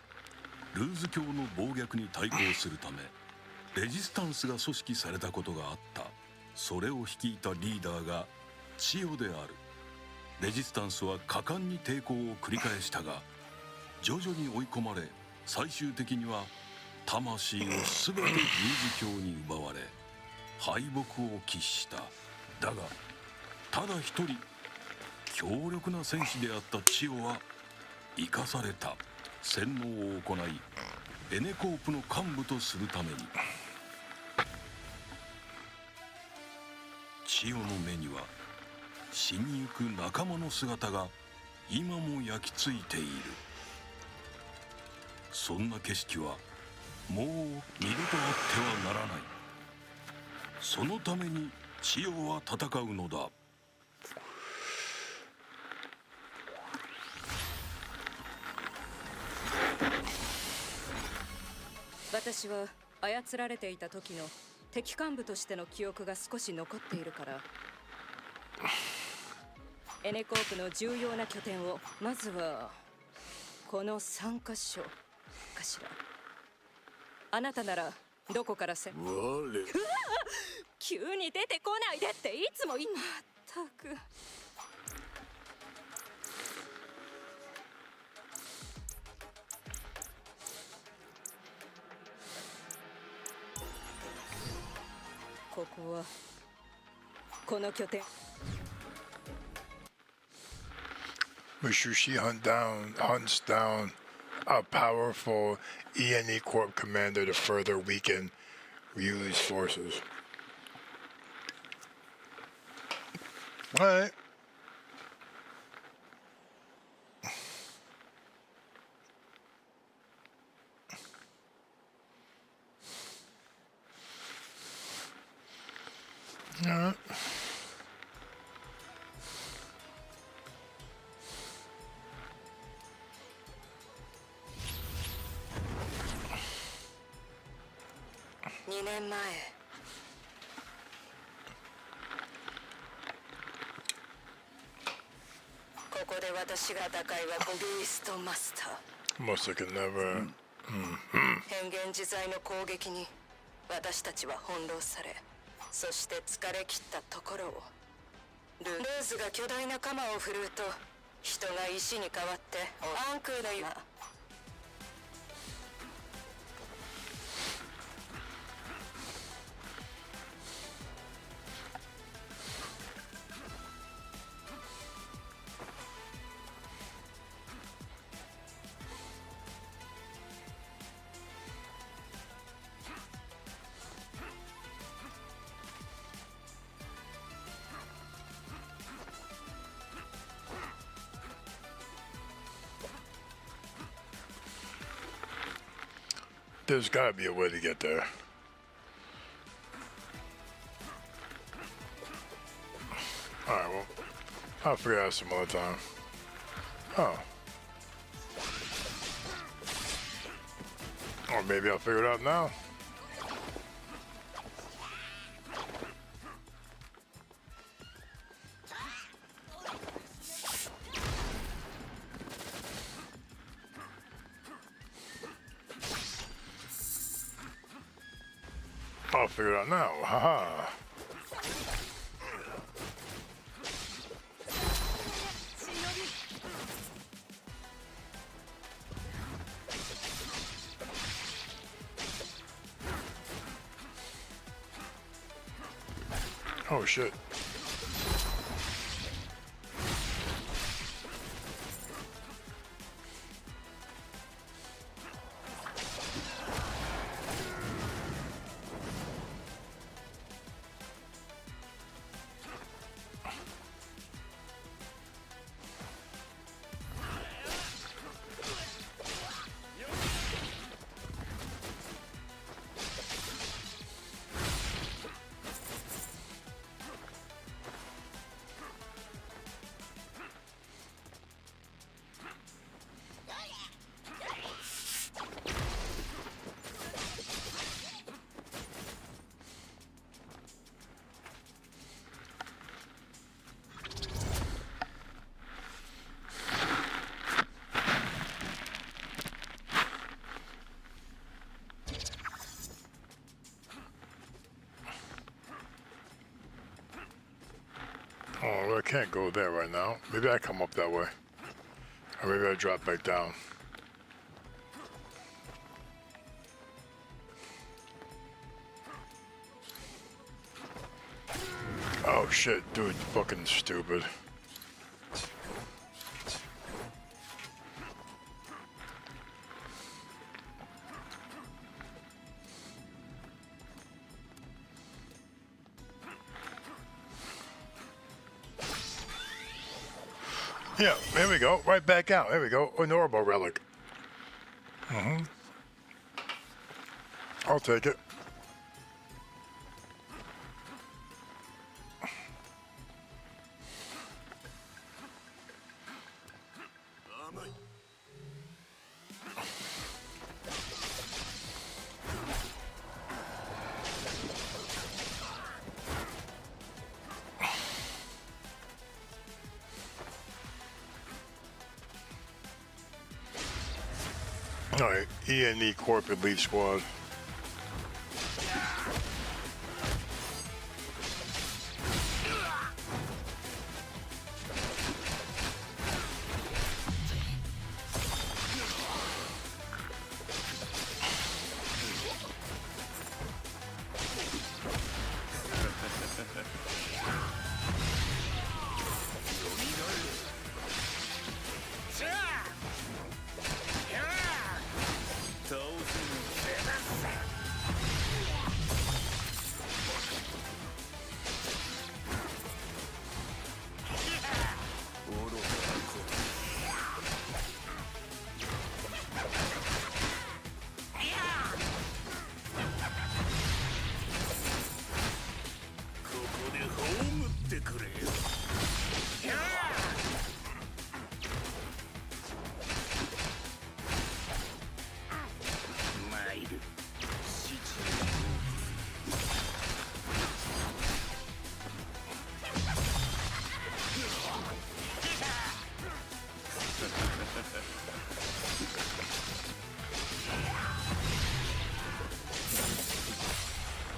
ルーズ教の暴虐に対抗するためレジスタンスが組織されたことがあった。それを率いたリーダーが千代である。レジスタンスは果敢に抵抗を繰り返したが徐々に追い込まれ最終的には魂を全てルーズ教に奪われ敗北を喫した。だがただ一人強力な戦士であった千代は生かされた。洗脳を行いエネコープの幹部とするために。千代の目には死にゆく仲間の姿が今も焼き付いている。そんな景色はもう二度とあってはならない。そのために千代は戦うのだ。私は操られていた時の敵幹部としての記憶が少し残っているからエネコープの重要な拠点をまずはこの3カ所かしら。あなたならどこから我急に出てこないでっていつも今ったく。ここはこの拠点。 Mushushi hunts down a powerful ENE Corp commander to further weaken Ryu's forces. Alright. Alright. 2年前ここで私が打開はビーストマスター。 Most I could never. 変幻自在の攻撃に私たちは翻弄され、そして疲れ切ったところをルーズが巨大な鎌を振るうと人が石に変わってアンクーの今There's gotta be a way to get there. Alright, well, I'll figure it out some other time. Oh. Or maybe I'll figure it out now. I'll figure it out now. Haha. Oh shit. Oh, I can't go there right now. Maybe I come up that way. Or maybe I drop back down. Oh shit, dude, fucking stupid. Yeah, there we go. Right back out. There we go. Honorable relic. I'll take it. All right, E&E Corp Elite Squad.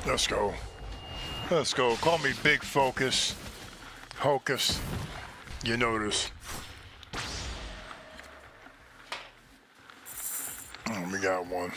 Let's go. Let's go. Call me Big Focus. Hocus. You notice. Oh, we got one.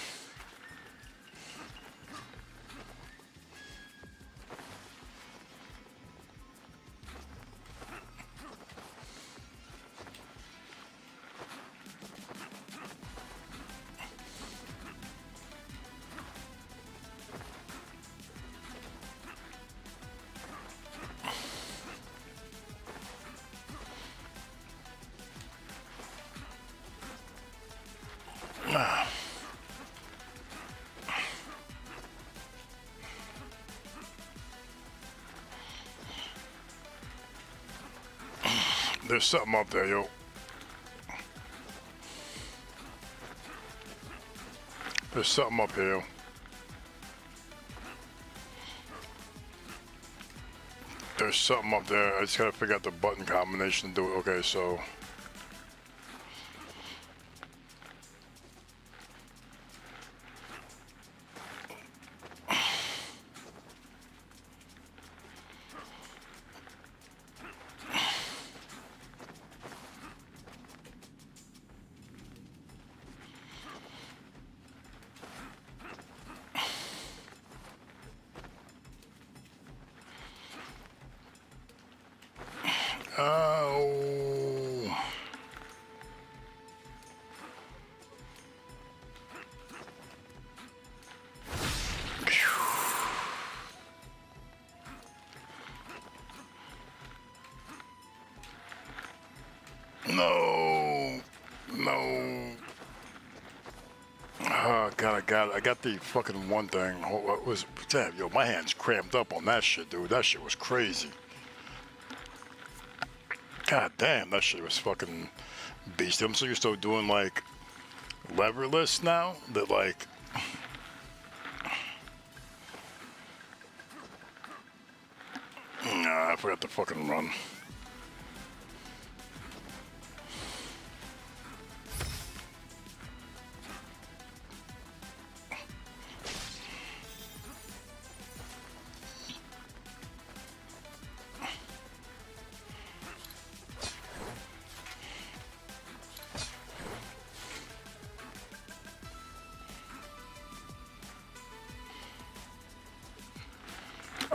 There's something up there, yo. There's something up here, yo. There's something up there. I just gotta figure out the button combination to do it. Okay, so. Oh. No. No. Oh, God, I got it. I got the fucking one thing. What was that? Yo, my hand's cramped up on that shit, dude. That shit was crazy. God damn, that shit was fucking beast. I'm so used to doing like leverless now that like nah, I forgot to fucking run.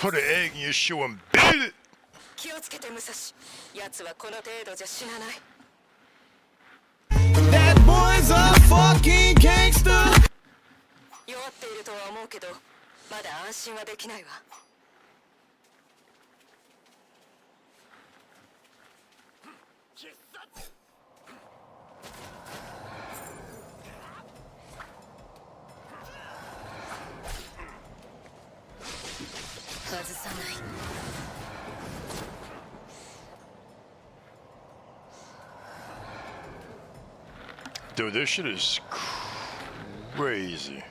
Put an egg in your shoe and beat it. 気をつけて武蔵。奴はこの程度じゃ死なない。That boy's a fucking gangster. 弱っているとは思うけど、まだ安心はできないわ。外さない。Dude, this shit is crazy.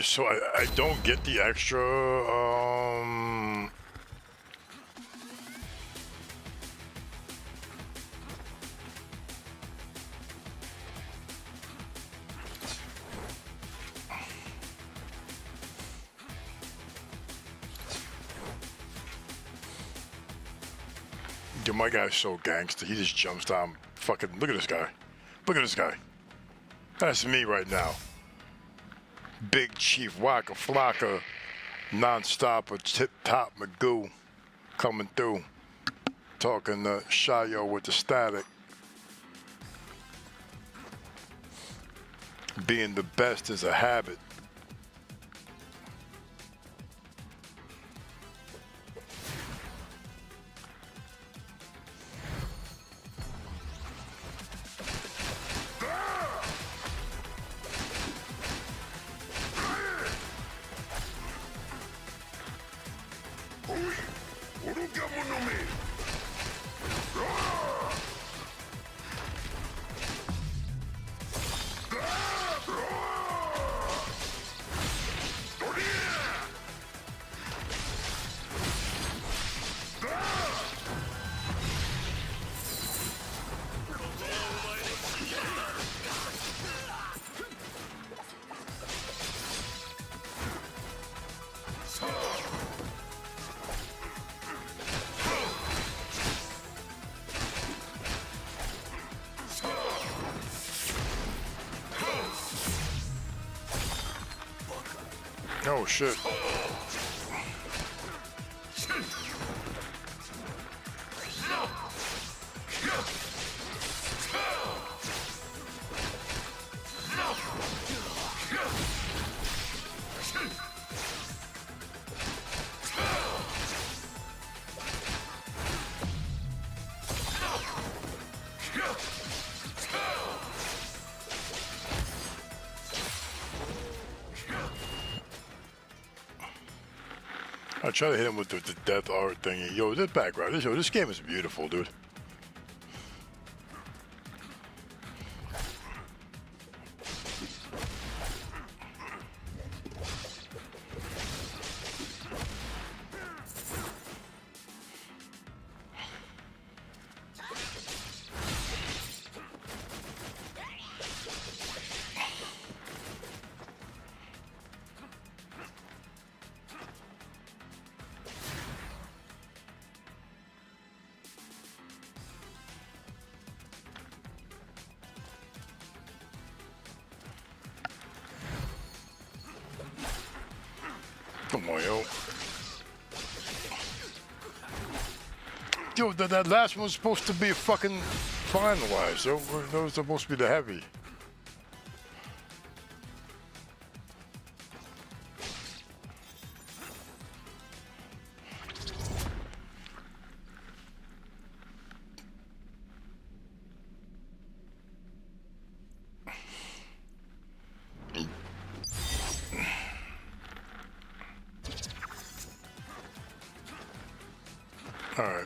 So I don't get the extra Dude, my guy's so gangster. He just jumps down. Fucking look at this guy. Look at this guy. That's me right now. Big Chief Waka Flocka, non-stopper, tip-top Magoo, coming through, talking to Shayo with the static. Being the best is a habit. Oh shit. I try to hit him with the death art thing. Yo, this background, this game is beautiful, dude. Come on, yo. Yo, that last one was supposed to be fucking finalized, yo. That was supposed to be the heavy. All right.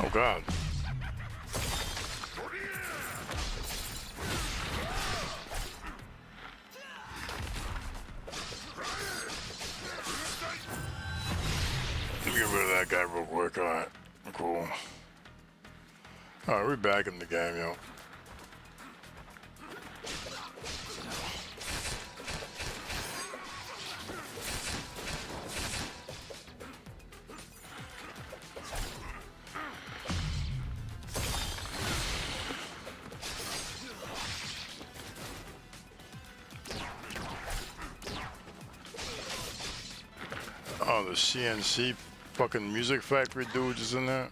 Oh God. Let me get rid of that guy real quick. All right. Cool. All right, we're back in the game, yo. Oh, the CNC fucking music factory dude is in there.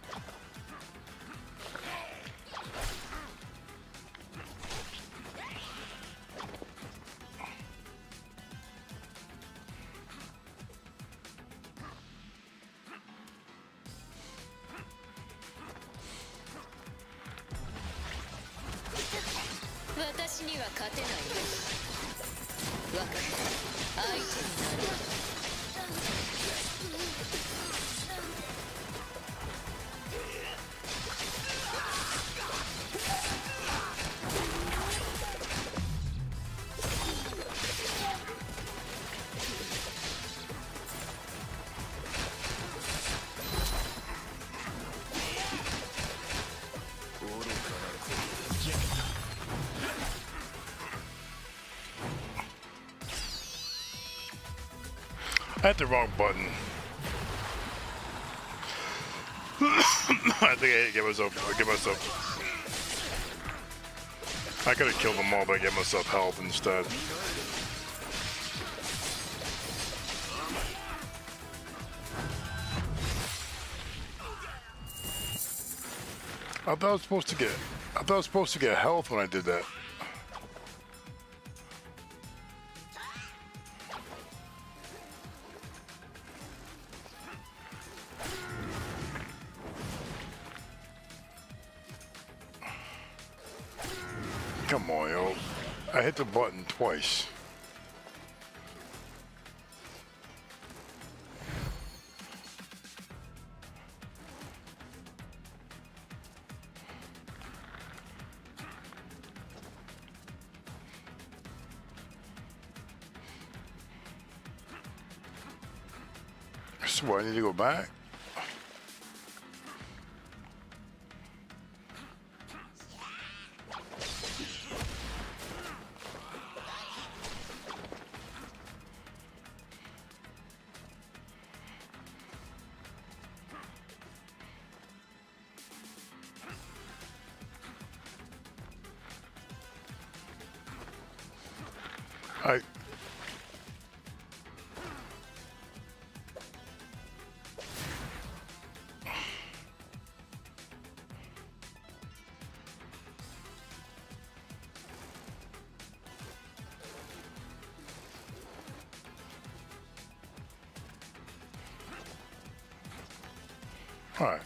I hit the wrong button. I think I get myself. I could have killed them all, but I gave myself health instead. I thought I was supposed to get health when I did that. Come on, yo. I hit the button twice. So I need to go back? All right.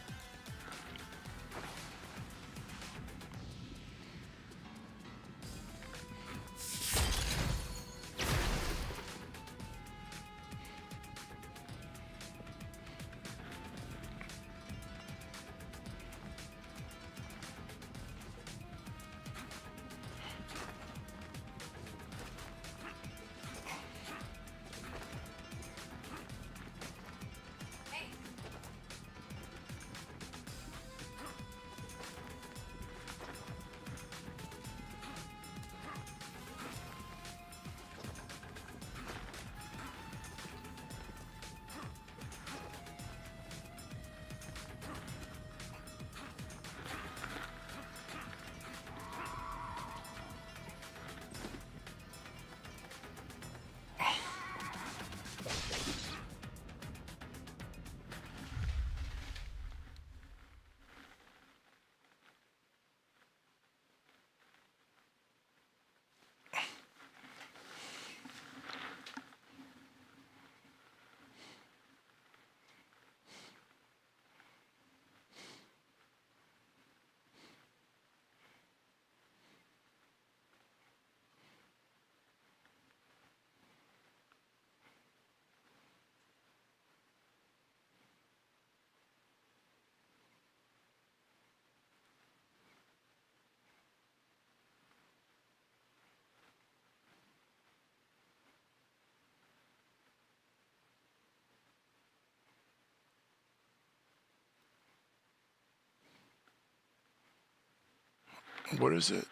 What is it?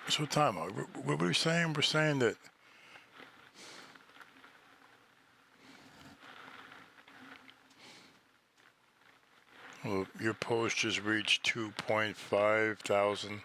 So time out. What were we saying? We're saying that well, your post just reached 2.5 thousand.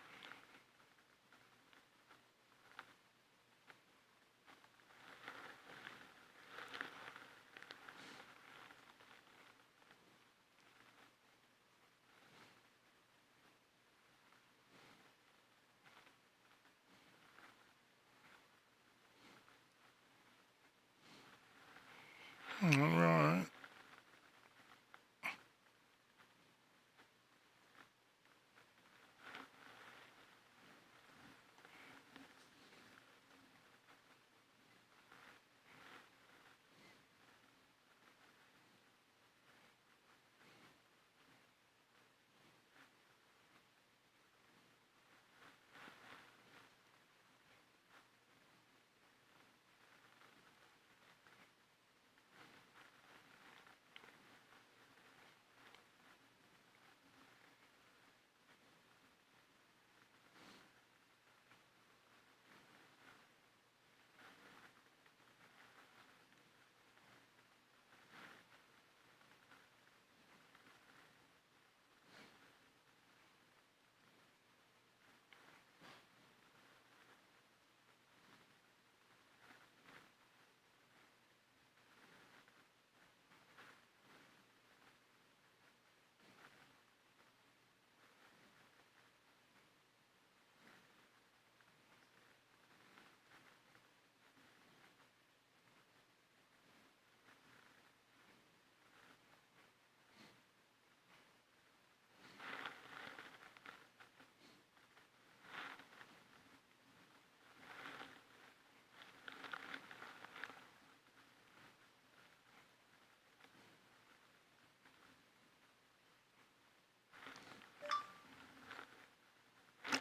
All right.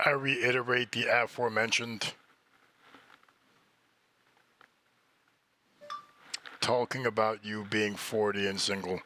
I reiterate the aforementioned. Talking about you being 40 and single.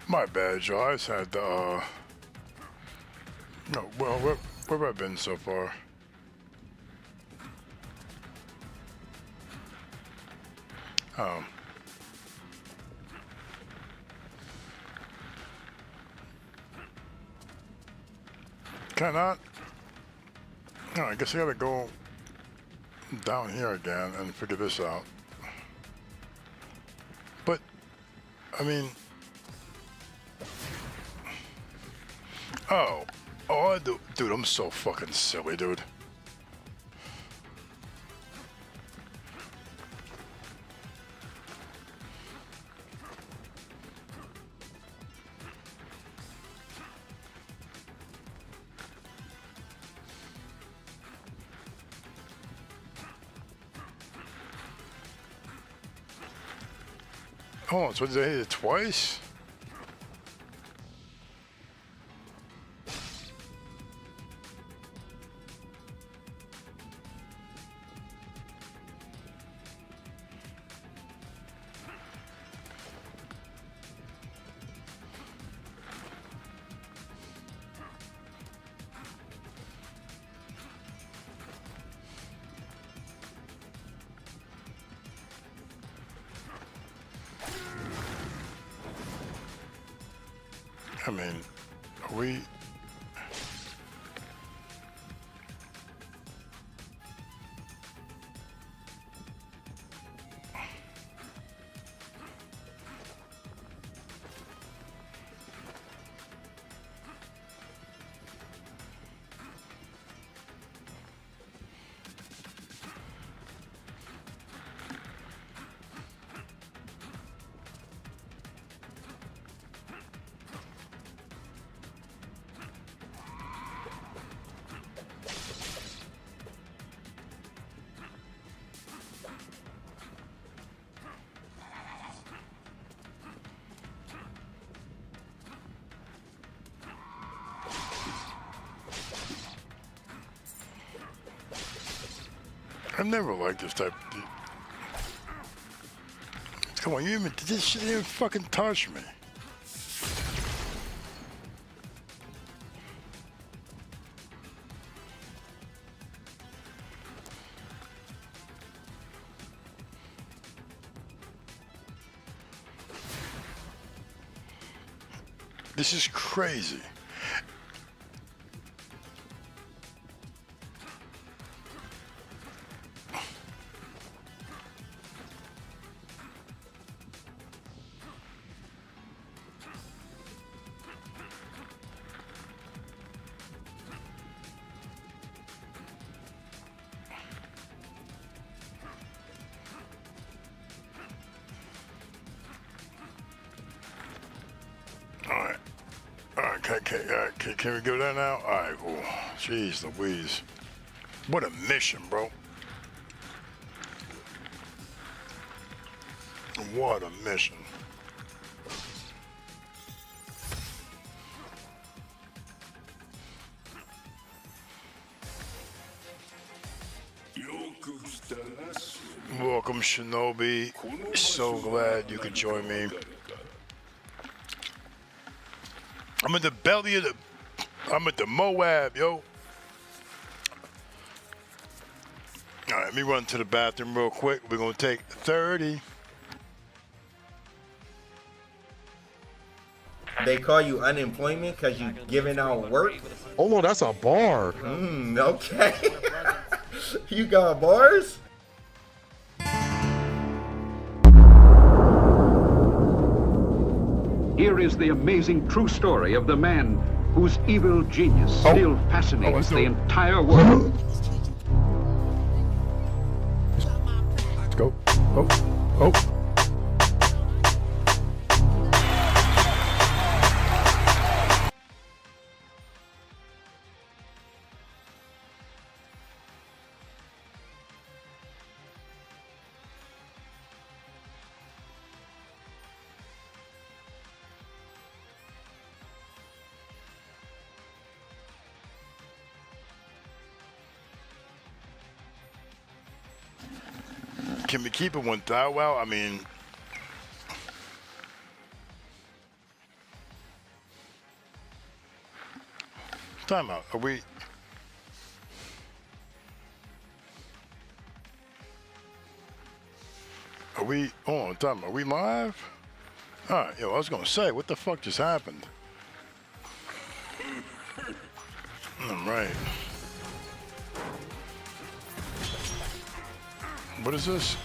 My bad, Joe. I just had the, no, well, where have I been so far? Oh. Can I not? No, I guess I gotta go down here again and figure this out. But, I mean... Oh, dude, I'm so fucking silly, dude. Oh, so did I hit it twice? I mean, are we? I've never liked this type of. Come on, you even this shit didn't even fucking touch me. This is crazy. Can we go there now? All right, cool. Jeez Louise. What a mission, bro. What a mission. Welcome, Shinobi. So glad you could join me. I'm in the belly of the... I'm at the Moab, yo. All right, let me run to the bathroom real quick. We're going to take 30. They call you unemployment because you giving out work? Hold on, that's a bar. Okay. You got bars? Here is the amazing true story of the man whose evil genius still fascinates the entire world. Let's go. Oh. Can we keep it 1,000? Well, I mean, time out. Are we? On time? Are we live? All right, yo. I was gonna say, what the fuck just happened? All right. What is this?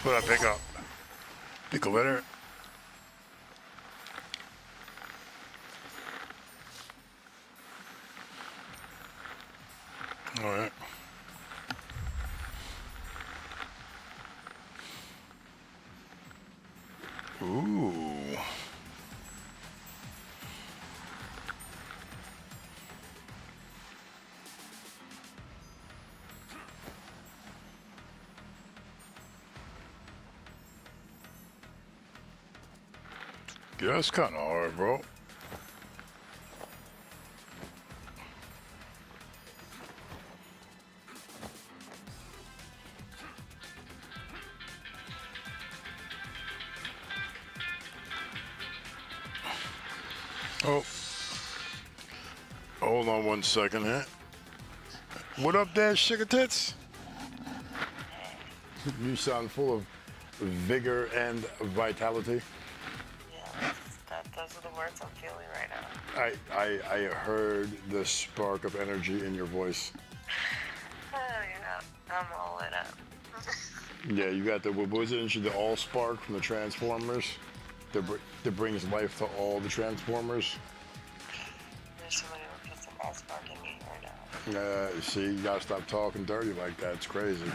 What I pick up? Pick a letter. All right. Ooh. Yeah, that's kind of hard, bro. Oh. Hold on 1 second here. What up there, sugar tits? You sound full of vigor and vitality. Yeah, those are the words I'm feeling right now. I heard the spark of energy in your voice. Oh, yeah, I'm all lit up. Yeah, you got the, what was it? The all spark from the Transformers that brings life to all the Transformers. There's somebody who put some all spark in me right now. See, you gotta stop talking dirty like that. It's crazy.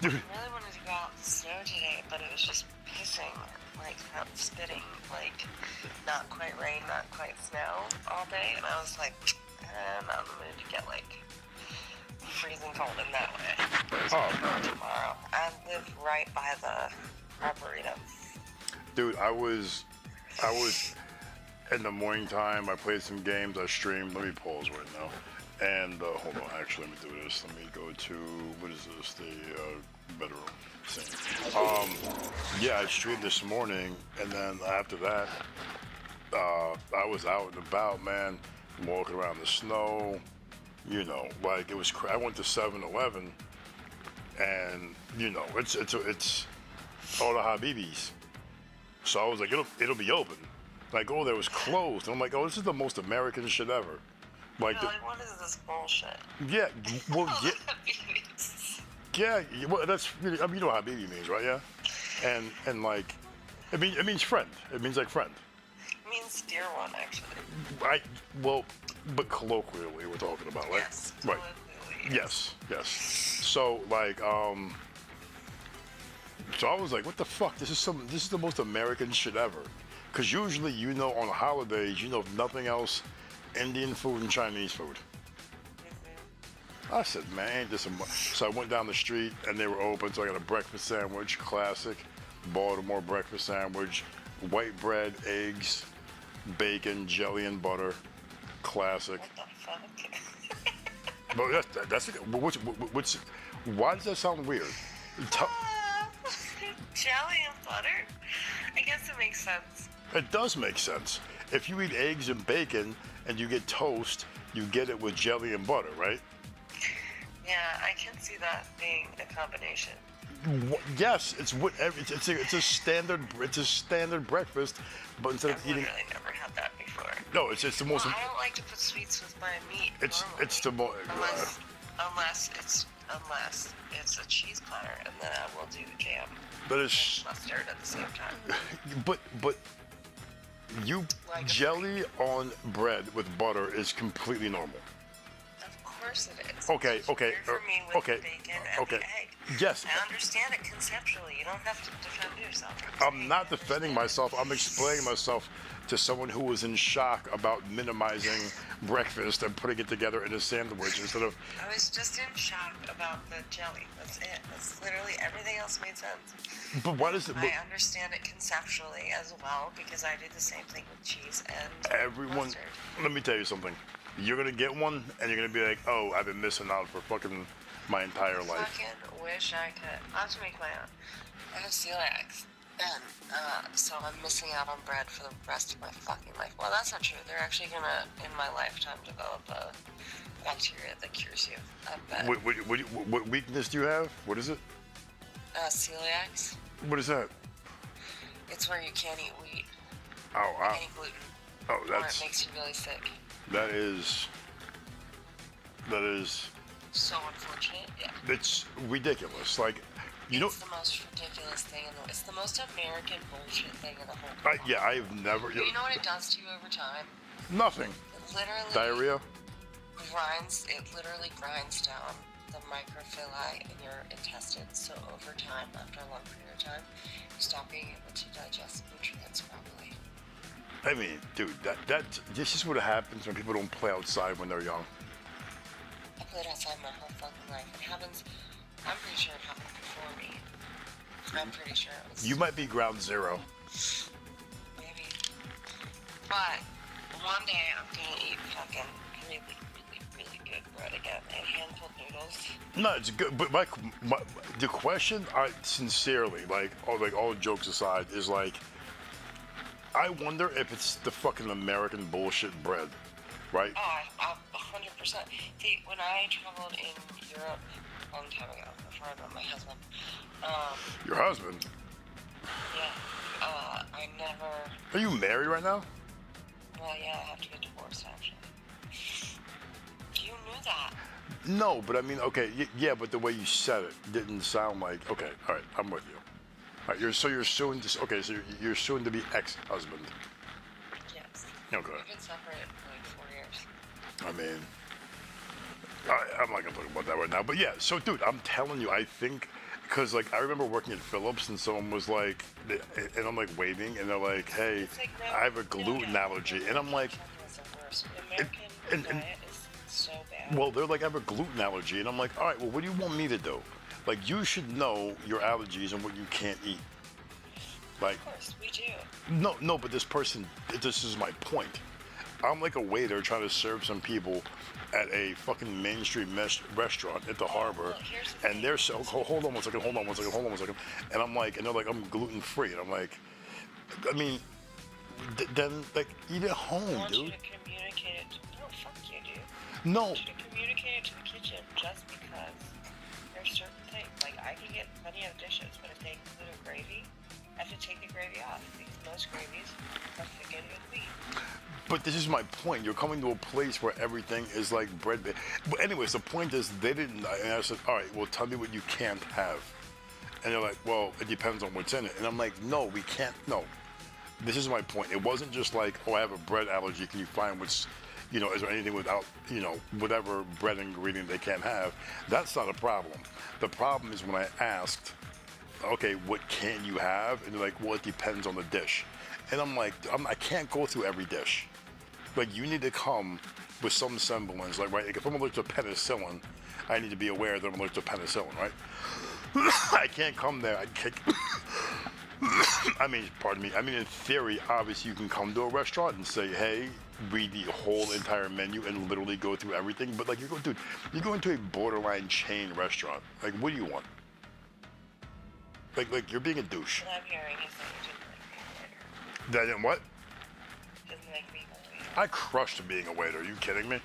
Dude. I really wanted to go out in the snow today, but it was just pissing, like not spitting, like not quite rain, not quite snow all day, and I was like, I'm not in the mood to get like freezing cold in that way. So tomorrow. I live right by the Arboretum. Dude, I was in the morning time. I played some games. I streamed. Let me pause right now. And hold on, actually, let me do this. Let me go to, what is this? The bedroom thing. Yeah, I streamed this morning, and then after that, I was out and about, man, walking around the snow. You know, like it was. I went to 7-Eleven, and you know, it's all the Habibis. So I was like, it'll be open. Like, oh, there was closed. And I'm like, oh, this is the most American shit ever. Like, what is this bullshit? Yeah, well, yeah, well, that's really, I mean, you know what Habibi means, right? Yeah, and like, it means friend. It means like friend. It means dear one, actually. Well, but colloquially we're talking about, right? Yes, right. Yes. So like, so I was like, what the fuck? This is the most American shit ever. Because usually, you know, on holidays, you know, if nothing else, Indian food and Chinese food. I said, man, ain't this a... So I went down the street and they were open, so I got a breakfast sandwich, classic Baltimore breakfast sandwich, white bread, eggs, bacon, jelly, and butter, classic. What the fuck? But that's what's why does that sound weird? Jelly and butter? I guess it makes sense. It does make sense. If you eat eggs and bacon and you get toast, you get it with jelly and butter, right? Yeah, I can see that being a combination. Yes, it's a standard breakfast, but instead of eating. I've literally never had that before. No, it's the most. Well, I don't like to put sweets with my meat. It's the most. Unless it's a cheese platter, and then I will do jam. That is and mustard at the same time. But you like jelly on bread with butter is completely normal. Of course it is. Okay. For me with the bacon and the egg. Yes. I understand it conceptually. You don't have to defend yourself. I'm not defending myself. I'm explaining myself to someone who was in shock about minimizing breakfast and putting it together in a sandwich instead of. I was just in shock about the jelly. That's it. That's literally everything else made sense. But why does it? I understand it conceptually as well because I do the same thing with cheese and mustard. Let me tell you something. You're gonna get one, and you're gonna be like, "Oh, I've been missing out for fucking my entire life." Fucking wish I could. I have to make my own. I have celiac, and so I'm missing out on bread for the rest of my fucking life. Well, that's not true. They're actually gonna, in my lifetime, develop a bacteria that cures you. I bet. What weakness do you have? What is it? Celiac. What is that? It's where you can't eat wheat. Oh, wow. Any gluten. Oh, or it makes you really sick. That is so unfortunate. Yeah. It's ridiculous. Like, you know. It's the most ridiculous thing in the. It's the most American bullshit thing in the whole world. Yeah, I've never. You know what it does to you over time? Nothing. It literally. Diarrhea. It literally grinds down the microvilli in your intestines. So over time, after a long period of time, you stop being able to digest nutrients properly. I mean, dude, this is what happens when people don't play outside when they're young. I played outside my whole fucking life. It happens. I'm pretty sure it happened before me. I'm pretty sure it was. You might be ground zero. Maybe. But one day I'm gonna eat fucking really good bread again and handful noodles. No, it's good. But the question, I sincerely, like all jokes aside, is like, I wonder if it's the fucking American bullshit bread, right? Oh, 100%. See, when I traveled in Europe a long time ago, before I met my husband. Your husband? Yeah. I never. Are you married right now? Well, yeah, I have to get divorced actually. You knew that. No, but I mean, okay, yeah, but the way you said it didn't sound like. Okay, all right, I'm with you. All right, you're soon to. Okay, so you're soon to be ex-husband. Yes. Okay. We've been separated for like 4 years. I mean, I'm not gonna talk about that right now. But yeah, so dude, I'm telling you, I think, because like I remember working at Phillips and someone was like, and I'm like waiting, and they're like, hey, Like, no, I have a gluten allergy, and I'm like, The American diet is so bad. well, they're like, I have a gluten allergy, and I'm like, all right, well, what do you want me to do? Like, you should know your allergies and what you can't eat. Like, Of course, we do. no, but this is my point. I'm like a waiter trying to serve some people at a fucking mainstream restaurant at the harbor, Well, here's the and they're so, hold on one second, and I'm like, and they're like, I'm gluten free, and I'm like, I mean, then like eat at I home, want you dude. to communicate it. No, fuck you, dude. I No, want you to communicate it to the kitchen just because there's certain things. Like, I can get plenty of dishes, but if they include a gravy, I have to take the gravy off because most gravies are thickened with wheat. but this is my point. You're coming to a place where everything is like bread. But anyways, the point is they didn't. And I said, all right, well, tell me what you can't have. And they're like, well, it depends on what's in it. And I'm like, no, we can't. No. This is my point. It wasn't just like, oh, I have a bread allergy. Can you find what's, is there anything without, whatever bread ingredient they can't have? That's not a problem. The problem is when I asked, okay, what can you have? And they're like, well, it depends on the dish. And I'm like, I can't go through every dish. Like, you need to come with some semblance. Like, right, like if I'm allergic to penicillin, I need to be aware that I'm allergic to penicillin, right? I can't come there. I can't. I mean, pardon me. I mean, in theory, obviously, you can come to a restaurant and say, hey, read the whole entire menu and literally go through everything. But, like, you go into a borderline chain restaurant. Like, what do you want? Like you're being a douche. What I'm hearing is that you didn't like being a waiter. That didn't what? Didn't like being a waiter. I crushed being a waiter. Are you kidding me?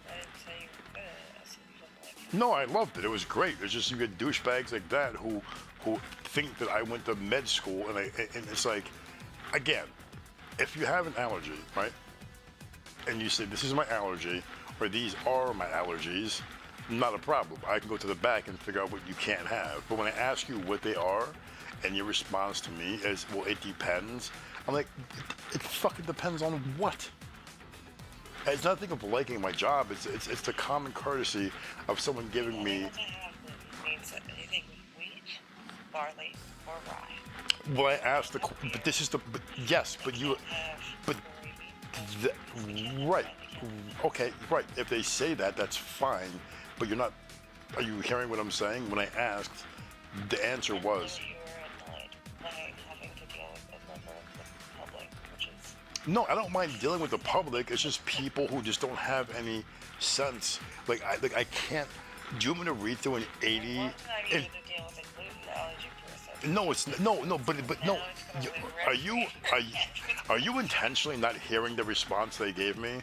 I didn't say you were good at it. I said you didn't like it. No, I loved it. It was great. It's just you get douchebags like that who think that I went to med school, and it's like, again, if you have an allergy, right, and you say this is my allergy or these are my allergies, not a problem. I can go to the back and figure out what you can't have. But when I ask you what they are, and your response to me is, well, it depends, I'm like, it fucking depends on what? It's nothing of liking my job. It's the common courtesy of someone giving me. Able to have gluten means anything with wheat, barley, or rye. Well, I asked but this is but yes, but you, but right, okay, right. If they say that, that's fine. But you're not. Are you hearing what I'm saying? When I asked, the answer was. You were annoyed by having to deal with a member of the public, which is. No, I don't mind dealing with the public. It's just people who just don't have any sense. Like I can't. Do you want me to read through an 80? One time you had to deal with a gluten allergy person. No, it's no, but no. Are you intentionally not hearing the response they gave me?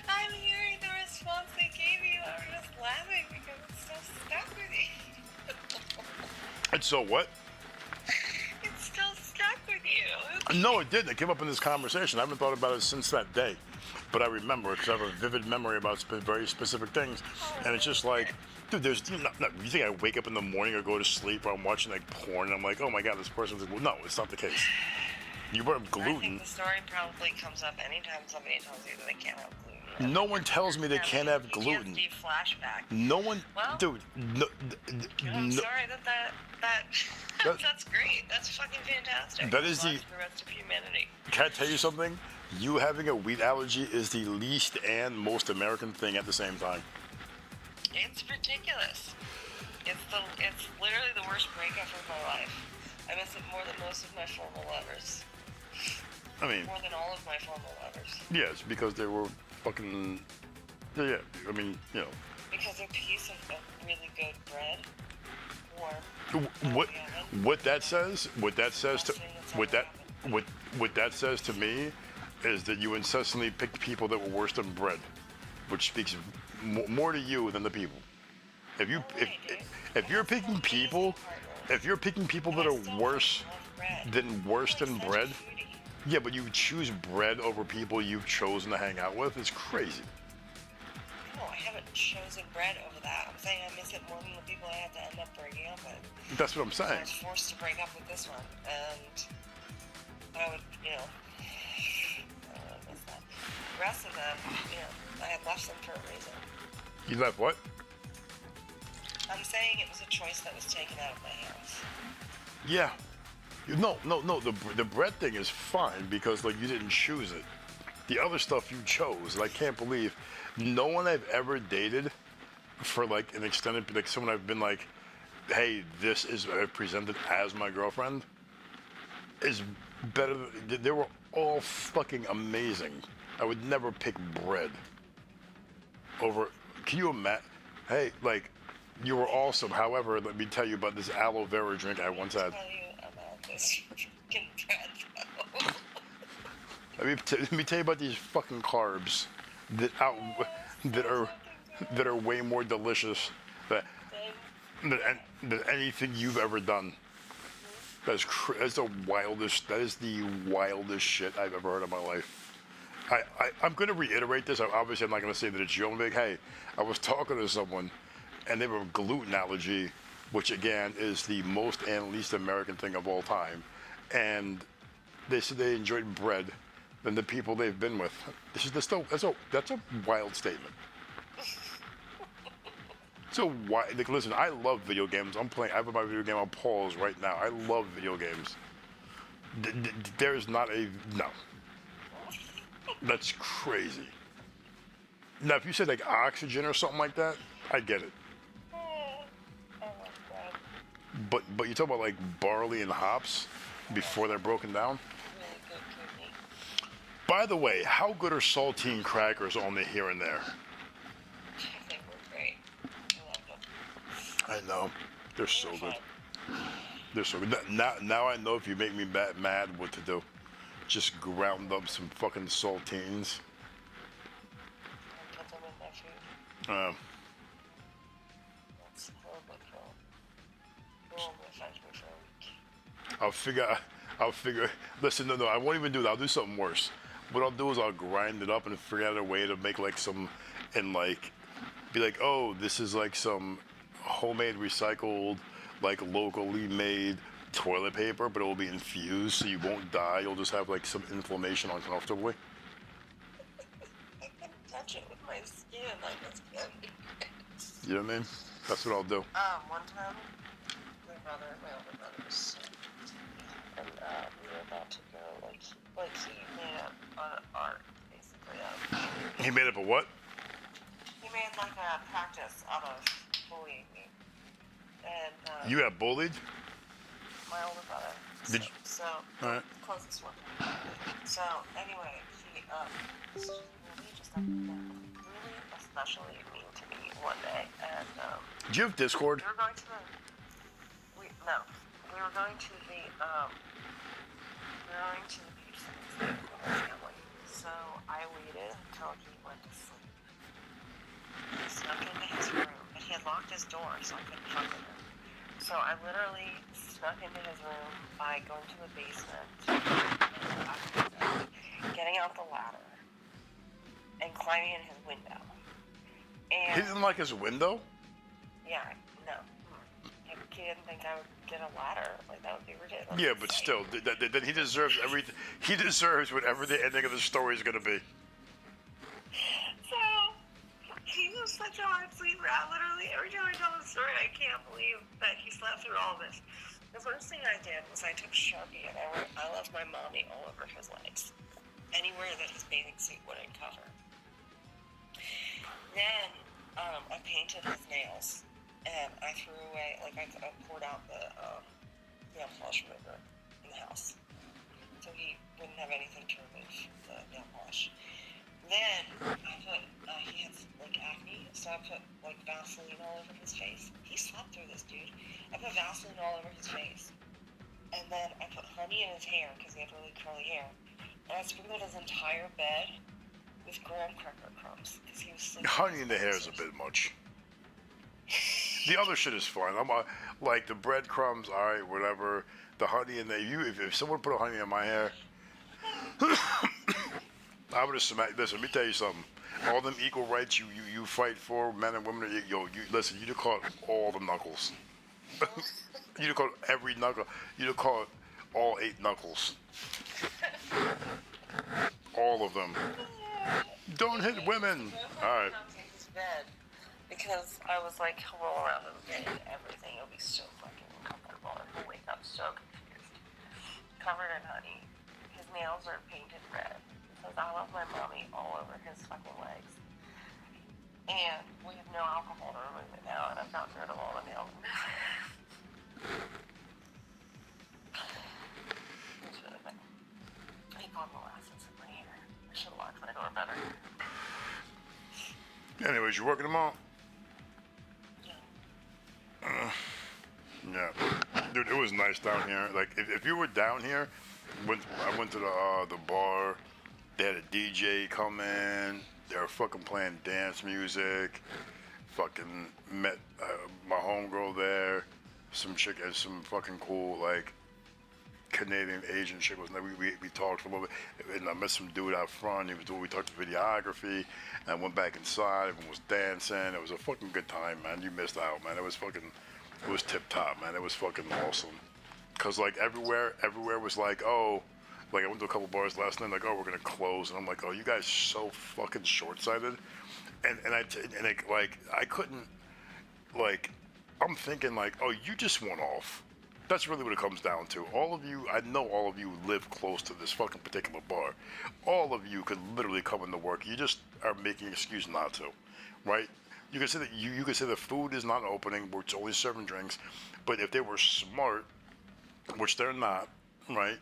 I'm hearing the response they gave you. I'm just laughing because it's so stuck with you. And so what? It's still stuck with you. No, it didn't. It came up in this conversation. I haven't thought about it since that day. but I remember because I have a vivid memory about very specific things, and it's just like, dude, there's you think I wake up in the morning or go to sleep or I'm watching like porn and I'm like, oh my god, this person's like, well, no, it's not the case. You brought up gluten. I think the story probably comes up anytime somebody tells you that they can't have gluten. No one tells me they can't have gluten. PTSD flashback. No one, well, dude. No, I'm sorry that's great. That's fucking fantastic. That is the rest of humanity. Can I tell you something? You having a wheat allergy is the least and most American thing at the same time. It's ridiculous. It's literally the worst breakup of my life. I miss it more than most of my former lovers. I mean, more than all of my former lovers. Yes, because they were fucking. Yeah, I mean, you know. Because a piece of really good bread, warm. What that says to me is that you incessantly picked people that were worse than bread, which speaks more to you than the people. If you're picking people that are worse than bread, yeah, but you choose bread over people you've chosen to hang out with, it's crazy. No, I haven't chosen bread over that. I'm saying I miss it more than the people I had to end up breaking up with. That's what I'm saying. So I was forced to break up with this one, and I would, I miss that. The rest of them, I had left them for a reason. You left what? I'm saying it was a choice that was taken out of my hands. Yeah. No. The bread thing is fine because like you didn't choose it. The other stuff you chose. And I can't believe no one I've ever dated for like an extended, like someone I've been like, hey, this is presented as my girlfriend, is better. They were all fucking amazing. I would never pick bread over. Can you imagine? Hey, like. You were awesome. However, let me tell you about this aloe vera drink I once had. Tell you about this fucking bread, though. Let me tell you about these fucking carbs that are way more delicious than anything you've ever done. That is the wildest shit I've ever heard in my life. I'm going to reiterate this. Obviously, I'm not going to say that it's you. I'm like, hey, I was talking to someone. And they have a gluten allergy, which again is the most and least American thing of all time. And they said they enjoyed bread than the people they've been with. That's a wild statement. So why? Like, listen, I love video games. I have my video game on pause right now. I love video games. There's not a no. That's crazy. Now, if you said like oxygen or something like that, I get it. But you talk about like barley and hops before they're broken down. Really good kidney. By the way, how good are saltine crackers on the here and there? I think we're great. I love them. I know, they're so good. They're so good. Now I know if you make me mad, what to do. Just ground up some fucking saltines. And put them in my food. That's horrible. I'll figure. Listen, no, I won't even do that. I'll do something worse. What I'll do is I'll grind it up and figure out a way to make like some, and like, be like, oh, this is like some homemade recycled, like locally made toilet paper, but it will be infused, so you won't die. You'll just have like some inflammation uncomfortably. I can touch it with my skin. Like it's good. You know what I mean? That's what I'll do. One time, my older brother was sick, and we were about to go, like he made up art, basically. He made up a what? He made like a practice out of bullying me, and You got bullied? my older brother. Did you? So All right. closest one. So anyway, he was really just like really especially mean to me one day, and Do you have Discord? we were going to the beach with our family. So I waited until he went to sleep. He snuck into his room, but he had locked his door, so I couldn't fuck with him. So I literally snuck into his room by going to the basement, and getting out the ladder, and climbing in his window. He And didn't like his window? yeah, no. He didn't think I would get a ladder. Like, that would be ridiculous. Yeah, but still, then he deserves everything. He deserves whatever the ending of the story is going to be. So, he was such a hard sleeper. I literally, every time I tell the story, I can't believe that he slept through all this. The first thing I did was I took Sharpie and I left my mommy all over his legs. Anywhere that his bathing suit wouldn't cover. Then, I painted his nails. And I threw away, like, I poured out the nail polish remover in the house. So he wouldn't have anything to remove the nail polish. Then, I put, he had, like, acne, so I put, like, Vaseline all over his face. He slept through this, dude. I put Vaseline all over his face. And then I put honey in his hair, because he had really curly hair. And I sprinkled his entire bed with graham cracker crumbs, because he was sleeping. Honey in the hair is a bit much. The other shit is fine. I'm like the breadcrumbs, all right, whatever. The honey in there. If someone put a honey in my hair, I would have smacked. Listen, let me tell you something. All them equal rights you fight for, men and women. Listen. You'd have caught all the knuckles. You'd have caught every knuckle. You'd have caught all 8 knuckles. All of them. Don't hit women. All right. Because I was like, he'll roll around in the bed and everything will be so fucking uncomfortable and he'll wake up so confused. Covered in honey. His nails are painted red. He says, I love my mommy all over his fucking legs. And we have no alcohol to remove it now, and I've gotten rid of all the nails. He poured molasses in my hair. I should have locked my door better. Anyways, you working them out? Yeah, dude, it was nice down here. Like, if you were down here, I went to the bar. They had a DJ come in. They were fucking playing dance music. Fucking met my homegirl there. Some chick and some fucking cool like Canadian Asian chick was there. We talked for a little bit, and I met some dude out front. We talked videography, and I went back inside. Everyone was dancing. It was a fucking good time, man. You missed out, man. It was tip top, man. It was fucking awesome. Cause like everywhere was like, oh, like I went to a couple bars last night, like, oh, we're gonna close, and I'm like, oh, you guys so fucking short-sighted, and I couldn't, like, I'm thinking like, oh, you just went off. That's really what it comes down to. All of you, I know all of you live close to this fucking particular bar. All of you could literally come into work. You just are making an excuse not to, right? You could say that you could say the food is not opening, we're only serving drinks. But if they were smart, which they're not, right?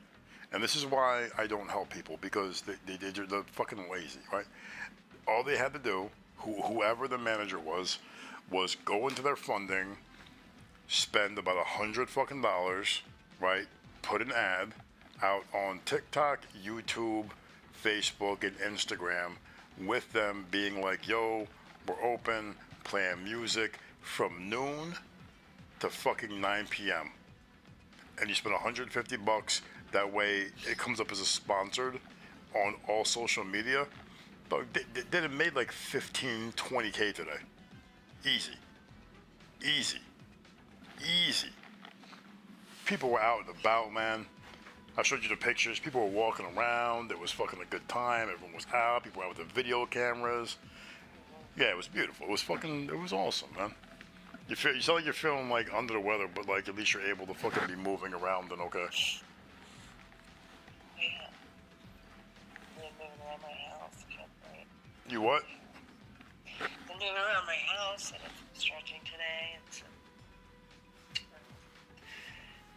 And this is why I don't help people, because they're fucking lazy, right? All they had to do, whoever the manager was go into their funding, spend about $100 fucking, right? Put an ad out on TikTok, YouTube, Facebook, and Instagram with them being like, yo, we're open, playing music from noon to fucking 9 p.m. And you spend $150. That way it comes up as a sponsored on all social media. But they have made like 15, 20K today. Easy. People were out and about, man. I showed you the pictures. People were walking around. It was fucking a good time. Everyone was out. People were out with the video cameras. Yeah, it was beautiful. It was awesome, man. You sound like you're feeling like under the weather, but like at least you're able to fucking be moving around and okay. Yeah. I'm moving around my house. Right? You what? I'm moving around my house and it's stretching today and some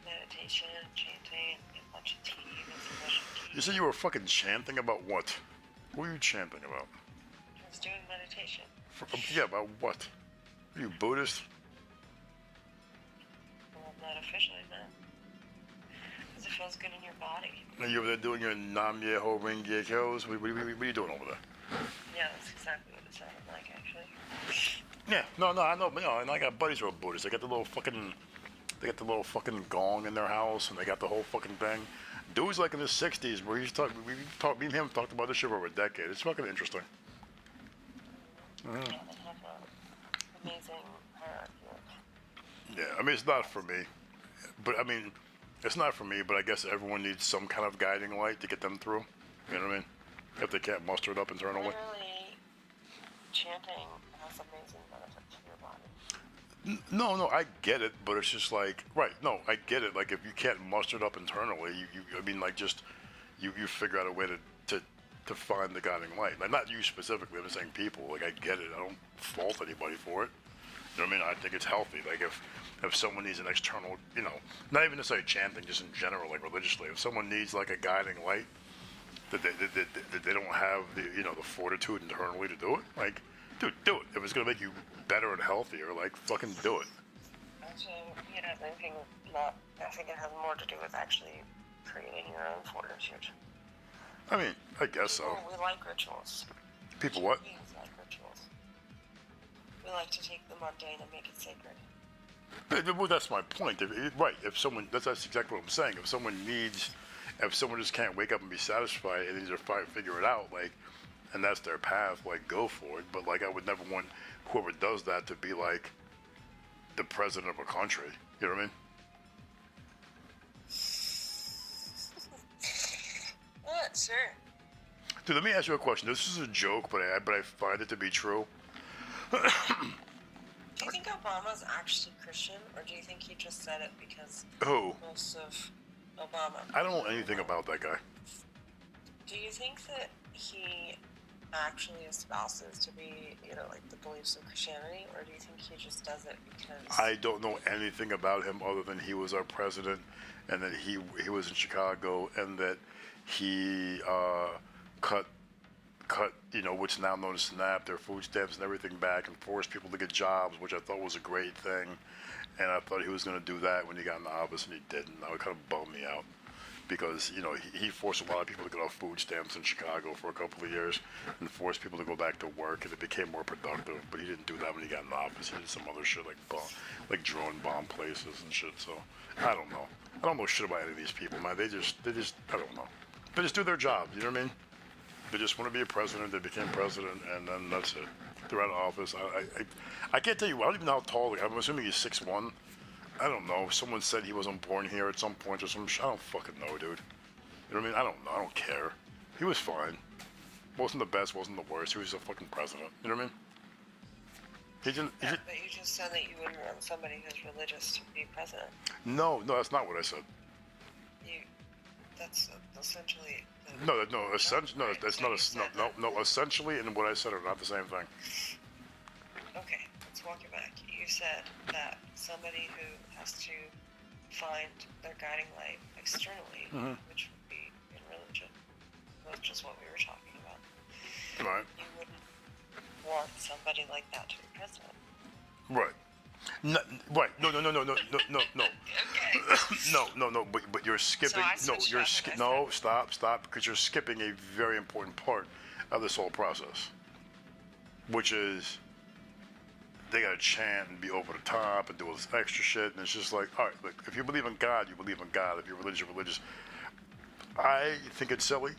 meditation, chanting, and a bunch of tea and some Russian tea. You said you were fucking chanting about what? What were you chanting about? I was doing meditation. Yeah, about what? Are you Buddhist? Well, not officially, man. Because it feels good in your body. Are you over there doing your Nam Myeho Renge Kyos? What are you doing over there? Yeah, that's exactly what it sounded like, actually. Yeah, no, I know, and I got buddies who are Buddhists. They got the little fucking gong in their house, and they got the whole fucking thing. Dude's like in his 60s, where me and him talked about this shit for over a decade. It's fucking interesting. And have an amazing hierarchy of... Yeah, I mean, it's not for me. But, I mean, it's not for me, but I guess everyone needs some kind of guiding light to get them through. You know what I mean? If they can't muster it up internally. Literally, chanting has amazing benefits for your body. No, I get it, but it's just like, right, no, I get it. Like, if you can't muster it up internally, I mean, like, just, you figure out a way to find the guiding light. Like, not you specifically, I'm just saying people. Like, I get it. I don't fault anybody for it. You know what I mean? I think it's healthy. Like, if someone needs an external, you know, not even necessarily chanting, just in general, like, religiously, if someone needs, like, a guiding light, that they don't have the, you know, the fortitude internally to do it, like, dude, do it. If it's gonna make you better and healthier, like, fucking do it. Also, you know, I think it has more to do with actually creating your own fortitude. I mean, I guess so. We like rituals. People what? Beings like rituals. We like to take the mundane and make it sacred. Well, that's my point. Right, if someone, that's exactly what I'm saying. If someone just can't wake up and be satisfied and needs to figure it out, like, and that's their path, like, go for it. But, like, I would never want whoever does that to be, like, the president of a country. You know what I mean? Sure. Dude, let me ask you a question. This is a joke, but I find it to be true. Do you think Obama's actually Christian, or do you think he just said it because Who? most of Obama? I don't know anything about that guy. Do you think that he actually espouses to be, you know, like the beliefs of Christianity, or do you think he just does it because... I don't know anything about him other than he was our president, and that he was in Chicago, and that he cut, you know, what's now known as SNAP, their food stamps and everything back, and forced people to get jobs, which I thought was a great thing. And I thought he was going to do that when he got in the office, and he didn't. That would kind of bum me out, because, you know, he forced a lot of people to get off food stamps in Chicago for a couple of years and forced people to go back to work, and it became more productive. But he didn't do that when he got in the office. He did some other shit like drone bomb places and shit. So I don't know. I don't know shit about any of these people, man. They just I don't know. They just do their job. You know what I mean? They just want to be a president. They became president, and then that's it. They're out of office. I can't tell you. I don't even know how tall. I'm assuming he's 6'1". I don't know. Someone said he wasn't born here at some point or some shit. I don't fucking know, dude. You know what I mean? I don't know. I don't care. He was fine. Wasn't the best. Wasn't the worst. He was a fucking president. You know what I mean? But you just said that you wouldn't want somebody who's religious to be president. No, that's not what I said. That's essentially... Essentially, and what I said are not the same thing. Okay, let's walk it back. You said that somebody who has to find their guiding light externally, which would be in religion, which is what we were talking about. Right. You wouldn't want somebody like that to be president. Right. No, right. No. Okay. No. But you're skipping. Stop. Because you're skipping a very important part of this whole process, which is they gotta chant and be over the top and do all this extra shit. And it's just like, all right, look, if you believe in God, you believe in God. If you're religious, you're religious. I think it's silly,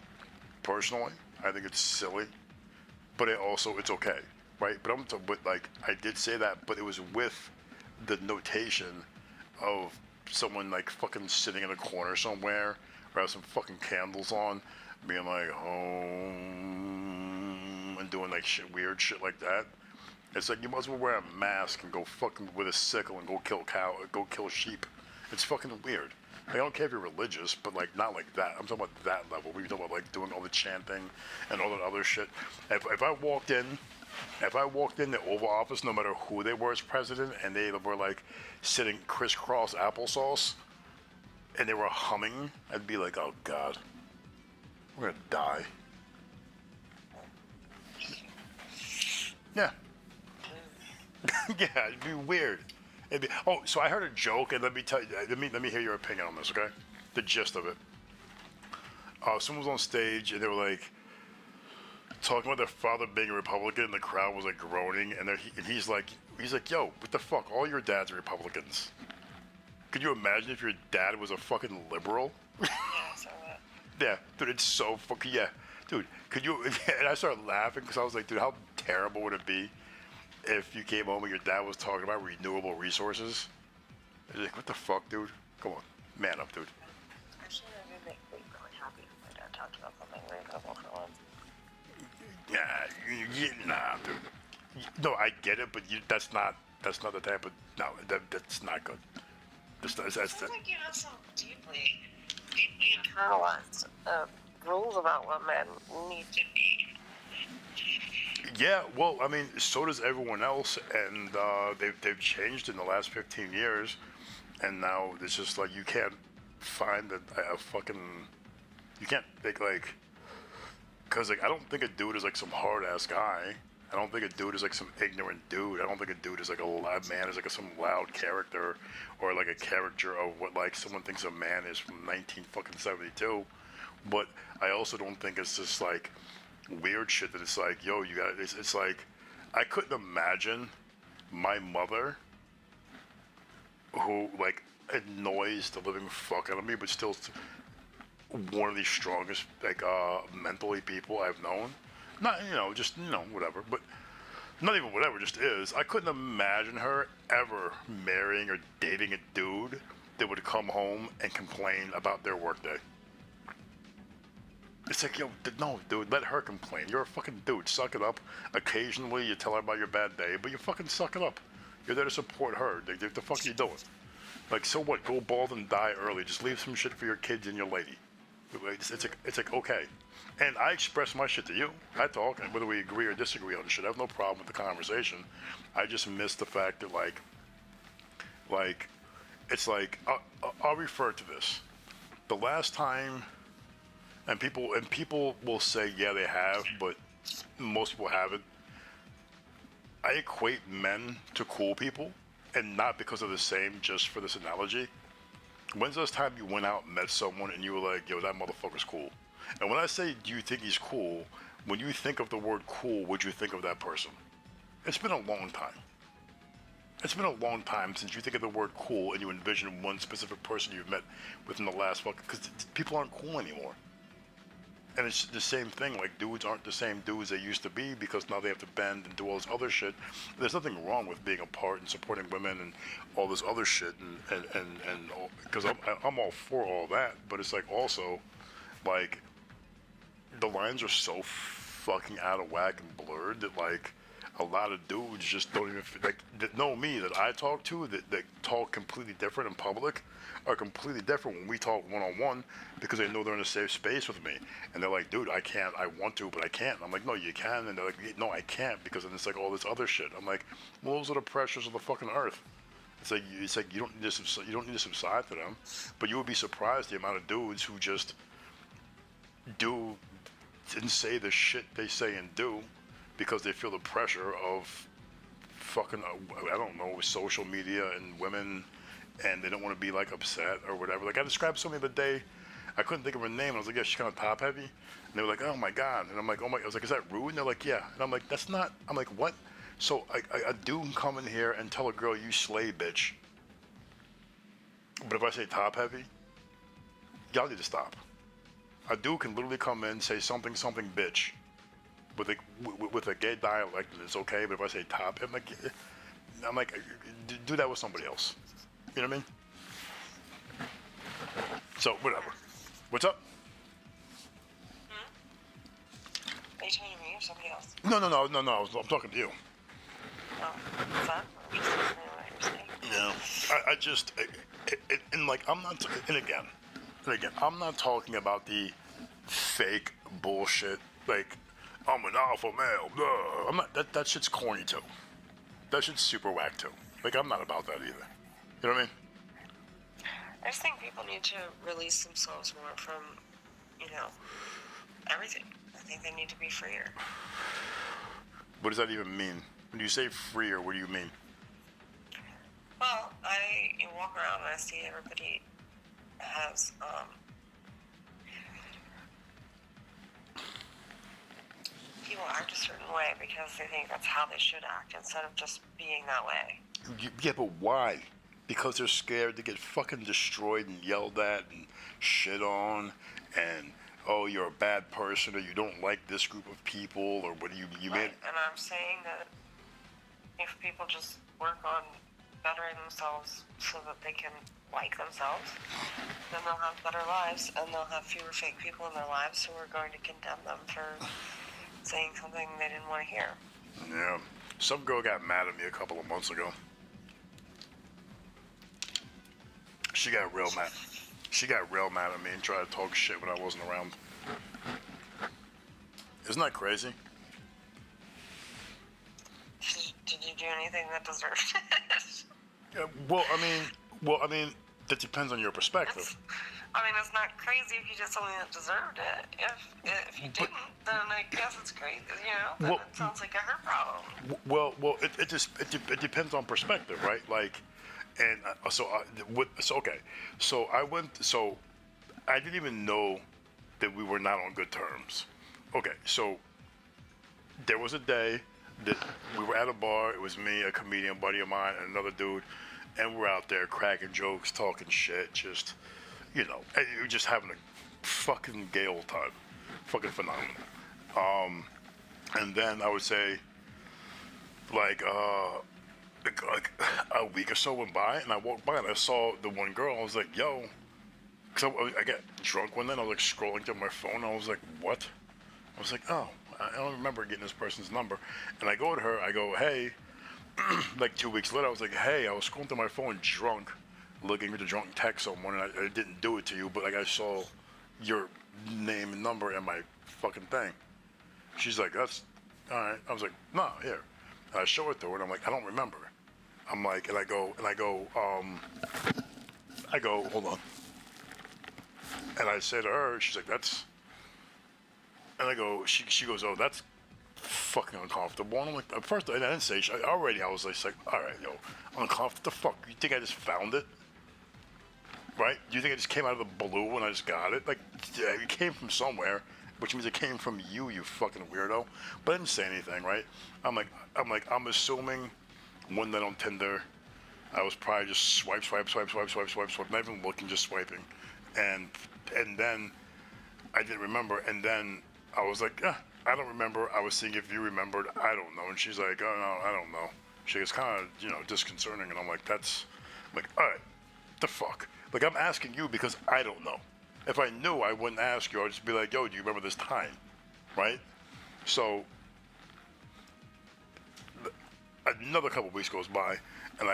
personally. I think it's silly, but it's okay. Right, but like I did say that, but it was with the notation of someone like fucking sitting in a corner somewhere, or have some fucking candles on, being like home and doing like weird shit like that. It's like you might as well wear a mask and go fucking with a sickle and go kill sheep. It's fucking weird. Like, I don't care if you're religious, but like not like that. I'm talking about that level. We're talking about like doing all the chanting and all that other shit. If I walked in the Oval Office, no matter who they were as president, and they were like sitting crisscross applesauce, and they were humming, I'd be like, oh God, we're gonna die. Yeah. Yeah, it'd be weird. So I heard a joke, and let me hear your opinion on this, okay? The gist of it. Someone was on stage, and they were like talking about their father being a Republican, and the crowd was like groaning, and he's like, yo, what the fuck? All your dads are Republicans. Could you imagine if your dad was a fucking liberal? Yeah, so what? Yeah, dude, it's so fucking, yeah. dude, could you? And I started laughing because I was like, dude, how terrible would it be if you came home and your dad was talking about renewable resources? And you're like, what the fuck, dude? Come on, man up, dude. Actually, that would make me really happy if my dad talked about something reasonable for once. Nah, dude. No, I get it, but that's not the type of that's not good. That's Sounds like you have some deeply internalized rules about what men need to be. Yeah, well, I mean, so does everyone else, and they've changed in the last 15 years, and now it's just like you can't find a fucking, you can't think like, because like I don't think a dude is like some hard ass guy. I don't think a dude is like some ignorant dude. I don't think a dude is like a man is like some loud character, or like a caricature of what like someone thinks a man is from 1972. But I also don't think it's just like weird shit that it's like, yo, you got it's like I couldn't imagine my mother, who like annoys the living fuck out of me, but still one of the strongest like mentally people I've known. Not just whatever, but not even whatever, just is. I couldn't imagine her ever marrying or dating a dude that would come home and complain about their workday. It's like, yo, no, dude, let her complain. You're a fucking dude. Suck it up. Occasionally, you tell her about your bad day, but you fucking suck it up. You're there to support her. What the fuck are you doing? Like, so what? Go bald and die early. Just leave some shit for your kids and your lady. It's like okay. And I express my shit to you. I talk, and whether we agree or disagree on shit, I have no problem with the conversation. I just miss the fact that, like, it's like, I'll refer to this. The last time, and people will say, yeah, they have, but most people haven't. I equate men to cool people, and not because of the same, just for this analogy. When's the last time you went out and met someone and you were like, yo, that motherfucker's cool? And when I say, do you think he's cool, when you think of the word cool, would you think of that person? It's been a long time. It's been a long time since you think of the word cool and you envision one specific person you've met within the last fucking, because people aren't cool anymore. And it's the same thing, like dudes aren't the same dudes they used to be because now they have to bend and do all this other shit. There's nothing wrong with being a part and supporting women and all this other shit, and because I'm all for all that, but it's like also, like, the lines are so fucking out of whack and blurred that like a lot of dudes just don't even like that know me, that I talk to, that talk completely different in public, are completely different when we talk one-on-one, because they know they're in a safe space with me, and they're like, dude, I can't, I want to, but I can't. And I'm like, no, you can. And they're like, no, I can't, because then it's like all this other shit. I'm like, well, those are the pressures of the fucking earth. It's like you don't need to subside to them, but you would be surprised the amount of dudes who just do and say the shit they say and do because they feel the pressure of fucking, I don't know, social media and women, and they don't want to be like upset or whatever. Like I described somebody the other day, I couldn't think of her name. I was like, yeah, she's kind of top heavy. And they were like, oh my God. And I'm like, oh my, I was like, is that rude? And they're like, yeah. And I'm like, that's not, I'm like, what? So a dude can come in here and tell a girl, you slay, bitch. But if I say top heavy, y'all need to stop. A dude can literally come in, say something, bitch, with a gay dialect, and it's okay. But if I say top, I'm like, do that with somebody else. You know what I mean? So whatever. What's up? Are you talking to me or somebody else? No. I'm talking to you. Oh, what's that? You still know what you're saying? No, I just, and like, I'm not, and again, I'm not talking about the fake bullshit, like, I'm an alpha male, blah. I'm not, that shit's corny too. That shit's super whack too. Like, I'm not about that either. You know what I mean? I just think people need to release themselves more from, everything. I think they need to be freer. What does that even mean? When you say freer, what do you mean? Well, you walk around and I see everybody has, people act a certain way because they think that's how they should act instead of just being that way. Yeah, but why? Because they're scared to get fucking destroyed and yelled at and shit on and oh, you're a bad person, or you don't like this group of people, or what you made. And I'm saying that if people just work on bettering themselves so that they can like themselves, then they'll have better lives, and they'll have fewer fake people in their lives who are going to condemn them for saying something they didn't want to hear. Yeah. Some girl got mad at me a couple of months ago. She got real mad. She got real mad at me and tried to talk shit when I wasn't around. Isn't that crazy? Did you do anything that deserved it? Yeah, well, I mean, that depends on your perspective. It's not crazy if you did something that deserved it. If you didn't, then I guess it's crazy. Then it sounds like a her problem. Well, it depends on perspective, right? Like, and okay, so I didn't even know that we were not on good terms. Okay, so there was a day that we were at a bar. It was me, a comedian buddy of mine, and another dude, and we're out there cracking jokes, talking shit, just, just having a fucking gay old time, fucking phenomenal. And then I would say, like a week or so went by, and I walked by and I saw the one girl. I was like, yo, because I got drunk one night. I was like scrolling through my phone. I was like, what? I was like, oh, I don't remember getting this person's number. And I go to her, I go, hey, like 2 weeks later, I was like, hey, I was scrolling through my phone drunk, looking at the drunk text someone, and I didn't do it to you, but like I saw your name and number in my fucking thing. She's like, that's all right. I was like, no, here. And I show it to her, and I'm like, I don't remember. I'm like, and I go, hold on. And I say to her, she's like, that's, and I go, she goes, oh, that's fucking uncomfortable. And I'm like, at first, and I didn't say, already I was like, all right, yo, uncomfortable, the fuck? You think I just found it? Right? Do you think it just came out of the blue when I just got it? Like, yeah, it came from somewhere, which means it came from you, you fucking weirdo. But I didn't say anything, right? I'm I'm assuming one night on Tinder, I was probably just swipe, not even looking, just swiping. And then I didn't remember, and then I was like, I don't remember. I was seeing if you remembered. I don't know. And she's like, oh, no, I don't know. She was kind of, disconcerting. And I'm like, all right, the fuck? Like, I'm asking you because I don't know. If I knew, I wouldn't ask you. I'd just be like, yo, do you remember this time? Right? So, another couple weeks goes by, and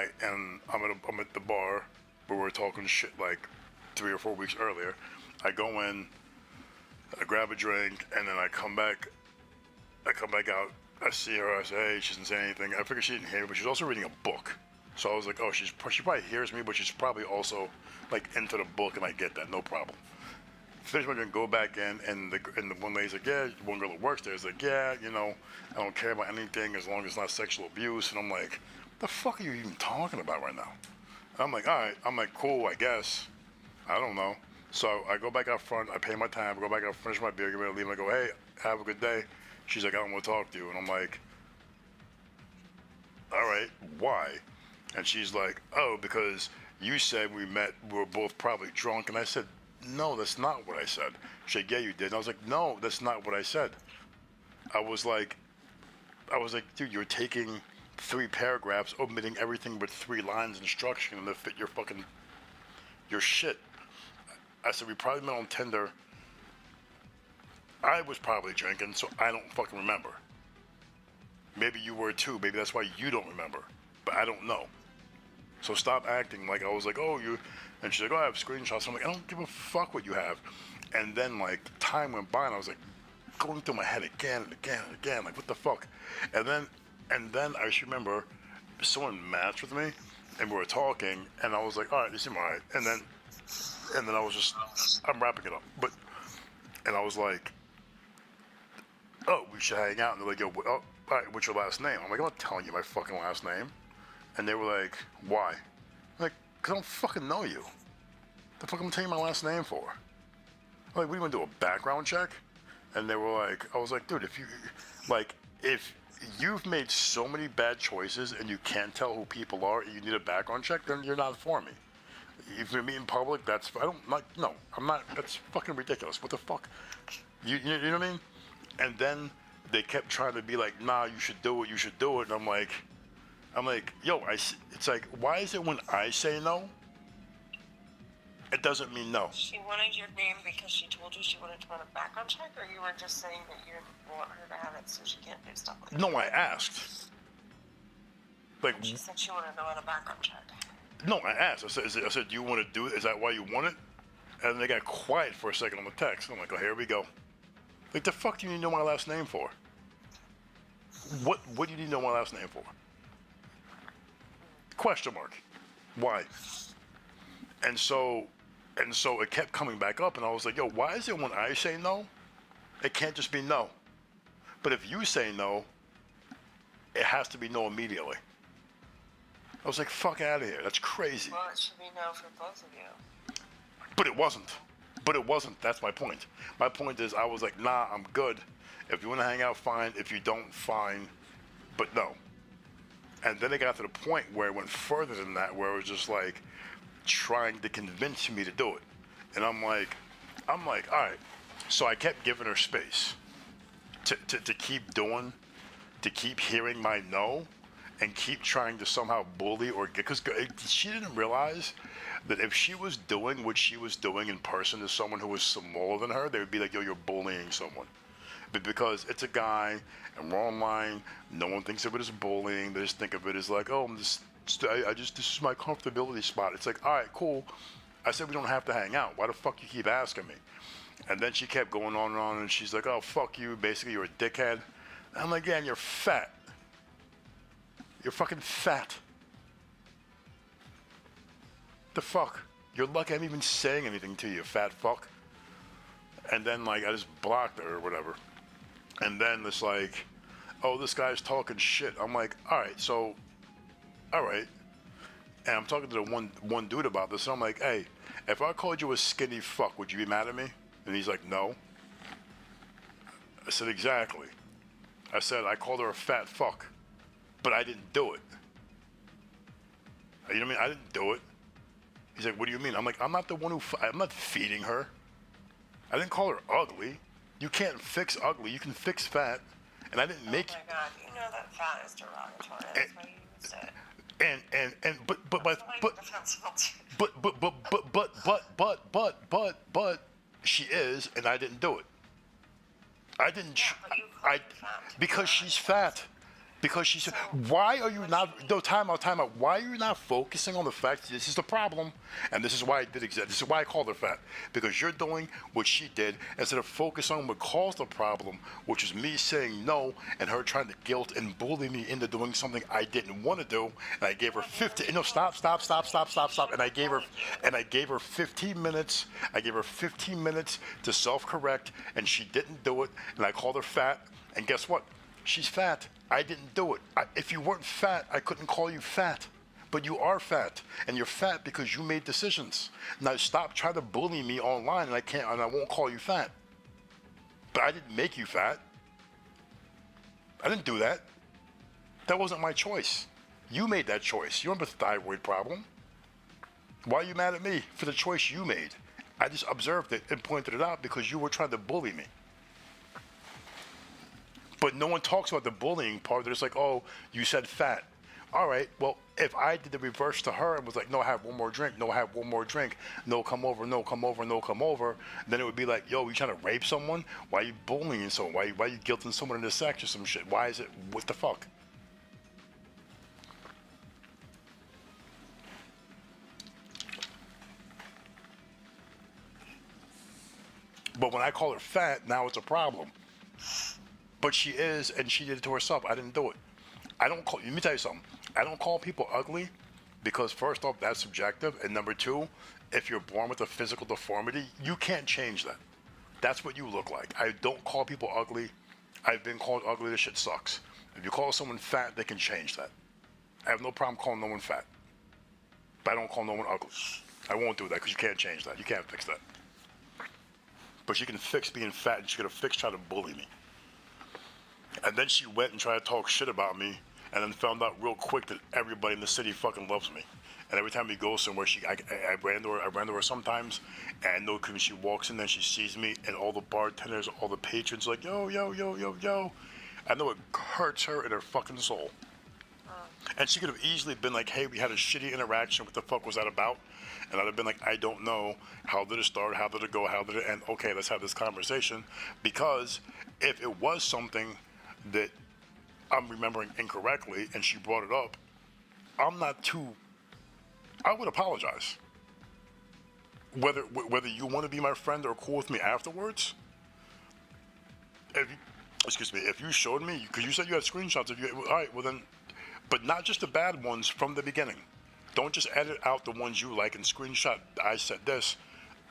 I'm at the bar where we were talking shit like 3 or 4 weeks earlier. I go in, I grab a drink, and then I come back out. I see her. I say, hey, she doesn't say anything. I figure she didn't hear me, but she's also reading a book. So I was like, oh, she probably hears me, but she's probably also like into the book, and I get that, no problem. Finish my drink, go back in, and the one lady's like, yeah, one girl that works there is like, yeah, I don't care about anything as long as it's not sexual abuse. And I'm like, the fuck are you even talking about right now? I'm like, all right. I'm like, cool, I guess. I don't know. So I go back out front, I pay my time, I go back out, finish my beer, get ready to leave, and I go, hey, have a good day. She's like, I don't want to talk to you. And I'm like, all right, why? And she's like, oh, because you said we were both probably drunk. And I said, no, that's not what I said. She said, yeah, you did. And I was like, no, that's not what I said. I was like, dude, you're taking 3 paragraphs, omitting everything but 3 lines instruction to fit your shit. I said, we probably met on Tinder. I was probably drinking, so I don't fucking remember. Maybe you were too. Maybe that's why you don't remember. But I don't know. So stop acting like I was like, oh, you. And she's like, oh, I have screenshots. I'm like, I don't give a fuck what you have. And then, like, time went by, and I was like, going through my head again and again and again. Like, what the fuck? And then I just remember someone matched with me, and we were talking, and I was like, all right, this is all right. And then I was just, I'm wrapping it up. And I was like, oh, we should hang out. And they're like, yo, all right, what's your last name? I'm like, I'm not telling you my fucking last name. And they were like, why? I'm like, because I don't fucking know you. The fuck am I telling you my last name for? I'm like, what, do you want to do, a background check? And they were like, I was like, dude, if you've made so many bad choices and you can't tell who people are and you need a background check, then you're not for me. If you meet in public, that's I don't like. No, I'm not. That's fucking ridiculous. What the fuck? You know what I mean? And then they kept trying to be like, nah, you should do it. You should do it. And I'm like, yo, it's like, why is it when I say no, it doesn't mean no? She wanted your name because she told you she wanted to run a background check, or you were just saying that you didn't want her to have it so she can't do stuff like that? No, I asked. Like, she said she wanted to run a background check. No, I asked. I said, do you want to do it? Is that why you want it? And they got quiet for a second on the text. I'm like, oh, here we go. Like, the fuck do you need to know my last name for? What do you need to know my last name for? Question mark. Why? And so it kept coming back up, and I was like, yo, why is it when I say no, it can't just be no? But if you say no, it has to be no immediately. I was like, fuck out of here. That's crazy. Well, it should be no for both of you. But it wasn't. That's my point. My point is, I was like, nah, I'm good. If you want to hang out, fine. If you don't, fine. But no. And then it got to the point where it went further than that, where it was just like trying to convince me to do it. And I'm like, all right. So I kept giving her space to keep doing, to keep hearing my no, and keep trying to somehow bully or get, because she didn't realize that if she was doing what she was doing in person to someone who was smaller than her, they would be like, yo, you're bullying someone. But because it's a guy and we're online, no one thinks of it as bullying. They just think of it as like, oh, this is my comfortability spot. It's like, all right, cool. I said we don't have to hang out. Why the fuck you keep asking me? And then she kept going on and on, and she's like, oh, fuck you. Basically, you're a dickhead. And I'm like, yeah, and you're fat. You're fucking fat. The fuck? You're lucky I'm even saying anything to you, fat fuck. And then, like, I just blocked her or whatever. And then it's like, oh, this guy's talking shit. I'm like, all right. And I'm talking to the one dude about this, and I'm like, hey, if I called you a skinny fuck, would you be mad at me? And he's like, no. I said, exactly. I said, I called her a fat fuck, but I didn't do it. You know what I mean? I didn't do it. He's like, what do you mean? I'm like, I'm not the one I'm not feeding her. I didn't call her ugly. You can't fix ugly. You can fix fat. And I didn't make. Oh my god, you know that fat is derogatory. That's why you used it. But she is, and I didn't do it. I didn't. Because she's fat. Because she's. Why are you not? No, time out. Why are you not focusing on the fact that this is the problem, and this is why I did exactly. This is why I called her fat. Because you're doing what she did instead of focusing on what caused the problem, which is me saying no and her trying to guilt and bully me into doing something I didn't want to do. And I gave her 15. No, stop. And I gave her 15 minutes. I gave her 15 minutes to self-correct, and she didn't do it. And I called her fat. And guess what? She's fat. I didn't do it. If you weren't fat, I couldn't call you fat. But you are fat, and you're fat because you made decisions. Now stop trying to bully me online, and I won't call you fat. But I didn't make you fat. I didn't do that. That wasn't my choice. You made that choice. You don't have a thyroid problem. Why are you mad at me for the choice you made? I just observed it and pointed it out because you were trying to bully me. But no one talks about the bullying part. They're just like, oh, you said fat. All right, well, if I did the reverse to her and was like, no, I have one more drink. No, I have one more drink. No, come over. No, come over. No, come over. Then it would be like, yo, you trying to rape someone? Why are you bullying someone? Why are you guilting someone into sex or some shit? Why is it, what the fuck? But when I call her fat, now it's a problem. But she is, and she did it to herself. I didn't do it. Let me tell you something. I don't call people ugly because first off, that's subjective. And number two, if you're born with a physical deformity, you can't change that. That's what you look like. I don't call people ugly. I've been called ugly. This shit sucks. If you call someone fat, they can change that. I have no problem calling no one fat. But I don't call no one ugly. I won't do that because you can't change that. You can't fix that. But you can fix being fat, and she could have fixed trying to bully me. And then she went and tried to talk shit about me and then found out real quick that everybody in the city fucking loves me. And every time we go somewhere, I ran to her sometimes, and I know because she walks in, then she sees me, and all the bartenders, all the patrons, like, yo, yo, yo, yo, yo. I know it hurts her in her fucking soul. And she could have easily been like, hey, we had a shitty interaction. What the fuck was that about? And I'd have been like, I don't know. How did it start? How did it go? How did it end? Okay, let's have this conversation. Because if it was something that I'm remembering incorrectly and she brought it up, I would apologize. Whether you want to be my friend or cool with me afterwards, if you showed me, because you said you had screenshots of you, all right, well then, but not just the bad ones from the beginning. Don't just edit out the ones you like and screenshot, I said this.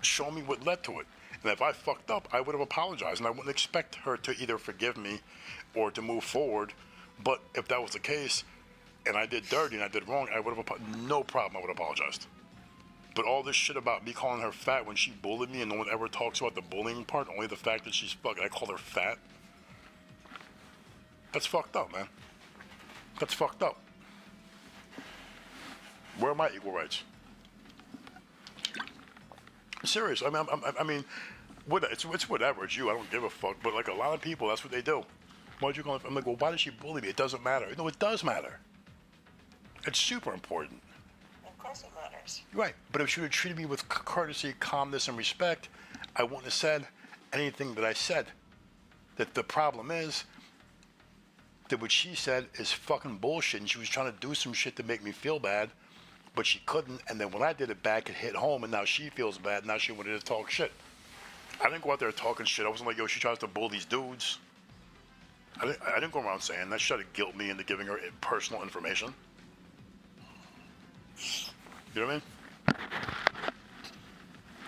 Show me what led to it. And if I fucked up, I would have apologized, and I wouldn't expect her to either forgive me or to move forward. But if that was the case, and I did dirty and I did wrong, I would have, no problem, I would have apologized. But all this shit about me calling her fat when she bullied me and no one ever talks about the bullying part, only the fact that she's fucking, I called her fat. That's fucked up, man. That's fucked up. Where are my equal rights? Serious. I mean, it's whatever. It's you. I don't give a fuck. But like a lot of people, that's what they do. Why'd you call it? I'm like, well, why did she bully me? It doesn't matter. No, it does matter. It's super important. Of course it matters. Right. But if she would have treated me with courtesy, calmness, and respect, I wouldn't have said anything that I said. That the problem is that what she said is fucking bullshit, and she was trying to do some shit to make me feel bad, but she couldn't. And then when I did it back, it hit home, and now she feels bad. Now she wanted to talk shit. I didn't go out there talking shit. I wasn't like, yo, she tries to bully these dudes. I didn't go around saying that. She tried to guilt me into giving her personal information. You know what I mean?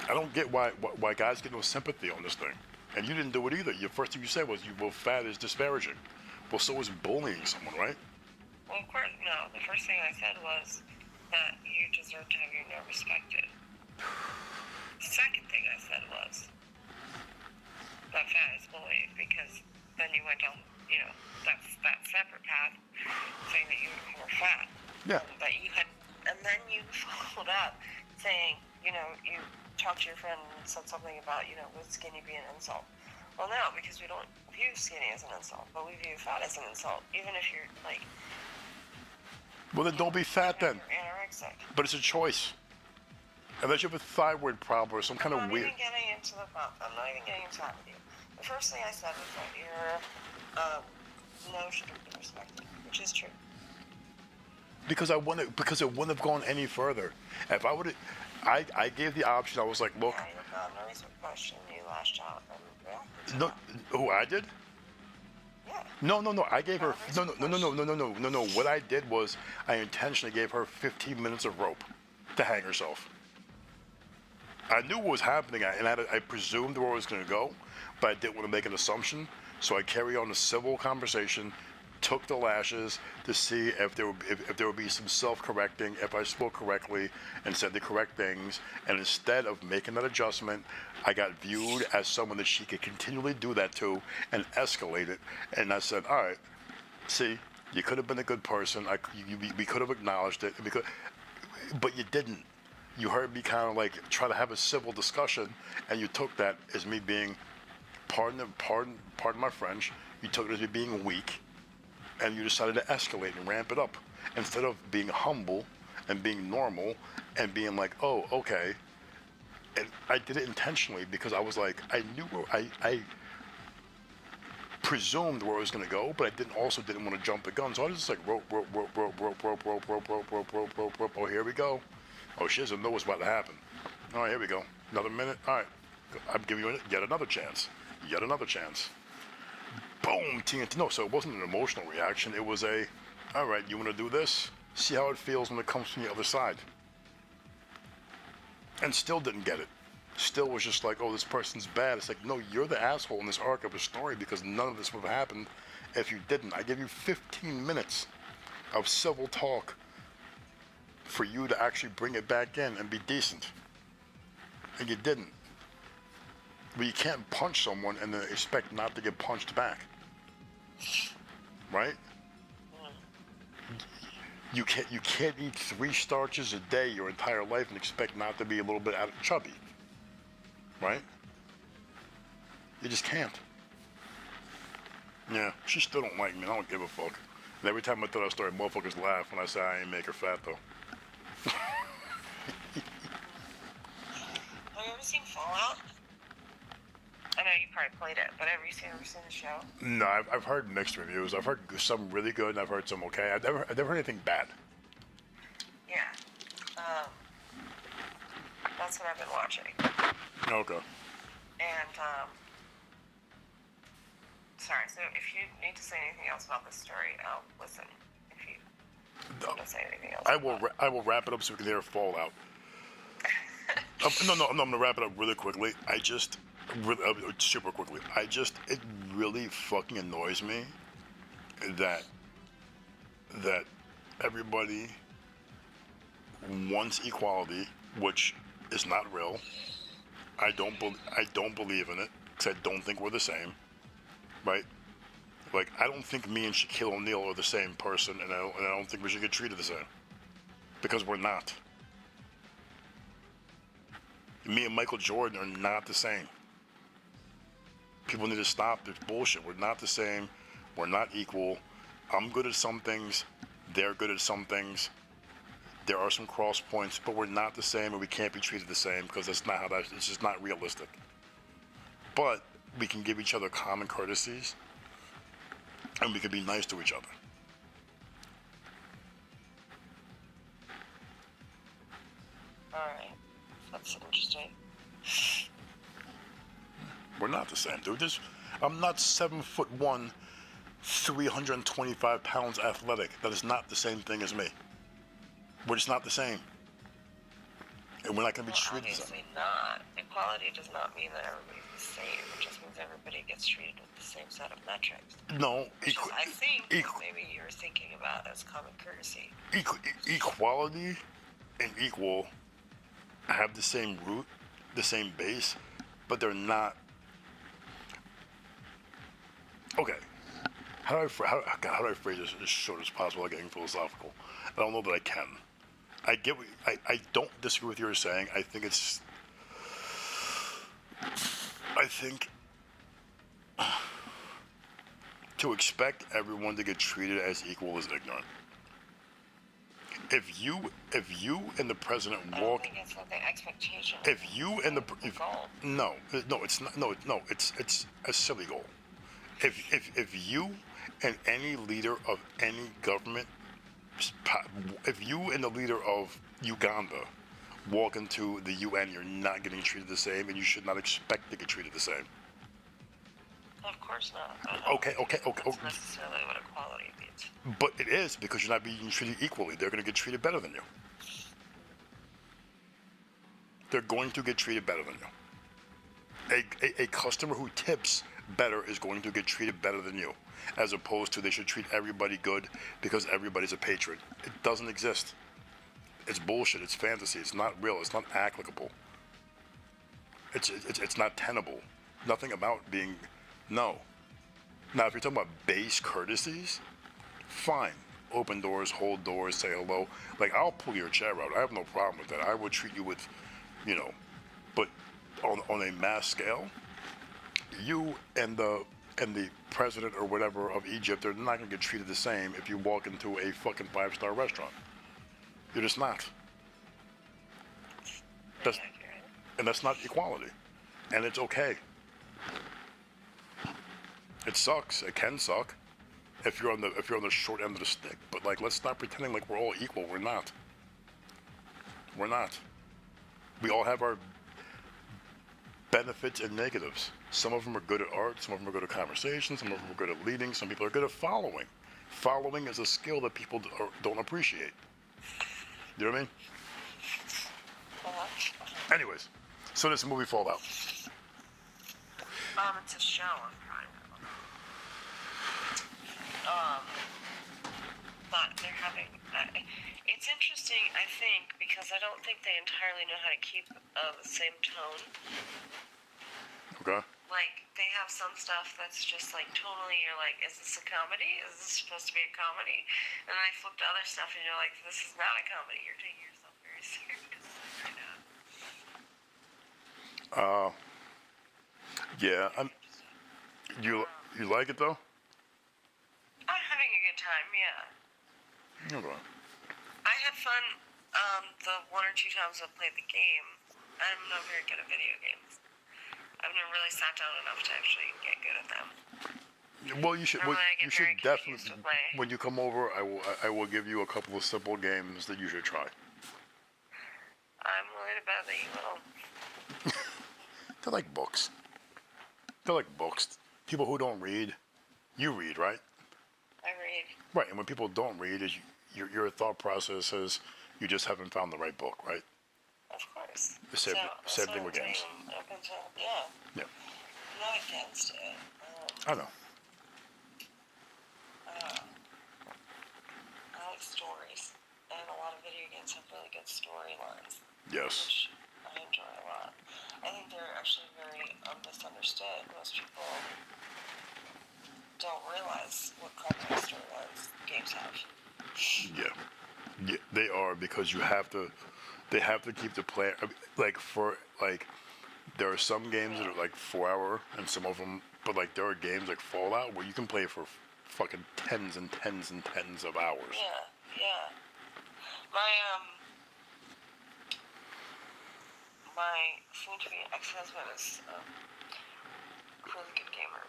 I don't get why guys get no sympathy on this thing. And you didn't do it either. Your first thing you said was, well, fat is disparaging. Well, so is bullying someone, right? Well, of course, no. The first thing I said was that you deserve to have your no respected. The second thing I said was that fat is bullying, because then you went down, that separate path, saying that you were fat. Yeah. But you had, and then you followed up saying, you talked to your friend and said something about, would skinny be an insult? Well, no, because we don't view skinny as an insult, but we view fat as an insult, even if you're like. Well, then don't be fat then. You're anorexic. But it's a choice. Unless you have a thyroid problem or some kind of weird. I'm not even getting into the problem. I'm not even getting into that with you. The first thing I said was that your no should be respected, which is true. Because it wouldn't have gone any further. If I would, I gave the option. I was like, look. Yeah, you got no reason to question. You lashed out and reacted. No, who I did? Yeah. No. I gave her no. What I did was I intentionally gave her 15 minutes of rope to hang herself. I knew what was happening, and I presumed where it was going to go, but I didn't want to make an assumption. So I carried on a civil conversation, took the lashes to see if there would be some self-correcting, if I spoke correctly and said the correct things. And instead of making that adjustment, I got viewed as someone that she could continually do that to and escalate it. And I said, all right, see, you could have been a good person. We could have acknowledged it, but you didn't. You heard me kind of like try to have a civil discussion, and you took that as me being, pardon my French, you took it as me being weak, and you decided to escalate and ramp it up instead of being humble and being normal and being like, oh, okay. And I did it intentionally because I was like, I knew I presumed where it was going to go, but I didn't want to jump the gun. So I was just like, rope. Oh, here we go. Oh, she doesn't know what's about to happen. All right, here we go. Another minute. All right. I'm giving you yet another chance. Boom, TNT. No, so it wasn't an emotional reaction. It was all right, you want to do this? See how it feels when it comes from the other side. And still didn't get it. Still was just like, oh, this person's bad. It's like, no, you're the asshole in this arc of the story because none of this would have happened if you didn't. I gave you 15 minutes of civil talk for you to actually bring it back in and be decent. And you didn't. But you can't punch someone and then expect not to get punched back. Right? You can't eat 3 starches a day your entire life and expect not to be a little bit chubby, right? You just can't. Yeah, she still don't like me. I don't give a fuck. And every time I tell that story, motherfuckers laugh when I say I ain't make her fat though. Have you ever seen Fallout? I know you probably played it, but have you ever seen the show? No, I've heard mixed reviews. I've heard some really good, and I've heard some okay. I've never heard anything bad. Yeah. That's what I've been watching. Okay. And, sorry, so if you need to say anything else about this story, I'll listen. If you don't say anything else. I will wrap it up so we can hear Fallout. No, I'm gonna wrap it up really quickly. Super quickly. It really fucking annoys me that everybody wants equality, which is not real. I don't believe in it because I don't think we're the same, right? Like, I don't think me and Shaquille O'Neal are the same person, and I don't think we should get treated the same because we're not. Me and Michael Jordan are not the same. People need to stop this bullshit. We're not the same. We're not equal. I'm good at some things. They're good at some things. There are some cross points, but we're not the same, and we can't be treated the same because that's not how it's just not realistic. But we can give each other common courtesies, and we can be nice to each other. Alright. That's interesting. We're not the same, dude. I'm not 7'1", 325 pounds athletic. That is not the same thing as me. We're just not the same. And we're not going to be treated the same. Obviously not. Equality does not mean that everybody's the same. It just means everybody gets treated with the same set of metrics. No. I think maybe you're thinking about as common courtesy. Equality and equal have the same root, the same base, but they're not. Okay. How do I phrase this as short as possible without getting philosophical? I don't know that I can. I don't disagree with what you're saying. I think to expect everyone to get treated as equal is ignorant. If you and the president walk, I think it's like the expectation. if you and the goal. No, it's not. No, it's a silly goal. If you and any leader of any government, if you and the leader of Uganda walk into the UN, you're not getting treated the same, and you should not expect to get treated the same. Of course not. Okay. That's necessarily what equality means. But it is, because you're not being treated equally. They're going to get treated better than you. They're going to get treated better than you. A customer who tips better is going to get treated better than you, as opposed to they should treat everybody good because everybody's a patron. It doesn't exist. It's bullshit. It's fantasy. It's not real. It's not applicable. It's not tenable. Nothing about being. No. Now, if you're talking about base courtesies, fine. Open doors, hold doors, say hello. Like, I'll pull your chair out. I have no problem with that. I would treat you with, but on a mass scale, you and the president or whatever of Egypt, they're not going to get treated the same if you walk into a fucking 5-star restaurant. You're just not. That's not equality. And it's okay. It sucks. It can suck if you're on the short end of the stick. But like, let's stop pretending like we're all equal. We're not. We're not. We all have our benefits and negatives. Some of them are good at art. Some of them are good at conversation. Some of them are good at leading. Some people are good at following. Following is a skill that people don't appreciate. You know what I mean? Anyways, so this movie Fallout. It's a show on Prime. But they're having. It's interesting, I think, because I don't think they entirely know how to keep the same tone. Okay. like they have some stuff that's just like totally. You're like, is this a comedy? Is this supposed to be a comedy? And then I flip to other stuff, and you're like, this is not a comedy. You're taking yourself very serious right now. Yeah. You like it though? I'm having a good time. Yeah. Okay. I had fun. The 1 or 2 times I've played the game. I'm not very good at video games. I've never really sat down enough to actually get good at them. Well, you should. Normally I get You should very confused definitely. with my- When you come over, I will give you a couple of simple games that you should try. I'm willing to bet that you will. They're like books. They're like books. People who don't read, you read, right? I read. Right, and when people don't read, is your thought process is you just haven't found the right book, right? Of course. The same, So, same thing with games. Up until, yeah. Yeah, I'm not against it. I know. I like stories, and a lot of video games have really good storylines. Yes. Which I enjoy a lot. I think they're actually very misunderstood. Most people don't realize what complex storylines games have. Yeah, they are, because you have to. They have to keep the player like there are some games that are like 4 hour, and some of them, but like there are games like Fallout where you can play for fucking tens and tens and tens of hours. Yeah. My soon-to-be ex-husband is a really good gamer.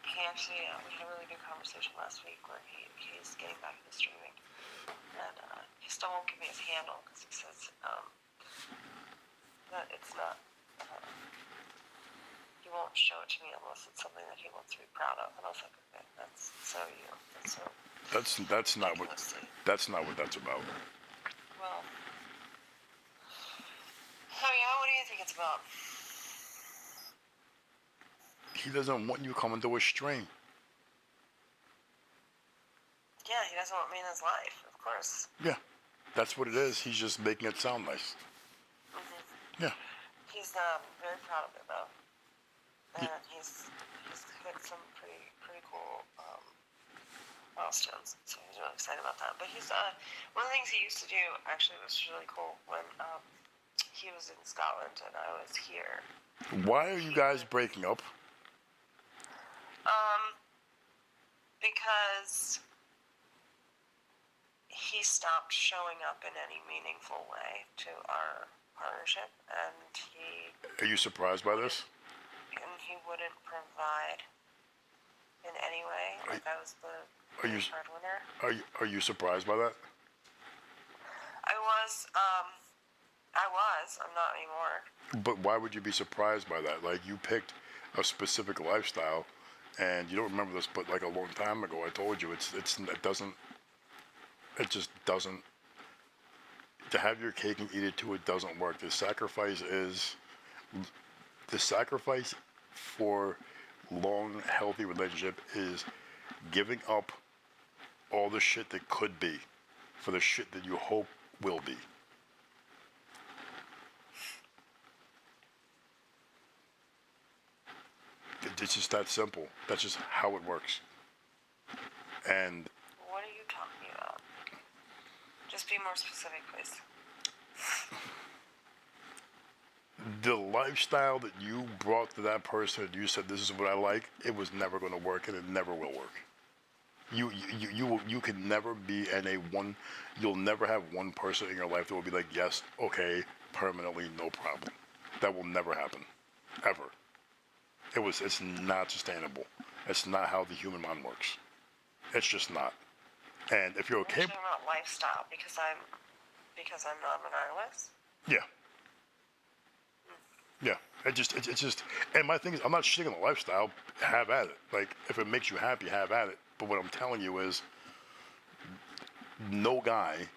He actually, we had a really good conversation last week where he's getting back into streaming. And he still won't give me his handle because he says that it's not, he won't show it to me unless it's something that he wants to be proud of. And I was like, okay, that's so you. That's not what that's about. Well, what do you think it's about? He doesn't want you coming to his stream. Yeah, he doesn't want me in his life, of course. Yeah, that's what it is. He's just making it sound nice. Mm-hmm. Yeah. He's very proud of it though, and he's hit some pretty cool milestones. So he's really excited about that. But he's one of the things he used to do actually was really cool when he was in Scotland and I was here. Why are you guys breaking up? Because he stopped showing up in any meaningful way to our partnership, and Are you surprised by this? he wouldn't provide in any way. Like I was the breadwinner. Are you surprised by that? I was. I'm not anymore. But why would you be surprised by that? Like, you picked a specific lifestyle, and you don't remember this, but like a long time ago, I told you it just doesn't. To have your cake and eat it too, it doesn't work. The sacrifice for long, healthy relationship is giving up all the shit that could be for the shit that you hope will be. It's just that simple. That's just how it works. And what are you talking about? Just be more specific, please. the lifestyle that you brought to that person, and you said, this is what I like, it was never going to work, and it never will work. You can never be in you'll never have one person in your life that will be like, yes, okay, permanently, no problem. That will never happen. Ever. It's not sustainable. It's not how the human mind works. It's just not. And if you're okay. You're talking about lifestyle because I'm non-monogamous? Yeah. Yeah. It's just, and my thing is, I'm not shitting on the lifestyle. Have at it. Like, if it makes you happy, have at it. But what I'm telling you is, no guy,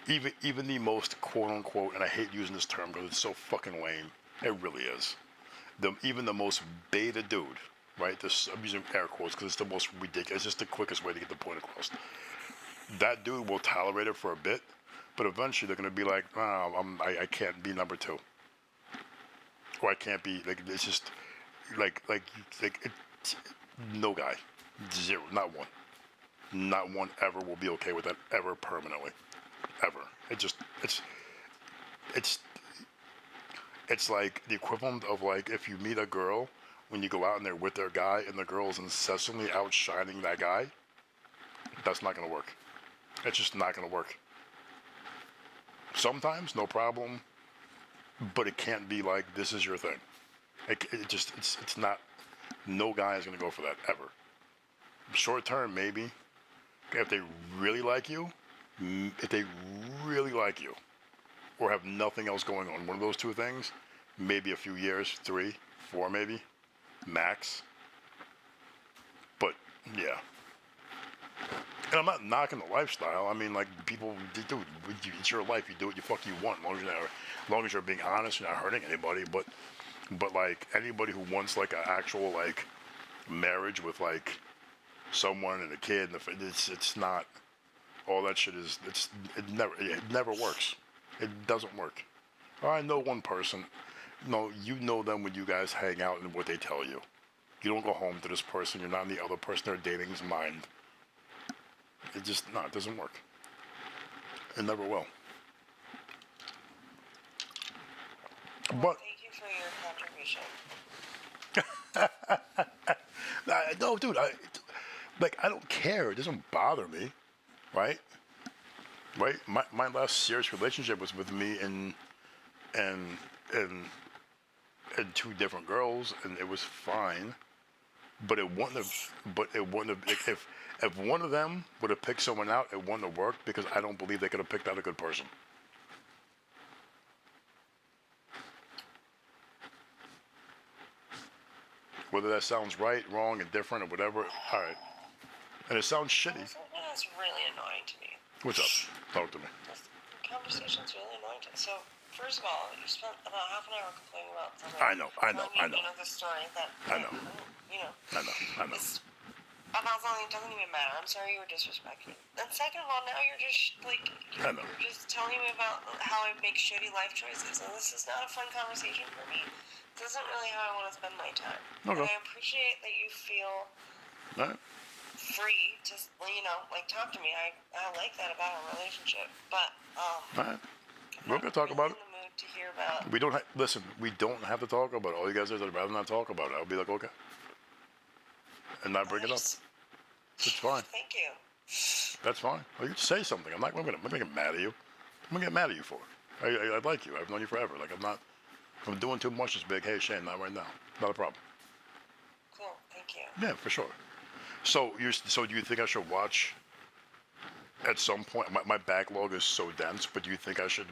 even the most quote unquote, and I hate using this term because it's so fucking lame. It really is. Even the most beta dude, right? I'm using air quotes because it's the most ridiculous. It's just the quickest way to get the point across. That dude will tolerate it for a bit, but eventually they're gonna be like, I can't be number two. or I can't be like. It's just like no guy, zero, not one ever will be okay with that ever permanently, ever. It's like the equivalent of like if you meet a girl when you go out and they're with their guy and the girl is incessantly outshining that guy. That's not gonna work. It's just not gonna work. Sometimes, no problem, but it can't be like this is your thing. It's not. No guy is gonna go for that ever. Short term, maybe. If they really like you, or have nothing else going on, one of those two things, maybe a few years, 3, 4 maybe, max. But yeah. And I'm not knocking the lifestyle. I mean, like, people, dude, it's your life. You do what you fuck you want, as long as you're being honest, you're not hurting anybody. But like, anybody who wants, like, an actual, like, marriage with, like, someone and a kid, and it's not, all that shit is, it never works. It doesn't work. I know one person. No, you know them when you guys hang out and what they tell you. You don't go home to this person. You're not in the other person they're dating's mind. It doesn't work. It never will. Well, thank you for your contribution. No, dude, I don't care. It doesn't bother me, right? Right? My last serious relationship was with me and 2 different girls, and it was fine. But it wouldn't have. If one of them would have picked someone out, it wouldn't have worked because I don't believe they could have picked out a good person. Whether that sounds right, wrong, indifferent, or whatever, all right. And it sounds shitty. Something that's really annoying to me. What's up? Talk to me. This conversation's really annoying to me. So, first of all, you spent about half an hour complaining about something. I know. You know, the story that, I know. You know. I know. It's about something that doesn't even matter. I'm sorry you were disrespecting me. And second of all, now you're just, like, I know. you're just telling me about how I make shitty life choices. And this is not a fun conversation for me. This isn't really how I want to spend my time. Okay. And I appreciate that you feel All right. free to, you know, like, talk to me. I like that about our relationship. But, All right. We're going to talk about it. in the mood to hear about. We don't listen, we don't have to talk about it. All you guys said, I'd rather not talk about it. I'll be like, okay. And not bring it up. It's fine. Thank you. That's fine. Well, you say something. I'm gonna get mad at you. I'm gonna get mad at you for it. I like you. I've known you forever. Like, if I'm doing too much, it's big. Hey, Shane, not right now. Not a problem. Cool. Thank you. Yeah, for sure. So do you think I should watch at some point? My backlog is so dense, but do you think I should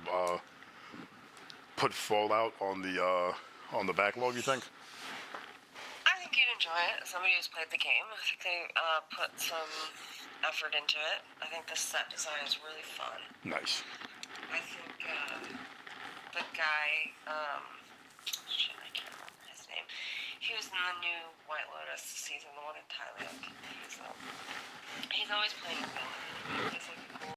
put Fallout on the backlog? You think? I think you'd enjoy it. Somebody who's played the game, I think they put some effort into it. I think the set design is really fun. Nice. I think the guy, shit, I can't remember his name. He was in the new White Lotus season, the one in Thailand. He's always playing a villain. He's like